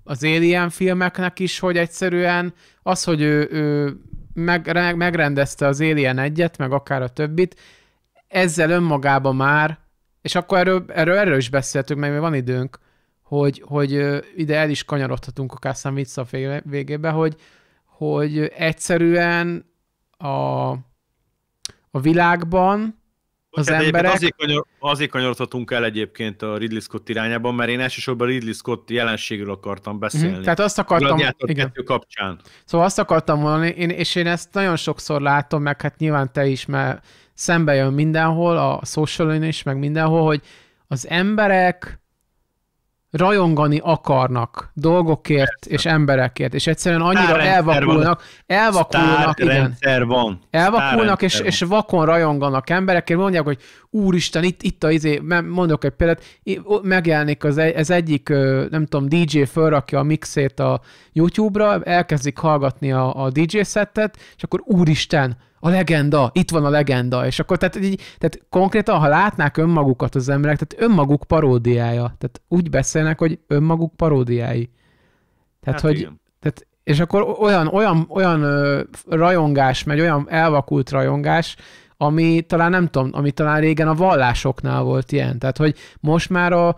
az Alien filmeknek is, hogy egyszerűen az, hogy ő megrendezte az Alien 1-et, meg akár a többit, ezzel önmagában már, és akkor erről is beszéltünk, meg van időnk, hogy ide el is kanyarodhatunk akár szám vicc a végébe, hogy egyszerűen a világban az emberek... Azért kanyarodhatunk el egyébként a Ridley Scott irányában, mert én elsősorban Ridley Scott jelenségről akartam beszélni. Tehát azt akartam... Igen. Kapcsán. Szóval azt akartam mondani, és én ezt nagyon sokszor látom, meg hát nyilván te is, mert szembe jön mindenhol, a socialon is, meg mindenhol, hogy az emberek rajongani akarnak dolgokért persze, és emberekért, és egyszerűen annyira elvakulnak, igen. Elvakulnak, és vakon rajonganak emberekért, mondják, hogy úristen, itt mondok egy példát, megjelenik ez egyik, nem tudom, DJ fölrakja a mixét a YouTube-ra, elkezdik hallgatni a DJ szettet, és akkor úristen, a legenda, itt van a legenda, és akkor tehát konkrétan, ha látnák önmagukat az emberek, tehát önmaguk paródiája, tehát úgy beszélnek, hogy önmaguk paródiái. Tehát, hát hogy, tehát, és akkor olyan rajongás, meg olyan elvakult rajongás, ami talán nem tudom, ami talán régen a vallásoknál volt ilyen. Tehát, hogy most már a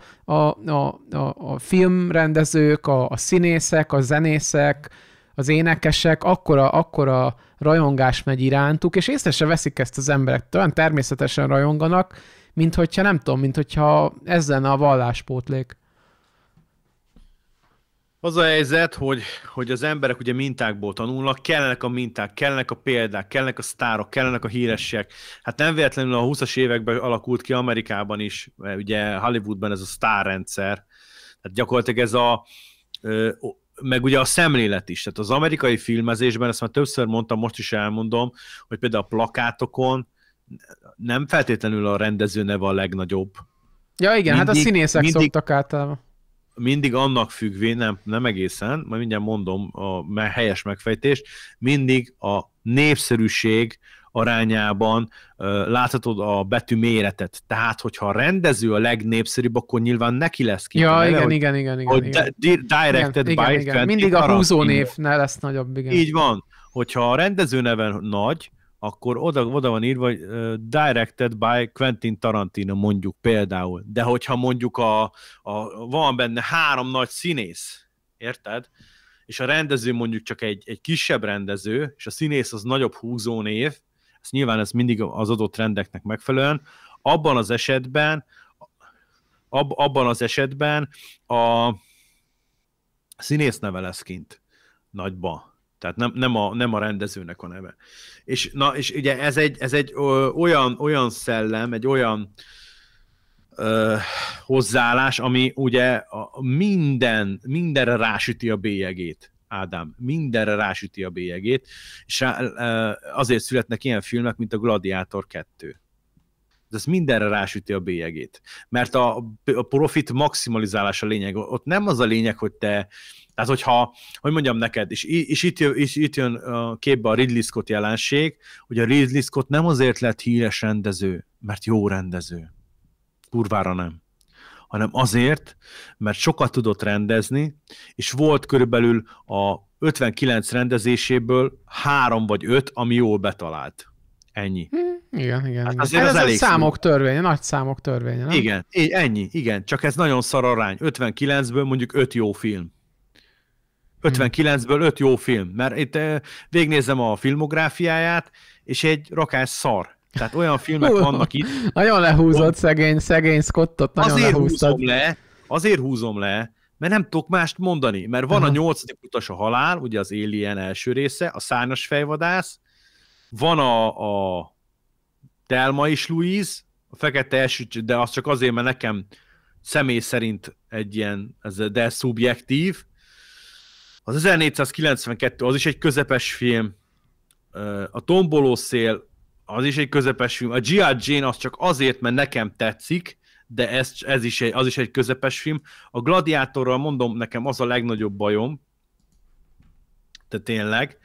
filmrendezők, a színészek, a zenészek, az énekesek, akkora rajongás megy irántuk, és észre se veszik ezt az emberek, olyan természetesen rajonganak, mint hogyha ez lenne a valláspótlék. Az a helyzet, hogy az emberek ugye mintákból tanulnak, kellenek a minták, kellenek a példák, kellenek a sztárok, kellenek a híresek. Hát nem véletlenül a 20-as években alakult ki Amerikában is, ugye Hollywoodban ez a sztárrendszer. Tehát gyakorlatilag ez meg ugye a szemlélet is. Tehát az amerikai filmezésben, ezt már többször mondtam, most is elmondom, hogy például a plakátokon nem feltétlenül a rendező neve a legnagyobb. Ja igen, hát a színészek szoktak általában. Mindig annak függvén, nem egészen, majd mindjárt mondom a helyes megfejtést, mindig a népszerűség arányában láthatod a betű méretet. Tehát, hogyha a rendező a legnépszerűbb, akkor nyilván neki lesz ki. Ja, igen. Directed by mindig a húzónév ne lesz nagyobb, igen. Így van. Hogyha a rendező neve nagy, akkor oda van írva, hogy directed by Quentin Tarantino mondjuk például. De hogyha mondjuk van benne 3 nagy színész, érted? És a rendező mondjuk csak egy kisebb rendező, és a színész az nagyobb húzónév, nyilván ez mindig az adott rendeknek megfelelően, abban az esetben színészneve lesz kint nagyba. Tehát nem a rendezőnek a neve. És ugye ez egy olyan szellem, egy olyan hozzáállás, ami ugye mindenre rásüti a bélyegét. Ádám, mindenre rásüti a bélyegét, és azért születnek ilyen filmek, mint a Gladiátor 2. Ez mindenre rásüti a bélyegét. Mert a profit maximalizálás a lényeg. Ott nem az a lényeg, hogy te, tehát hogyha, hogy mondjam neked, és itt jön a képbe a Ridley Scott jelenség, hogy a Ridley Scott nem azért lett híres rendező, mert jó rendező. Kurvára nem. Hanem azért, mert sokat tudott rendezni, és volt körülbelül a 59 rendezéséből 3 vagy 5, ami jól betalált. Ennyi. Igen. Hát ez a számok törvénye, nagy számok törvénye, nem? Igen, ennyi, igen. Csak ez nagyon szar arány. 59-ből mondjuk 5 jó film. 59-ből 5 jó film. Mert itt végignézem a filmográfiáját, és egy rakás szar. Tehát olyan filmek vannak itt. Nagyon lehúzott szegény Scottot, nagyon lehúztad. Azért húzom le, mert nem tudok mást mondani. Mert van a 8. utas a halál, ugye az Alien első része, a szárnyas fejvadász, van a Thelma és Louise, a fekete eső, de az csak azért, mert nekem személy szerint egy ilyen, de szubjektív. Az 1492, az is egy közepes film. A Tomboló szél, az is egy közepes film. A G.I. Jane az csak azért, mert nekem tetszik, de az is egy közepes film. A Gladiátorral mondom, nekem az a legnagyobb bajom, de tényleg,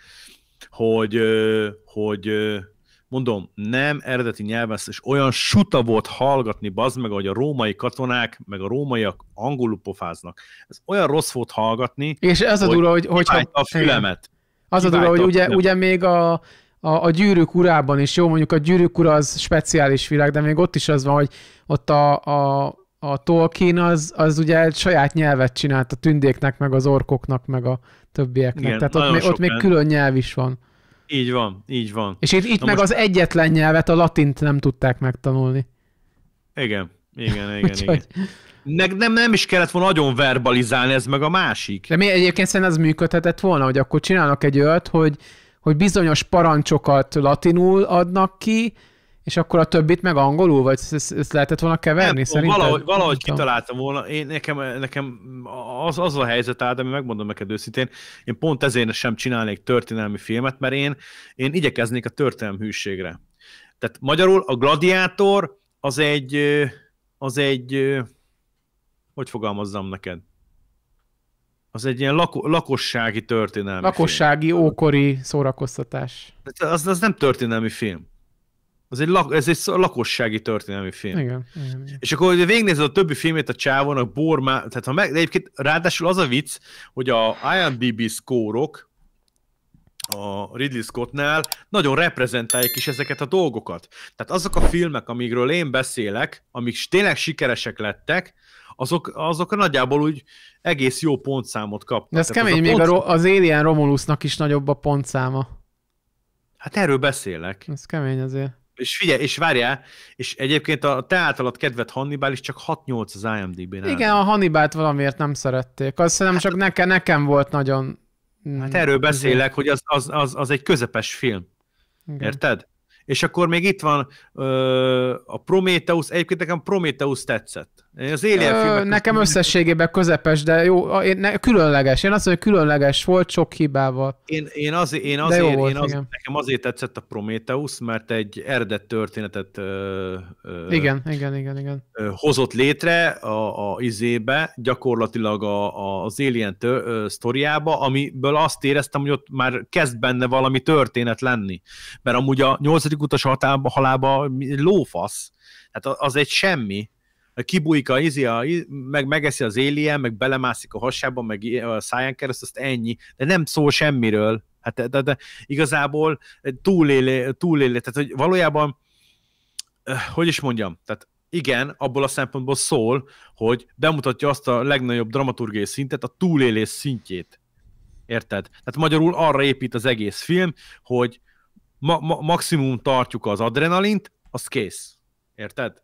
hogy mondom, nem eredeti nyelven, és olyan suta volt hallgatni, bazd meg, hogy a római katonák, meg a rómaiak angolul pofáznak. Ez olyan rossz volt hallgatni, és ez a durva, hogy a fülemet. Az a durva, hogy ugye még a Gyűrűk urában is, jó, mondjuk a Gyűrűk ura az speciális világ, de még ott is az van, hogy ott a Tolkien az ugye saját nyelvet csinált a tündéknek, meg az orkoknak, meg a többieknek. Igen, tehát ott még külön nyelv is van. Így van. És itt meg most az egyetlen nyelvet, a latint nem tudták megtanulni. Igen. Nem is kellett volna nagyon verbalizálni, ez meg a másik. De mi egyébként szerintem az működhetett volna, hogy akkor csinálnak egy olyat, hogy bizonyos parancsokat latinul adnak ki, és akkor a többit meg angolul, vagy ezt lehetett volna keverni? Valahogy kitaláltam volna. Nekem az a helyzet áll, de megmondom neked őszintén, én pont ezért sem csinálnék történelmi filmet, mert én igyekeznék a történelmi hűségre. Tehát magyarul a Gladiátor az egy hogy fogalmazzam neked? Az egy ilyen lakossági történelmi lakossági, film. Ókori szórakoztatás. Az nem történelmi film. Ez egy lakossági történelmi film. Igen. És akkor, hogy végignézed a többi filmét a csávon, a tehát de egyébként ráadásul az a vicc, hogy a IMDb szkórok a Ridley Scottnál nagyon reprezentálják is ezeket a dolgokat. Tehát azok a filmek, amikről én beszélek, amik tényleg sikeresek lettek, azok nagyjából úgy egész jó pontszámot kaptak. De ez kemény, még az Alien Romulusnak is nagyobb a pontszáma. Hát erről beszélek. Ez kemény azért. És figyelj, és várjál, és egyébként a te általad kedvelt Hannibal is csak 6-8 az IMDb-n. Igen, a Hannibalt valamiért nem szerették. Azt hiszem, csak nekem volt nagyon... Hát erről beszélek, hogy az egy közepes film. Igen. Érted? És akkor még itt van a Prometheus, egyébként nekem Prometheus tetszett. Az nekem összességében közepes, de jó, különleges. Én azt mondom, hogy különleges volt, sok hibával. Nekem azért tetszett a Prometheus, mert egy eredet történetet igen. Hozott létre a izébe, gyakorlatilag az Alien sztoriába, amiből azt éreztem, hogy ott már kezd benne valami történet lenni. Mert amúgy a 8. utas halába lófasz, hát az egy semmi. Kibújik meg megeszi az Alien, meg belemászik a hasába, meg a száján keresztül, azt ennyi. De nem szól semmiről. Hát de igazából túlélé, tehát hogy valójában, hogy is mondjam, tehát igen, abból a szempontból szól, hogy bemutatja azt a legnagyobb dramaturgiai szintet, a túlélés szintjét. Érted? Tehát magyarul arra épít az egész film, hogy maximum tartjuk az adrenalint, az kész. Érted?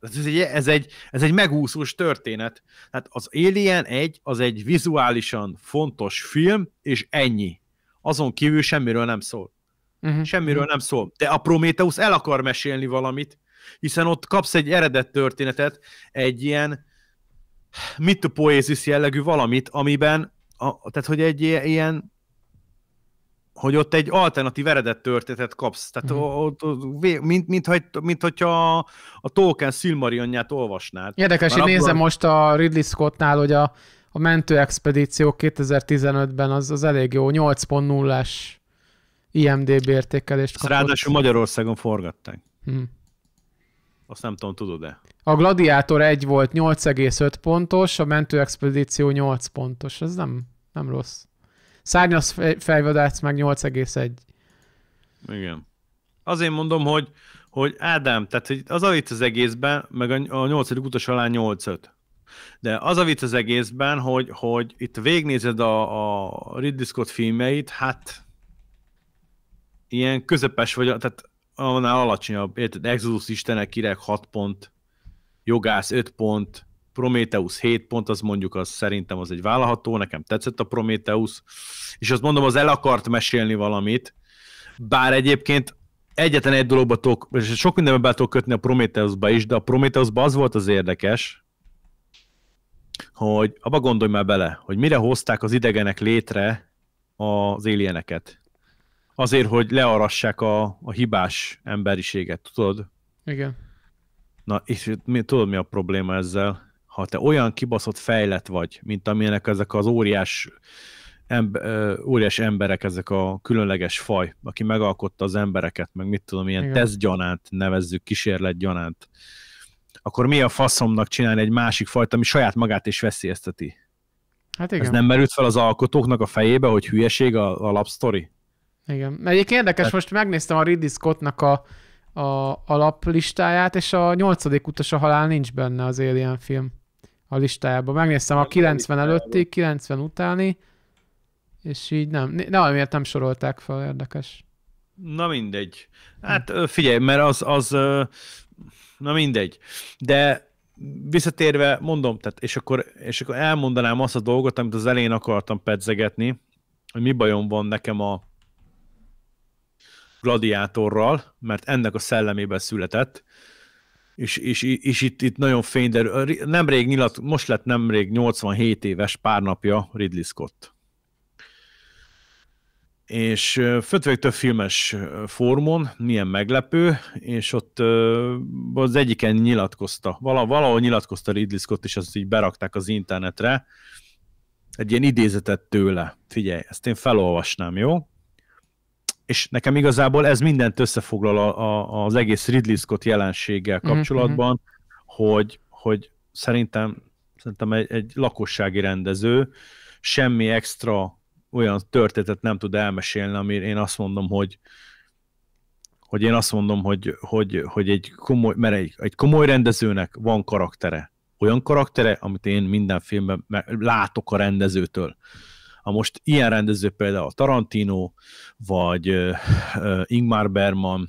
Ez egy megúszós történet. Tehát az Alien 1 az egy vizuálisan fontos film, és ennyi. Azon kívül semmiről nem szól. Semmiről nem szól. De a Prometheus el akar mesélni valamit, hiszen ott kapsz egy eredet történetet, egy ilyen mythopoesis jellegű valamit, amiben, tehát hogy egy ilyen, hogy ott egy alternatív eredet történetet kapsz. Tehát mint hogyha a Tolkien Silmarillionját olvasnád. Érdekes, hogy nézem most a Ridley Scottnál, hogy a mentőexpedíció 2015-ben az elég jó, 8.0-as IMDb értékelést kapott. Ráadásul Magyarországon forgatták. Azt nem tudom, tudod-e? A Gladiátor 1 volt 8,5 pontos, a mentőexpedíció 8 pontos. Ez nem rossz. Szárnyas fejvadász meg 8,1. Igen. Azért mondom, hogy Ádám, tehát hogy az a vicc az egészben, meg a 8. utas alá 8,5. De az a vicc az egészben, hogy itt végignézed a Ridley Scott filmjeit, hát ilyen közepes vagy, tehát annál alacsonyabb, érted? Exodus Istenek király 6 pont, Jogász 5 pont, Prometheus 7 pont, az mondjuk az szerintem az egy vállalható, nekem tetszett a Prometheus, és azt mondom, az el akart mesélni valamit, bár egyébként egyetlen egy dologba tudok, és sok mindenben be tudok kötni a Prometheusba is, de a Prometheusba az volt az érdekes, hogy abba gondolj már bele, hogy mire hozták az idegenek létre az alieneket. Azért, hogy learassák a hibás emberiséget, tudod? Igen. Na, és tudod, mi a probléma ezzel? Ha te olyan kibaszott fejlett vagy, mint amilyenek ezek az óriás emberek, ezek a különleges faj, aki megalkotta az embereket, meg mit tudom, ilyen tesztgyanánt nevezzük, kísérletgyanánt, akkor mi a faszomnak csinálni egy másik fajt, ami saját magát is veszélyezteti? Hát igen. Ez nem merült fel az alkotóknak a fejébe, hogy hülyeség a lapsztori? Igen. Egyébként érdekes, most megnéztem a Ridley Scottnak a alaplistáját, és a 8. utas a halál nincs benne az Alien film a listájában. Megnéztem a 90 előtti, 90 utáni, és így valamiért nem sorolták fel, érdekes. Na mindegy. Hát figyelj, mert na mindegy. De visszatérve, mondom, tehát, és akkor elmondanám azt a dolgot, amit az elején akartam pedzegetni, hogy mi bajom van nekem a Gladiátorral, mert ennek a szellemében született, és itt nagyon fényderül. Most lett nemrég 87 éves, pár napja Ridley Scott. És föltövök több filmes fórumon, milyen meglepő, és ott az egyiken nyilatkozta, valahol nyilatkozta Ridley Scott, és azt így berakták az internetre, egy ilyen idézetet tőle. Figyelj, ezt én felolvasnám, jó? És nekem igazából ez mindent összefoglal az egész Ridley Scott jelenséggel kapcsolatban, hogy szerintem egy lakossági rendező semmi extra olyan történetet nem tud elmesélni, ami én azt mondom, hogy egy komoly rendezőnek van karaktere. Olyan karaktere, amit én minden filmben látok a rendezőtől. Most ilyen rendező például Tarantino, vagy Ingmar Bergman,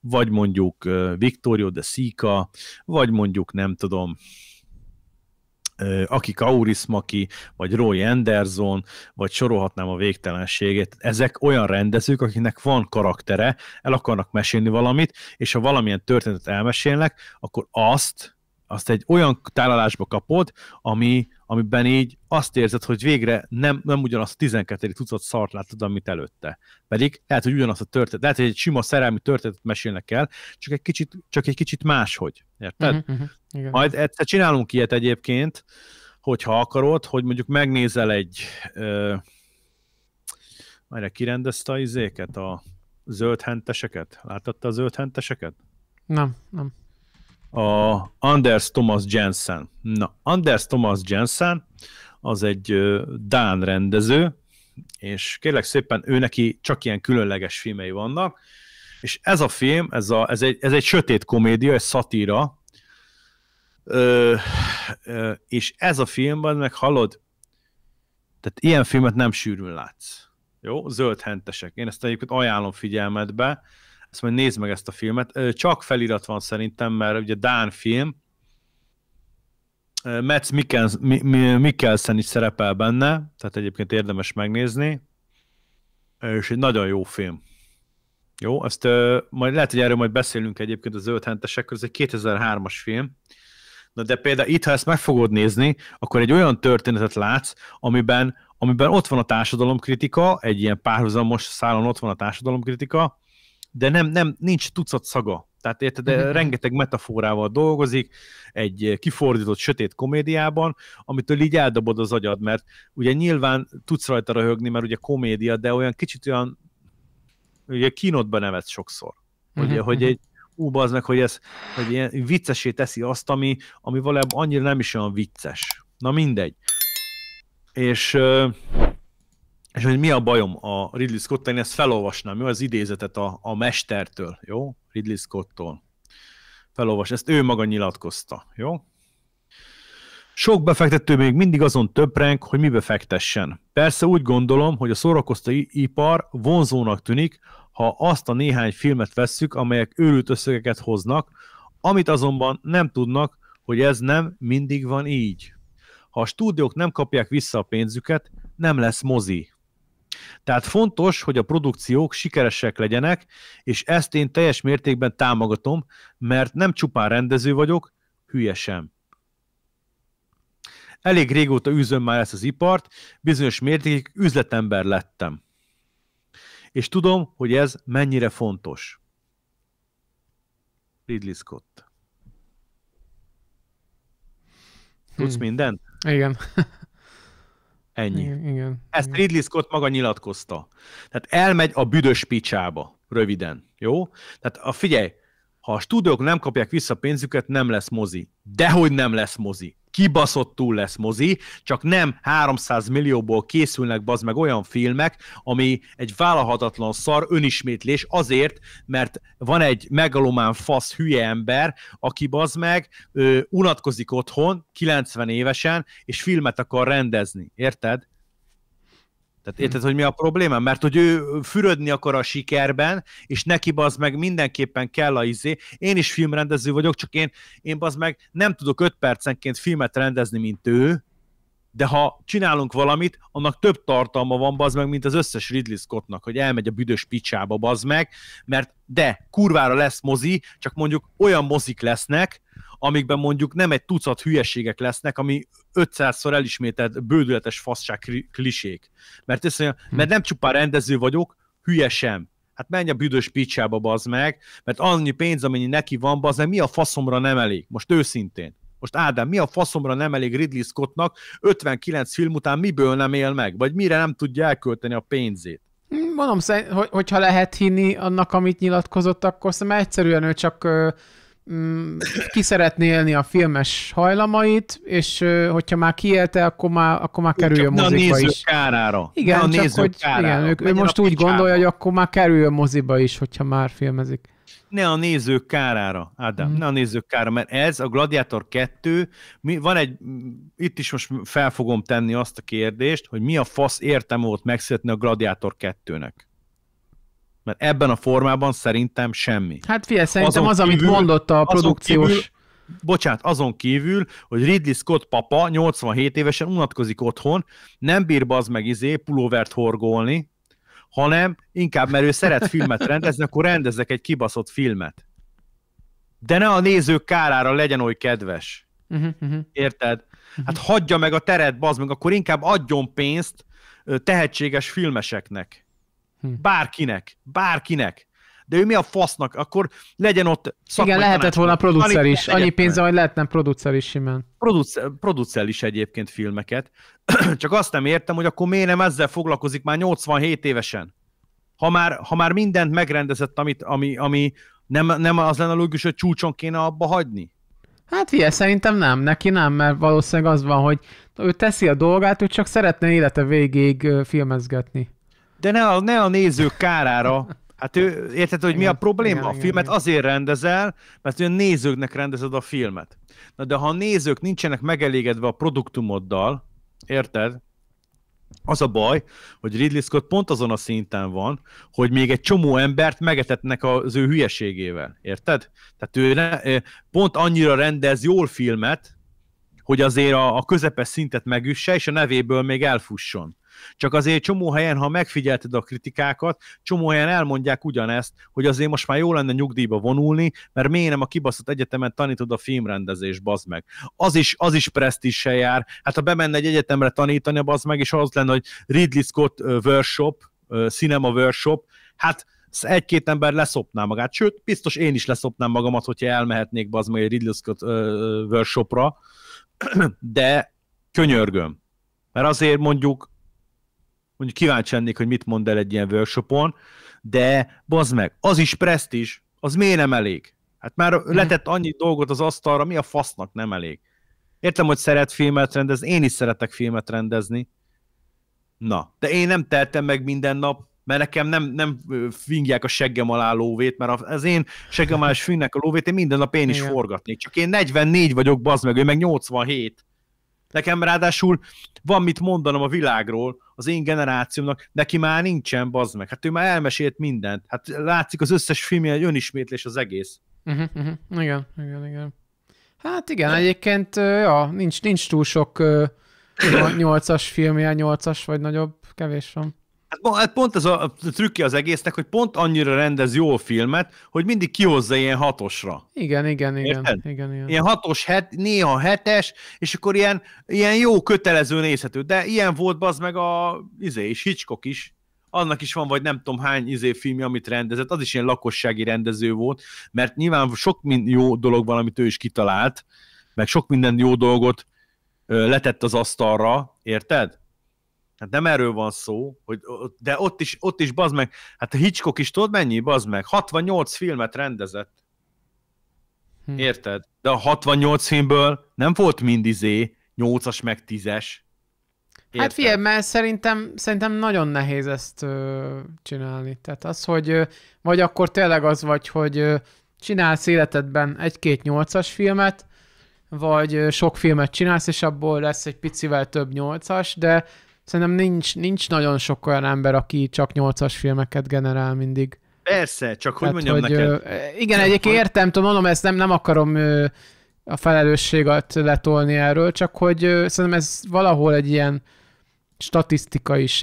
vagy mondjuk Vittorio De Sica, vagy mondjuk nem tudom, Aki Kaurismäki, vagy Roy Anderson, vagy sorolhatnám a végtelenségét. Ezek olyan rendezők, akiknek van karaktere, el akarnak mesélni valamit, és ha valamilyen történetet elmesélnek, akkor azt egy olyan tálalásba kapod, amiben így azt érzed, hogy végre nem ugyanazt a 12. tucat szart látod, amit előtte. Pedig lehet, hogy ugyanazt a történet, lehet, hogy egy sima szerelmi történetet mesélnek el, csak egy kicsit máshogy. Érted? Igen. Majd egyszer csinálunk ilyet egyébként, hogyha akarod, hogy mondjuk megnézel egy majd kirendezte a izéket, a zöld henteseket? Láttad a zöld henteseket? Nem. A Anders Thomas Jensen. Na, Anders Thomas Jensen az egy dán rendező, és kérlek szépen, ő neki csak ilyen különleges filmei vannak, és ez a film, ez egy sötét komédia, egy szatíra, és ez a filmben meg hallod, tehát ilyen filmet nem sűrűn látsz. Jó? Zöld hentesek. Én ezt egyébként ajánlom figyelmetbe. ezt majd nézd meg ezt a filmet. Csak felirat van szerintem, mert ugye dán film, Mads Mikkelsen is szerepel benne, tehát egyébként érdemes megnézni, és egy nagyon jó film. Jó, ezt majd lehet, hogy erről majd beszélünk egyébként a Zöld Hentesekről, ez egy 2003-as film. Na de például itt, ha ezt meg fogod nézni, akkor egy olyan történetet látsz, amiben ott van a társadalomkritika, egy ilyen párhuzamos szálon ott van a társadalomkritika, de nincs tucat szaga. Tehát érted, de rengeteg metaforával dolgozik, egy kifordított sötét komédiában, amitől így eldobod az agyad, mert ugye nyilván tudsz rajta röhögni, mert ugye komédia, de olyan kicsit olyan, ugye kínodba nevetsz sokszor. Ugye, hogy egy bazd meg, hogy ilyen viccesé teszi azt, ami valójában annyira nem is olyan vicces. Na mindegy. És hogy mi a bajom a Ridley Scott-tal, én ezt felolvasnám, jó, az idézetet a mestertől, jó, Ridley Scott-tól. Felolvas, ezt ő maga nyilatkozta, jó? Sok befektető még mindig azon töpreng, hogy mibe fektessen. Persze úgy gondolom, hogy a szórakoztatóipar vonzónak tűnik, ha azt a néhány filmet vesszük, amelyek őrült összegeket hoznak, amit azonban nem tudnak, hogy ez nem mindig van így. Ha a stúdiók nem kapják vissza a pénzüket, nem lesz mozi. Tehát fontos, hogy a produkciók sikeresek legyenek, és ezt én teljes mértékben támogatom, mert nem csupán rendező vagyok, hülye sem. Elég régóta űzöm már ezt az ipart, bizonyos mértékig üzletember lettem. És tudom, hogy ez mennyire fontos. Ridley Scott. Tudsz mindent? Igen. Ennyi. Igen. Ezt Ridley Scott maga nyilatkozta. Tehát elmegy a büdös picsába. Röviden. Jó? Tehát figyelj, ha a stúdiók nem kapják vissza pénzüket, nem lesz mozi. Dehogy nem lesz mozi. Kibaszottul lesz mozi, csak nem 300 millióból készülnek bazd meg olyan filmek, ami egy vállalhatatlan szar önismétlés azért, mert van egy megalomán fasz hülye ember, aki bazd meg unatkozik otthon 90 évesen, és filmet akar rendezni. Érted? Tehát érted, hogy mi a probléma? Mert hogy ő fürödni akar a sikerben, és neki bazd meg mindenképpen kell a izé. Én is filmrendező vagyok, csak én bazd meg nem tudok 5 percenként filmet rendezni, mint ő, de ha csinálunk valamit, annak több tartalma van, bazd meg, mint az összes Ridley Scottnak, hogy elmegy a büdös picsába, bazd meg, mert de kurvára lesz mozi, csak mondjuk olyan mozik lesznek, amikben mondjuk nem egy tucat hülyeségek lesznek, ami 500-szor elismételt bődületes fasság klisék. Mert nem csupán rendező vagyok, hülye sem. Hát menj a büdös picsába, bazd meg, mert annyi pénz, amennyi neki van, bazd meg, mi a faszomra nem elég? Most őszintén. Most Ádám, mi a faszomra nem elég Ridley Scottnak 59 film után miből nem él meg? Vagy mire nem tudja elkölteni a pénzét? Mondom, hogyha lehet hinni annak, amit nyilatkozott, akkor szerintem egyszerűen ő csak ki szeretné élni a filmes hajlamait, és hogyha már kiélte, akkor már kerüljön moziba is. Kárára. Igen, csak hogy ő most úgy gondolja, hogy akkor már kerüljön moziba is, hogyha már filmezik. Ne a nézők kárára, Ádám, ne a nézők kárára, mert ez a Gladiator 2, itt is most fel fogom tenni azt a kérdést, hogy mi a fasz értelme volt megszületni a Gladiator 2-nek. Mert ebben a formában szerintem semmi. Hát figyelj, szerintem amit mondott a produkciós... Azon kívül, hogy Ridley Scott papa 87 évesen unatkozik otthon, nem bír bazd meg pulóvert horgolni, hanem inkább, mert ő szeret filmet rendezni, akkor rendezzek egy kibaszott filmet. De ne a nézők kárára legyen oly kedves. Érted? Hát hagyja meg a teret, bazd meg, akkor inkább adjon pénzt tehetséges filmeseknek. Bárkinek. De ő mi a fasznak? Akkor legyen ott szakmai. Igen, lehetett volna producer is. Annyi pénze, hogy lehetne producer is simán. Producer is egyébként filmeket. Csak azt nem értem, hogy akkor miért nem ezzel foglalkozik már 87 évesen. Ha már mindent megrendezett, ami nem az lenne logikus, hogy csúcson kéne abba hagyni. Hát figyelj, szerintem nem, neki nem, mert valószínűleg az van, hogy ő teszi a dolgát, ő csak szeretne élete végéig filmezgetni. De ne a nézők kárára. Hát ő, érted, hogy mi a probléma? A filmet azért rendezel, mert olyan nézőknek rendezed a filmet. Na de ha a nézők nincsenek megelégedve a produktumoddal, érted? Az a baj, hogy Ridley Scott pont azon a szinten van, hogy még egy csomó embert megetetnek az ő hülyeségével. Érted? Tehát pont annyira rendez jól filmet, hogy azért a közepes szintet megüsse, és a nevéből még elfusson. Csak azért csomó helyen, ha megfigyelted a kritikákat, csomó helyen elmondják ugyanezt, hogy azért most már jó lenne nyugdíjba vonulni, mert miért nem a kibaszott egyetemen tanítod a filmrendezést, bazd meg. Az is presztízsel jár. Hát ha bemenne egy egyetemre tanítani, bazd meg, és az lenne, hogy Ridley Scott workshop, cinema workshop, hát egy-két ember leszopná magát. Sőt, biztos én is leszopnám magamat, hogyha elmehetnék, bazd meg, egy Ridley Scott workshopra, de könyörgöm. Mert azért mondjuk kíváncsi lennék, hogy mit mond el egy ilyen workshopon, de bazd meg, az is presztízs, az miért nem elég? Hát már letett annyi dolgot az asztalra, mi a fasznak nem elég? Értem, hogy szeret filmet rendezni, én is szeretek filmet rendezni. Na, de én nem tehetem meg minden nap, mert nekem nem fingják a seggem alá lóvét, mert az én seggem alá is fingnek a lóvét, én minden nap én is forgatnék. Csak én 44 vagyok, bazd meg, ő meg 87. Nekem ráadásul van mit mondanom a világról, az én generációmnak, neki már nincsen, bazd meg. Hát ő már elmesélt mindent. Hát látszik az összes filmje, egy önismétlés az egész. Igen. Hát igen, egyébként ja, nincs túl sok 8-as filmje, 8-as vagy nagyobb, kevés van. Hát pont ez a trükkje az egésznek, hogy pont annyira rendez jól filmet, hogy mindig kihozza ilyen 6-osra. Igen. Ilyen 6-os, néha 7-es, és akkor ilyen jó kötelező nézhető. De ilyen volt bazd meg és Hitchcock is. Annak is van, vagy nem tudom hány filmje, amit rendezett, az is ilyen lakossági rendező volt, mert nyilván sok jó dolog van, amit ő is kitalált, meg sok minden jó dolgot letett az asztalra, érted? Hát nem erről van szó, de ott is bazd meg, hát a Hitchcock is tudod mennyi, bazd meg, 68 filmet rendezett. Érted? De a 68 filmből nem volt mind 8-as meg 10-es. Hát figyelj, mert szerintem nagyon nehéz ezt csinálni. Tehát az, hogy vagy akkor tényleg az vagy, hogy csinálsz életedben 1-2 8-as filmet, vagy sok filmet csinálsz, és abból lesz egy picivel több 8-as, de szerintem nincs nagyon sok olyan ember, aki csak 8-as filmeket generál mindig. Persze, csak hogy mondjam neked. Igen, egyébként értem, mondom, ezt nem akarom a felelősséget letolni erről, csak hogy szerintem ez valahol egy ilyen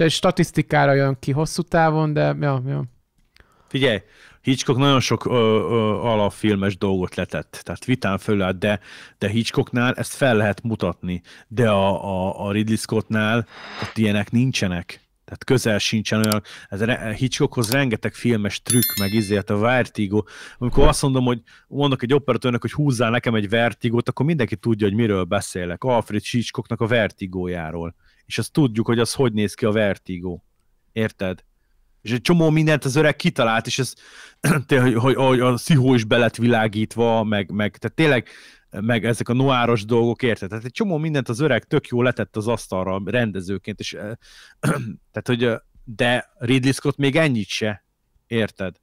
statisztikára jön ki hosszú távon, de ja. Figyelj, Hitchcock nagyon sok alapfilmes dolgot letett, tehát vitán fölállt, de Hitchcocknál ezt fel lehet mutatni, de a Ridley Scottnál ott ilyenek nincsenek. Tehát közel sincsen olyan, Hitchcockhoz rengeteg filmes trükk, meg izért a Vertigo. Amikor azt mondok egy operatőrnek, hogy húzzál nekem egy Vertigót, akkor mindenki tudja, hogy miről beszélek. Alfred Hitchcocknak a Vertigójáról. És azt tudjuk, hogy az hogy néz ki a Vertigo. Érted? És egy csomó mindent az öreg kitalált, és ez, hogy a szihó is be lett világítva, meg tehát tényleg meg ezek a noáros dolgok, érted? Tehát egy csomó mindent az öreg tök jól letett az asztalra rendezőként, és tehát, hogy de Ridley Scott még ennyit se, érted?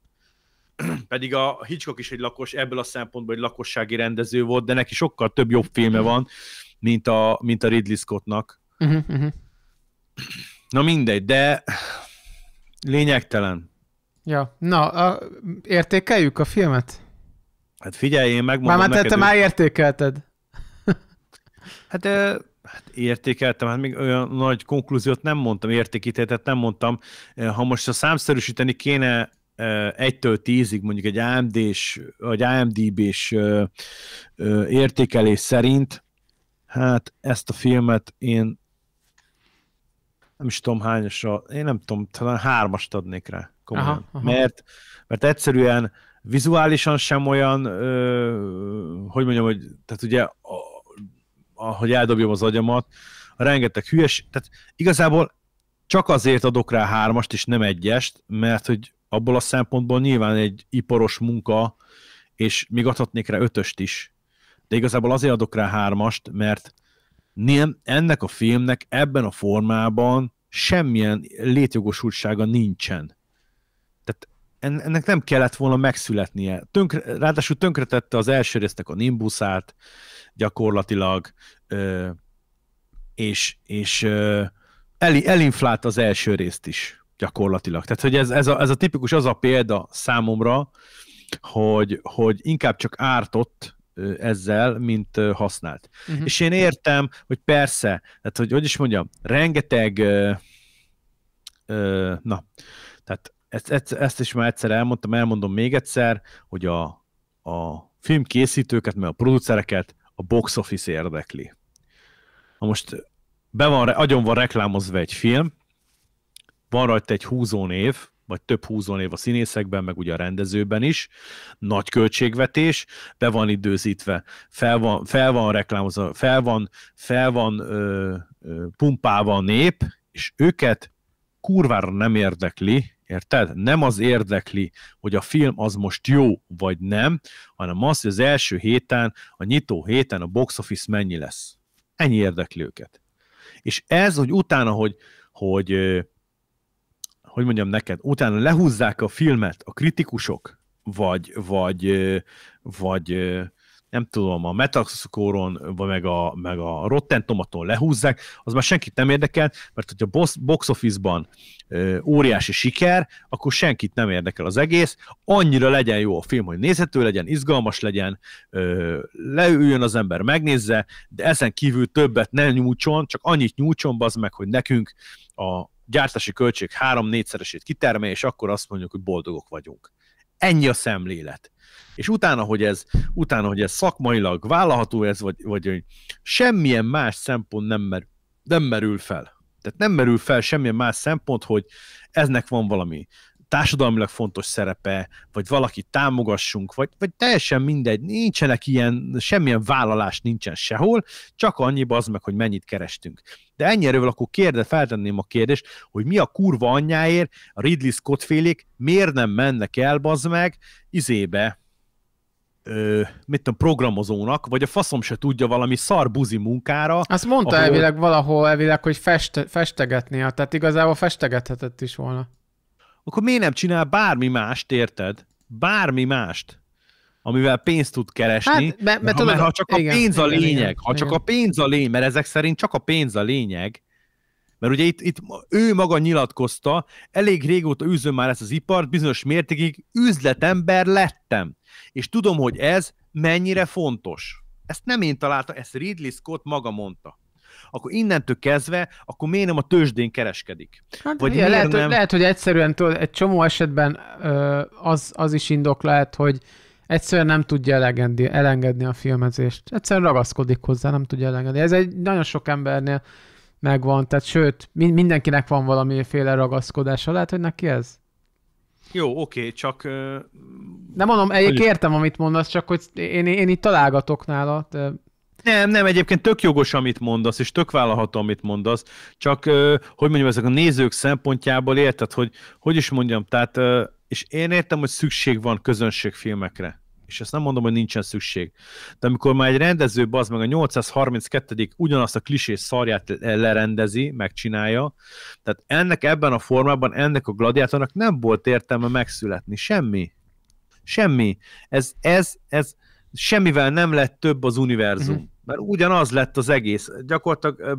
Pedig a Hitchcock is ebből a szempontból egy lakossági rendező volt, de neki sokkal több jobb filme van, mint a Ridley Scottnak. Na mindegy, de lényegtelen. Ja, na, értékeljük a filmet? Hát figyelj, én megmondom neked. Te már értékelted. Hát értékeltem, hát még olyan nagy konklúziót nem mondtam, értékítéletet nem mondtam. Ha most a számszerűsíteni kéne 1-től 10-ig mondjuk egy AMD-s, vagy IMDb-s értékelés szerint, hát ezt a filmet én nem is tudom hányasra, én nem tudom, talán 3-ast adnék rá komolyan. Aha. Mert egyszerűen vizuálisan sem olyan, hogy mondjam, hogy tehát ugye, ahogy eldobjam az agyamat, rengeteg hülyes, tehát igazából csak azért adok rá 3-ast és nem 1-est, mert hogy abból a szempontból nyilván egy iparos munka, és még adhatnék rá 5-öst is. De igazából azért adok rá 3-ast, mert ennek a filmnek ebben a formában semmilyen létjogosultsága nincsen. Tehát ennek nem kellett volna megszületnie. Ráadásul tönkretette az első résznek a Nimbusát gyakorlatilag, és elinflált az első részt is gyakorlatilag. Tehát, hogy ez a tipikus az a példa számomra, hogy inkább csak ártott ezzel, mint használt. Uh-huh. És én értem, hogy persze, tehát hogy is mondjam, rengeteg tehát ezt is már egyszer elmondom még egyszer, hogy a filmkészítőket, meg a producereket a box office érdekli. Ha most agyon van reklámozva egy film, van rajta egy húzónév, vagy több húzónév a színészekben, meg ugye a rendezőben is, nagy költségvetés, be van időzítve, fel van reklámozva, fel van pumpálva a nép, és őket kurvára nem érdekli, érted? Nem az érdekli, hogy a film az most jó vagy nem, hanem az, hogy az első héten, a nyitó héten a box office mennyi lesz. Ennyi érdekli őket. És ez, hogy utána, hogy mondjam neked, utána lehúzzák a filmet a kritikusok, vagy nem tudom, a Metascoron, vagy meg a Rotten Tomaton lehúzzák, az már senkit nem érdekel, mert hogy a box office-ban óriási siker, akkor senkit nem érdekel az egész, annyira legyen jó a film, hogy nézhető legyen, izgalmas legyen, leüljön az ember, megnézze, de ezen kívül többet nem nyújtson, csak annyit nyújtson, bazd meg, hogy nekünk a gyártási költség 3-4-szeresét kitermelje, és akkor azt mondjuk, hogy boldogok vagyunk. Ennyi a szemlélet. És utána, hogy ez szakmailag vállalható ez, vagy hogy semmilyen más szempont nem merül fel. Tehát nem merül fel semmilyen más szempont, hogy eznek van valami társadalmilag fontos szerepe, vagy valakit támogassunk, vagy teljesen mindegy, nincsenek ilyen, semmilyen vállalás nincsen sehol, csak annyi bazd meg, hogy mennyit kerestünk. De ennyiről akkor feltenném a kérdést, hogy mi a kurva anyjáért a Ridley Scott félék miért nem mennek el bazd meg mit tudom, programozónak, vagy a faszom se tudja valami szarbuzi munkára. Azt mondta elvileg valahol, hogy festegetnie, tehát igazából festegethetett is volna. Akkor miért nem csinál bármi mást, érted? Bármi mást, amivel pénzt tud keresni, hát, mert ha csak a pénz a lényeg, igen. Csak a pénz a lényeg, mert ezek szerint csak a pénz a lényeg, mert ugye itt ő maga nyilatkozta, elég régóta űzöm már ezt az ipart, bizonyos mértékig üzletember lettem, és tudom, hogy ez mennyire fontos. Ezt nem én találtam, ezt Ridley Scott maga mondta. Akkor innentől kezdve, akkor miért nem a tőzsdén kereskedik? Hát, vagy igen, lehet, hogy egyszerűen egy csomó esetben az is indok lehet, hogy egyszerűen nem tudja elengedni a filmezést. Egyszerűen ragaszkodik hozzá, nem tudja elengedni. Ez egy nagyon sok embernél megvan, tehát sőt, mindenkinek van valamiféle ragaszkodása. Lehet, hogy neki ez? Jó, oké, csak... Nem mondom, értem, amit mondasz, csak hogy én itt találgatok nála. De... Nem, egyébként tök jogos, amit mondasz, és tök vállalható, amit mondasz, csak, hogy mondjam, ezek a nézők szempontjából érted, hogy is mondjam, tehát, és én értem, hogy szükség van közönségfilmekre, és ezt nem mondom, hogy nincsen szükség. De amikor már egy rendező, az meg a 832. ugyanazt a klisés szarját lerendezi, megcsinálja, tehát ebben a formában, ennek a gladiátornak nem volt értelme megszületni. Semmi. Ez semmivel nem lett több az univerzum. Mert ugyanaz lett az egész. Gyakorlatilag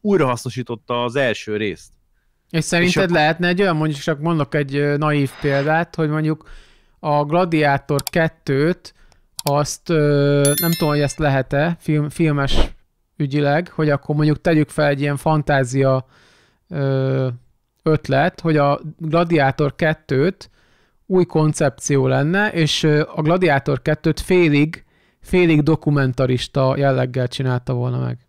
újrahasznosította az első részt. És szerinted lehetne egy olyan, mondjuk csak mondok egy naív példát, hogy mondjuk a Gladiátor 2-t azt nem tudom, hogy ezt lehet-e filmes ügyileg, hogy akkor mondjuk tegyük fel egy ilyen fantázia ötlet, hogy a Gladiátor 2-t új koncepció lenne, és a Gladiátor 2-t félig dokumentarista jelleggel csinálta volna meg.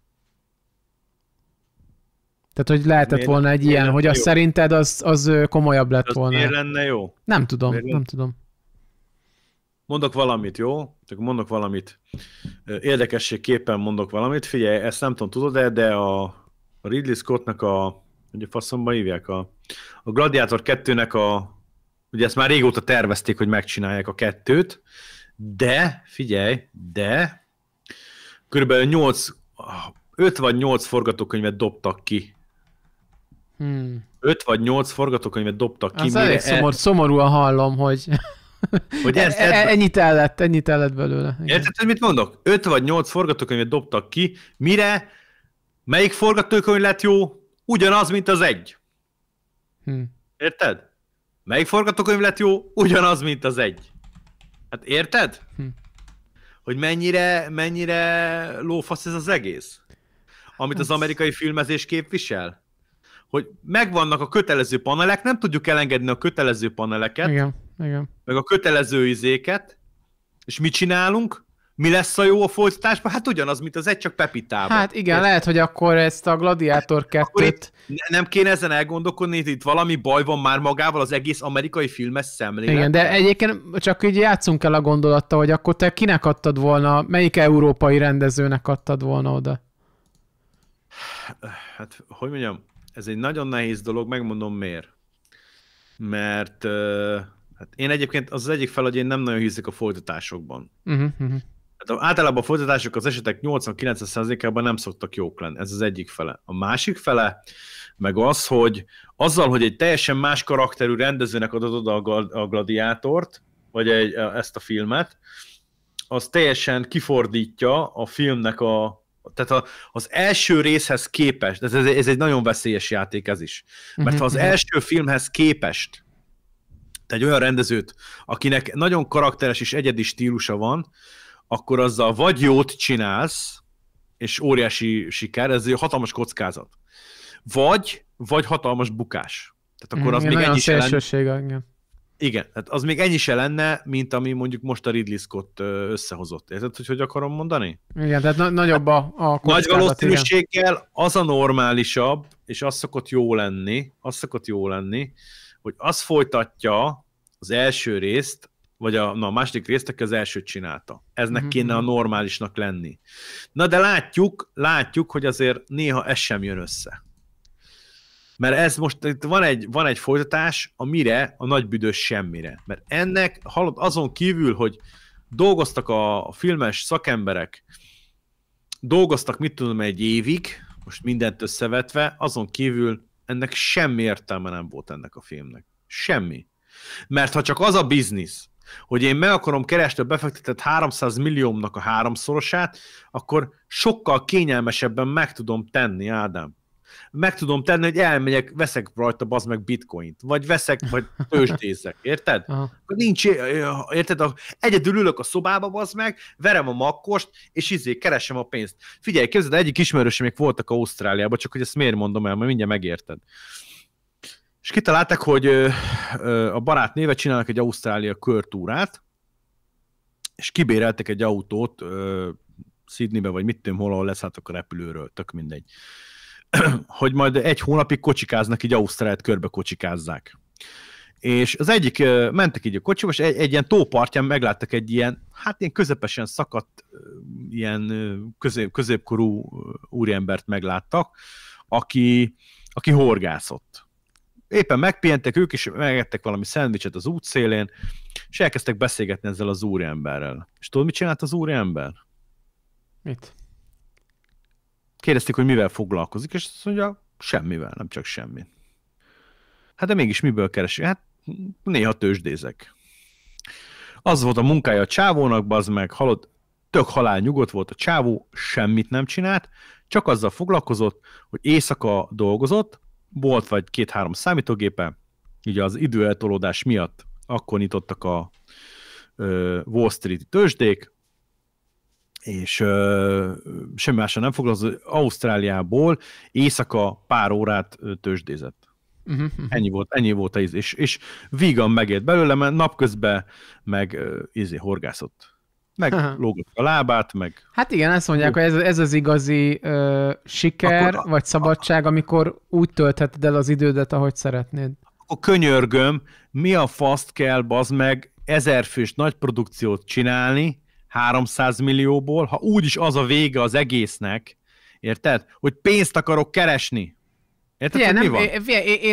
Tehát, hogy lehetett volna egy ilyen, hogy azt szerinted az komolyabb lett volna. Miért lenne jó? Nem tudom. Mondok valamit, jó? Csak mondok valamit. Érdekességképpen mondok valamit. Figyelj, ezt nem tudom, tudod, de a Ridley Scottnak ugye faszomba hívják, a Gladiátor 2-nek ugye ezt már régóta tervezték, hogy megcsinálják a 2-t, de, figyelj, körülbelül 5 vagy 8 forgatókönyvet dobtak ki. 5 vagy 8 forgatókönyvet dobtak ki. Az elég szomorúan hallom, hogy ennyit ellett belőle. Érted, hogy mit mondok? 5 vagy 8 forgatókönyvet dobtak ki, mire melyik forgatókönyv lett jó? ugyanaz, mint az egy. Érted? Melyik forgatókönyv lett jó? Ugyanaz, mint az egy. Hát érted? Hogy mennyire lófasz ez az egész? Amit az amerikai filmezés képvisel? Hogy megvannak a kötelező panelek, nem tudjuk elengedni a kötelező paneleket, igen. meg a kötelező izéket, és mit csinálunk? Mi lesz a jó a folytatásban? Hát ugyanaz, mint az egy, csak Pepitában. Hát igen, lehet, hogy akkor ezt a Gladiátor 2-t... Nem kéne ezen elgondolkodni, itt valami baj van már magával az egész amerikai filmes szemlélet. Igen, de egyébként csak így játszunk el a gondolattal, hogy akkor te kinek adtad volna, melyik európai rendezőnek adtad volna oda? Hát, hogy mondjam, ez egy nagyon nehéz dolog, megmondom miért. Mert hát én egyébként az egyik fel, hogy én nem nagyon hiszek a folytatásokban. Hát általában a folytatások az esetek 80-90%-ában nem szoktak jók lenni. Ez az egyik fele. A másik fele meg az, hogy azzal, hogy egy teljesen más karakterű rendezőnek adod oda a Gladiátort, vagy ezt a filmet, az teljesen kifordítja a filmnek tehát az első részhez képest, ez egy nagyon veszélyes játék ez is. Mert ha az első filmhez képest te egy olyan rendezőt, akinek nagyon karakteres és egyedi stílusa van, akkor azzal vagy jót csinálsz, és óriási siker, ez egy hatalmas kockázat. Vagy hatalmas bukás. Tehát akkor az még ennyi se lenne. Igen, tehát az még ennyi se lenne, mint ami mondjuk most a Ridley Scott összehozott. Érted, hogy akarom mondani? Igen, tehát nagyobb a kockázat. Nagy valószínűséggel az a normálisabb, és az szokott jó lenni, hogy az folytatja az első részt, vagy a második részt, aki az elsőt csinálta. Eznek kéne a normálisnak lenni. Na de látjuk, hogy azért néha ez sem jön össze. Mert ez most itt van egy folytatás, a nagy büdös semmire. Mert ennek, hallod, azon kívül, hogy dolgoztak a filmes szakemberek, dolgoztak, mit tudom, egy évig, most mindent összevetve, azon kívül ennek semmi értelme nem volt ennek a filmnek. Semmi. Mert ha csak az a biznisz, hogy én meg akarom keresni a befektetett 300 milliómnak a háromszorosát, akkor sokkal kényelmesebben meg tudom tenni, Ádám. Meg tudom tenni, hogy elmegyek, veszek rajta bazd meg bitcoint, vagy tőzsdézzek, érted? Nincs, érted? Egyedül ülök a szobába, bazd meg, verem a makkost, és keresem a pénzt. Figyelj, képzeld, egyik ismerősöm még voltak Ausztráliában, csak hogy ezt miért mondom el, majd mindjárt megérted. És kitalálták, hogy a barátnével csinálnak egy Ausztrália körtúrát, és kibéreltek egy autót Sydneybe, vagy mit tudom, hol leszálltak a repülőről, tök mindegy. Hogy majd egy hónapig kocsikáznak, így Ausztráliát körbe kocsikázzák. És az egyik, mentek így a kocsiba, és egy ilyen tópartján megláttak egy ilyen, hát ilyen közepesen szakadt, ilyen középkorú úriembert megláttak, aki horgászott. Éppen megpihentek ők, és megettek valami szendvicset az útszélén, és elkezdtek beszélgetni ezzel az úriemberrel. És tudod, mit csinált az úriember? Mit? Kérdezték, hogy mivel foglalkozik, és azt mondja, semmivel, nem csak semmi. Hát de mégis miből keresi? Hát néha tőzsdézek. Az volt a munkája a csávónak, bazd meg, halott, tök halál nyugodt volt a csávó, semmit nem csinált, csak azzal foglalkozott, hogy éjszaka dolgozott, volt vagy 2-3 számítógépe, így az időeltolódás miatt akkor nyitottak a Wall Street-i tőzsdék, és semmi mással nem foglalkozott, Ausztráliából éjszaka pár órát tőzsdézett. Ennyi volt a és vígan megért belőle, mert napközben meg horgászott. Meg lógott a lábát, meg... Hát igen, azt mondják, hogy ez az igazi siker, akkor, vagy szabadság, amikor úgy töltheted el az idődet, ahogy szeretnéd. Akkor könyörgöm, mi a faszt kell, bazd meg, 1000 fős nagy produkciót csinálni, 300 millióból, ha úgyis az a vége az egésznek, érted? Hogy pénzt akarok keresni. Érted, Fie, mi van?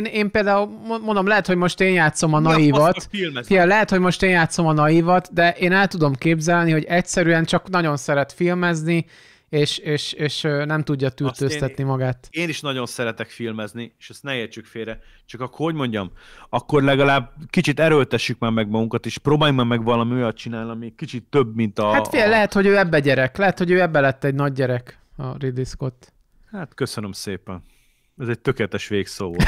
Én például mondom, lehet, hogy most én játszom a naivat. Lehet, hogy most én játszom a naivat, de én el tudom képzelni, hogy egyszerűen csak nagyon szeret filmezni, és nem tudja tűrtőztetni magát. Én is nagyon szeretek filmezni, és ezt ne értsük félre. Csak akkor, hogy mondjam, akkor legalább kicsit erőltessük már meg magunkat, és próbáljunk már meg valami olyat csinálni, ami kicsit több, mint a... Hát lehet, hogy ő ebbe gyerek. Lehet, hogy ő ebbe lett egy nagy gyerek, a Ridley Scott. Hát köszönöm szépen. Ez egy tökéletes végszó volt.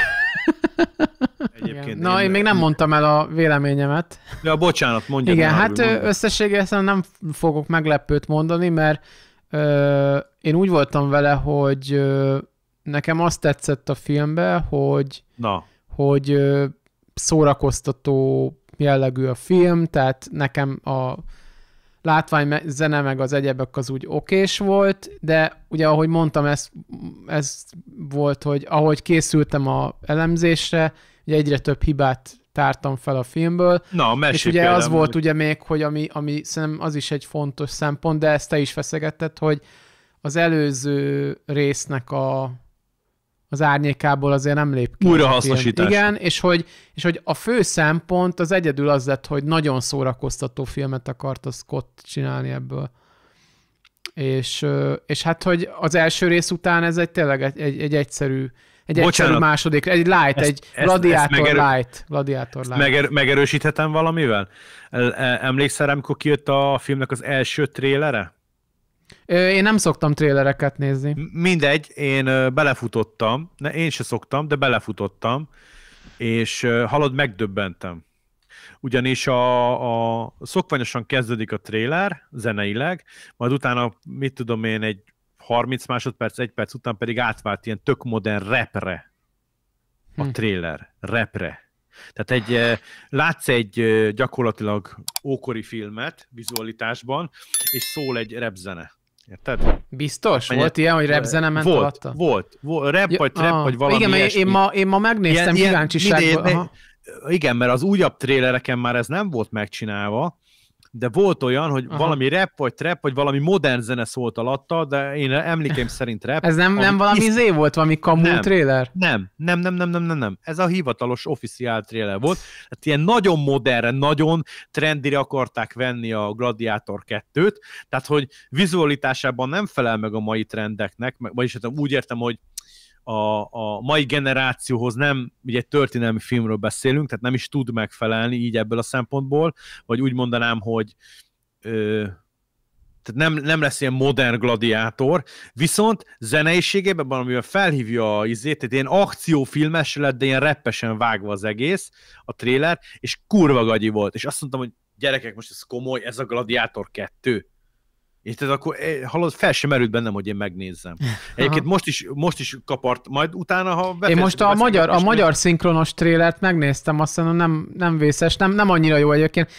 Egyébként na, én még nem mondtam el a véleményemet. Ja, bocsánat, mondja. Igen, hát összességében nem fogok meglepőt mondani, mert én úgy voltam vele, hogy nekem azt tetszett a filmben, hogy szórakoztató jellegű a film, tehát nekem a látvány, zene meg az egyebek az úgy okés volt, de ugye ahogy mondtam, ez volt, hogy ahogy készültem a elemzésre, ugye egyre több hibát tártam fel a filmből. Na, és ugye az volt ugye még, hogy ami szerintem az is egy fontos szempont, de ezt te is feszegetted, hogy az előző résznek az árnyékából azért nem lép ki. Újrahasznosítás. Igen, és hogy a fő szempont az egyedül az lett, hogy nagyon szórakoztató filmet akart a Scott csinálni ebből. És hát, hogy az első rész után ez tényleg egy egyszerű, második, egy light, egy gladiátor light. Megerősíthetem valamivel? Emlékszel, amikor kijött a filmnek az első trélere? Én nem szoktam trélereket nézni. Mindegy, én belefutottam, én se szoktam, de belefutottam, és hallod, megdöbbentem. Ugyanis a szokványosan kezdődik a tréler zeneileg, majd utána, mit tudom én, egy 30 másodperc, 1 perc után pedig átvált ilyen tök modern rapre a tréler, rapre. Tehát látsz egy gyakorlatilag ókori filmet vizualitásban, és szól egy rapzene. Érted? Biztos? Volt ilyen, hogy rapzene ment alatta? Volt. Rap vagy trap, vagy valami igen, ilyesmi. Én ma megnéztem kíváncsiságból. Igen, mert az újabb trélereken már ez nem volt megcsinálva, de volt olyan, hogy valami rap, vagy trap, vagy valami modern zene szólt alatta, de én emlékeim szerint rap. Ez nem valami volt, valami kamu tréler? Nem. Ez a hivatalos, officiál tréler volt. Hát ilyen nagyon modern, nagyon trendire akarták venni a Gladiator 2-t, tehát hogy vizualitásában nem felel meg a mai trendeknek, vagyis úgy értem, hogy a mai generációhoz nem, ugye egy történelmi filmről beszélünk, tehát nem is tud megfelelni így ebből a szempontból, vagy úgy mondanám, hogy tehát nem lesz ilyen modern gladiátor, viszont zeneiségében, amivel felhívja tehát ilyen akciófilmes lett, de ilyen rappesen vágva az egész, a tréler, és kurva gagyi volt, és azt mondtam, hogy gyerekek, most ez komoly, ez a Gladiátor 2. És tehát akkor hallod, fel sem merült bennem, hogy én megnézzem. Egyébként most is kapart, majd utána, ha én most a magyar szinkronos trélert megnéztem, azt mondom, nem vészes, nem annyira jó egyébként.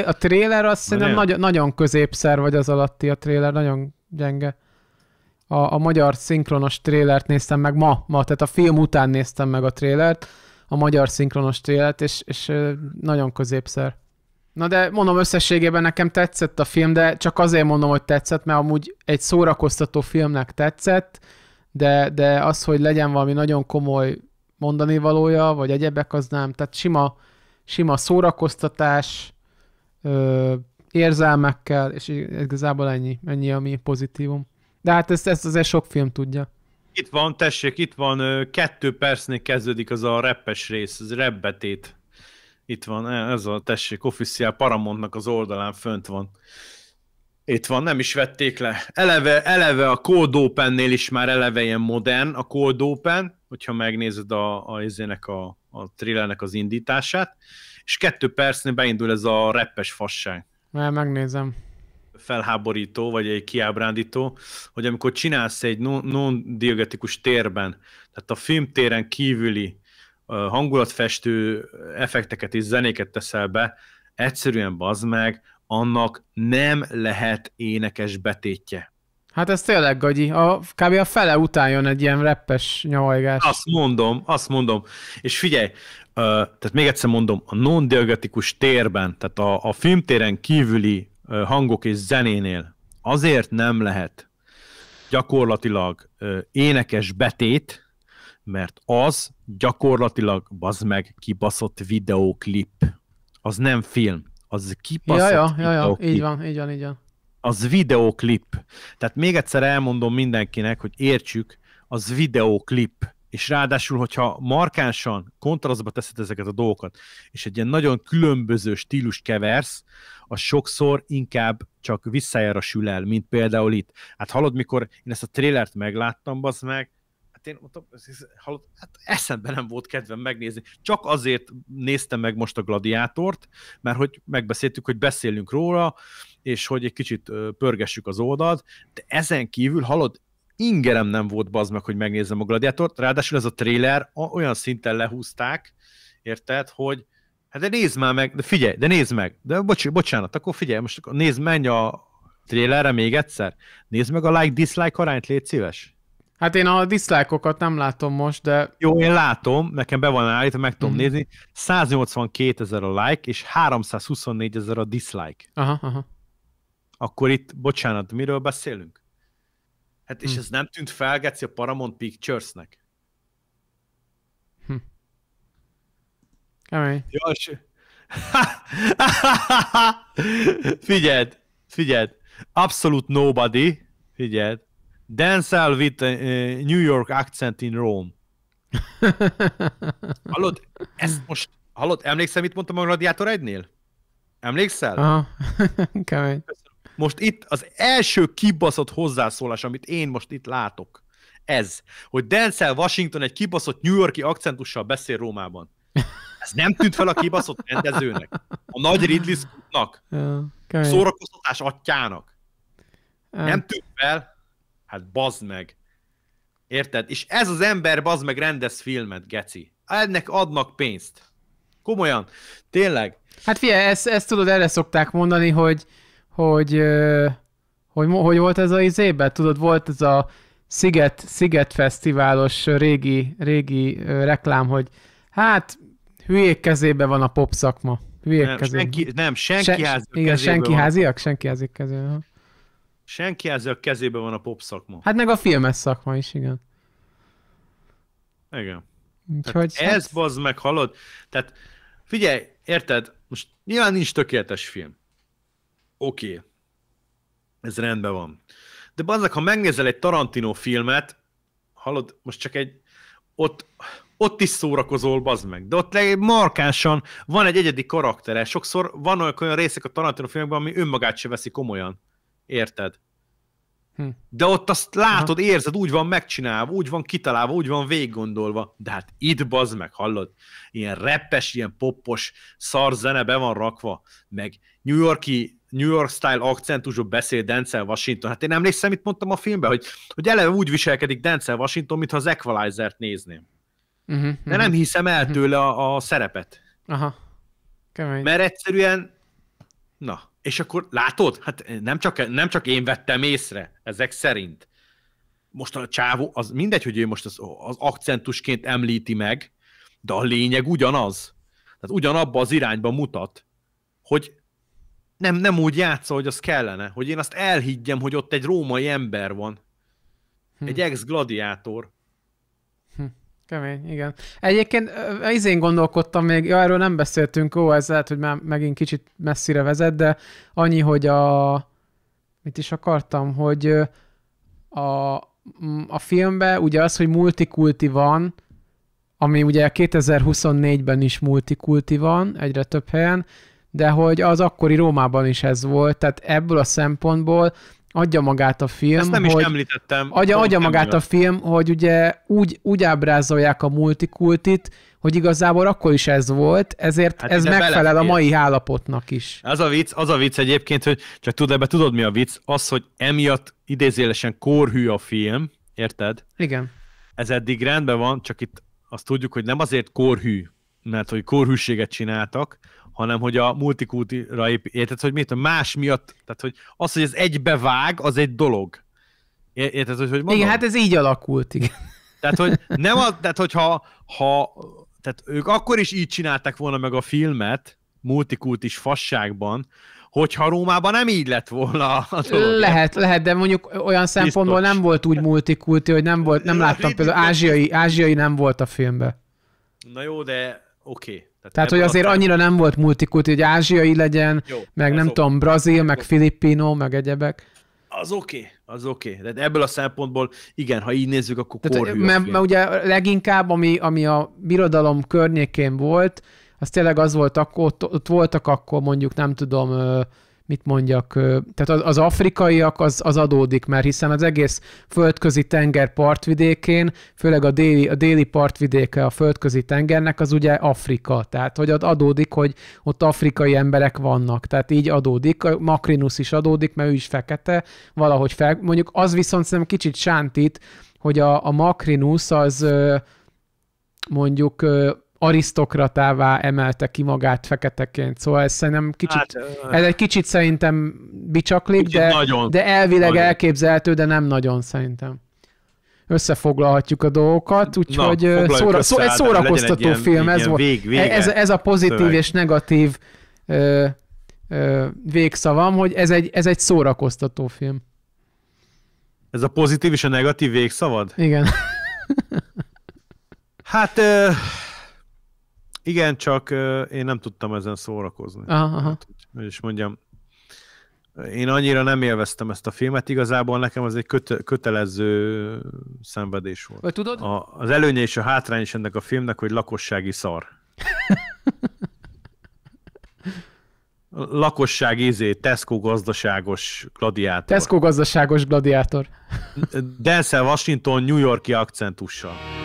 A tréler azt szerintem nagyon középszer, vagy az alatti a tréler, nagyon gyenge. A magyar szinkronos trélert néztem meg ma, tehát a film után néztem meg a trélert, a magyar szinkronos trélert, és nagyon középszer. Na de mondom, összességében nekem tetszett a film, de csak azért mondom, hogy tetszett, mert amúgy egy szórakoztató filmnek tetszett, de az, hogy legyen valami nagyon komoly mondani valója, vagy egyebek, az nem. Tehát sima szórakoztatás, érzelmekkel, és igazából ennyi, ami pozitívum. De hát ezt azért sok film tudja. Itt van, tessék, itt van, 2 percnél kezdődik az a rappes rész, az rap-betét. Itt van, ez a, tessék, officiál Paramountnak az oldalán fönt van. Itt van, nem is vették le. Eleve a Cold Open-nél is már eleve ilyen modern a Cold Open, hogyha megnézed a thrillernek az indítását, és 2 percnél beindul ez a rappes fasság. Megnézem. Felháborító, vagy egy kiábrándító, hogy amikor csinálsz egy non-diegetikus térben, tehát a filmtéren kívüli hangulatfestő effekteket és zenéket teszel be, egyszerűen bazd meg, annak nem lehet énekes betétje. Hát ez tényleg gagyi. Kb. A fele után jön egy ilyen rappes nyavajgás. Azt mondom. És figyelj, tehát még egyszer mondom, a non-diegetikus térben, tehát a filmtéren kívüli hangok és zenénél azért nem lehet gyakorlatilag énekes betét, mert az gyakorlatilag, bazd meg, kibaszott videóklip. Az nem film, az kibaszott videóklip. Így van. Az videóklip. Tehát még egyszer elmondom mindenkinek, hogy értsük, az videóklip. És ráadásul, hogyha markánsan kontrasztba teszed ezeket a dolgokat, és egy ilyen nagyon különböző stílust keversz, az sokszor inkább csak visszájára sül el, mint például itt. Hát hallod, mikor én ezt a trélert megláttam, bazd meg, hát én mondtam, hát eszembe nem volt kedvem megnézni. Csak azért néztem meg most a Gladiátort, mert hogy megbeszéltük, hogy beszélünk róla, és hogy egy kicsit pörgessük az oldalt, de ezen kívül, hallod, ingerem nem volt bazd meg, hogy megnézzem a Gladiátort, ráadásul ez a trailer olyan szinten lehúzták, érted, hogy hát de nézd már meg, de figyelj, de nézd meg, de bocsánat, akkor figyelj, most nézd, menj a trailerre még egyszer, nézd meg a like-dislike arányt, légy szíves. Hát én a dislike-okat nem látom most, de... Jó, én látom, nekem be van állítva, meg tudom nézni, 182 000 a like, és 324 000 a dislike. Aha. Akkor itt, bocsánat, miről beszélünk? Hát és ez nem tűnt fel, Geci, a Paramount Pictures-nek? Kemény. Jós. Figyeld. Absolute nobody, figyeld. Denzel with a New York accent in Rome. Hallod? Emlékszel, mit mondtam a Gladiátor 1-nél? Emlékszel? Aha. Kemény. Most itt az első kibaszott hozzászólás, amit én most itt látok, ez, hogy Denzel Washington egy kibaszott New York-i akcentussal beszél Rómában. Ez nem tűnt fel a kibaszott rendezőnek, a nagy Ridley Scottnak, szórakoztatás atyának. Nem tűnt fel? Hát bazd meg. Érted? És ez az ember bazd meg rendez filmet, Geci. Ennek adnak pénzt. Komolyan. Tényleg. Hát figyelj, ezt tudod, erre szokták mondani, hogy volt ez a izében? Tudod, volt ez a Sziget Fesztiválos régi reklám, hogy hát hülyék kezében van a pop szakma. Hülyék kezében. Senki háziak kezében. Senki háziak kezében van a pop szakma. Hát meg a filmes szakma is, igen. Igen. Úgyhogy ez bazd meg, hallod? Tehát figyelj, érted? Most nyilván nincs tökéletes film. Oké. Ez rendben van. De bazdmeg, ha megnézel egy Tarantino filmet, hallod, most csak ott is szórakozol, bazd meg. De ott markánsan van egy egyedi karaktere. Sokszor van olyan részek a Tarantino filmekben, ami önmagát se veszi komolyan. Érted? De ott azt látod, érzed, úgy van megcsinálva, úgy van kitalálva, úgy van végiggondolva. De hát itt bazd meg, hallod? Ilyen rappes, ilyen poppos szar zene be van rakva, meg New York style akcentusból beszél Denzel Washington. Hát én emlékszem, mit mondtam a filmben, hogy eleve úgy viselkedik Denzel Washington, mintha az Equalizer-t nézném. De nem hiszem el tőle a szerepet. Aha. Kemény. Mert egyszerűen, na, és akkor látod? Hát nem csak én vettem észre, ezek szerint. Most a csávó, az mindegy, hogy ő most az akcentusként említi meg, de a lényeg ugyanaz. Tehát ugyanabba az irányba mutat, hogy nem úgy játsza, hogy az kellene, hogy én azt elhiggyem, hogy ott egy római ember van. Egy ex-gladiátor. Kemény, igen. Egyébként izén gondolkodtam még, erről nem beszéltünk, ez lehet, hogy már megint kicsit messzire vezet, de annyi, hogy mit is akartam, hogy a filmben ugye az, hogy multikulti van, ami ugye 2024-ben is multikulti van, egyre több helyen, de hogy az akkori Rómában is ez volt, tehát ebből a szempontból adja magát a film, ezt nem hogy is említettem. Adja magát a film, hogy ugye úgy ábrázolják a multikultit, hogy igazából akkor is ez volt, ezért hát ez megfelel a mai állapotnak is. Az a vicc egyébként, hogy csak tudod mi a vicc? Az, hogy emiatt idézélesen kórhű a film, érted? Igen. Ez eddig rendben van, csak itt azt tudjuk, hogy nem azért kórhű, mert hogy kórhűséget csináltak, hanem hogy a multikultira érted, hogy miért más miatt, tehát hogy az, hogy ez egybevág, az egy dolog. Érted, hogy mondom? Igen, hát ez így alakult, igen. Tehát, hogy tehát ők akkor is így csinálták volna meg a filmet, multikultis fasságban, hogyha Rómában nem így lett volna a dolog. Lehet, de mondjuk olyan szempontból nem volt úgy multikulti, hogy nem láttam például ázsiai nem volt a filmben. Na jó, de oké. Tehát, hogy azért annyira nem volt multikulti, hogy ázsiai legyen, jó, meg nem tudom, brazil, meg filippino, meg egyebek. Az oké. De ebből a szempontból, igen, ha így nézzük, akkor kórhű. Mert ugye leginkább, ami a birodalom környékén volt, az tényleg az volt, ott voltak akkor mondjuk, nem tudom, mit mondjak, tehát az afrikaiak az adódik, mert hiszen az egész földközi tenger partvidékén, főleg a déli partvidéke a földközi tengernek, az ugye Afrika. Tehát, hogy adódik, hogy ott afrikai emberek vannak. Tehát így adódik. A Macrinus is adódik, mert ő is fekete, valahogy mondjuk az viszont szerintem kicsit sántít, hogy a Macrinus az mondjuk arisztokratává emelte ki magát feketeként. Szóval ez szerintem ez egy kicsit szerintem bicsaklik, de elvileg nagyon elképzelhető, de nem nagyon szerintem. Összefoglalhatjuk a dolgokat, úgyhogy egy szórakoztató film. Ez a pozitív szöveg és negatív végszavam, hogy ez egy szórakoztató film. Ez a pozitív és a negatív végszavad? Igen. Hát igen, csak én nem tudtam ezen szórakozni. Hát, hogy is mondjam, én annyira nem élveztem ezt a filmet, igazából nekem ez egy kötelező szenvedés volt. Vagy tudod? Az előnye és a hátrány is ennek a filmnek, hogy lakossági szar. Lakosság Tesco gazdaságos gladiátor. Tesco gazdaságos gladiátor. Denzel Washington New York-i akcentussal.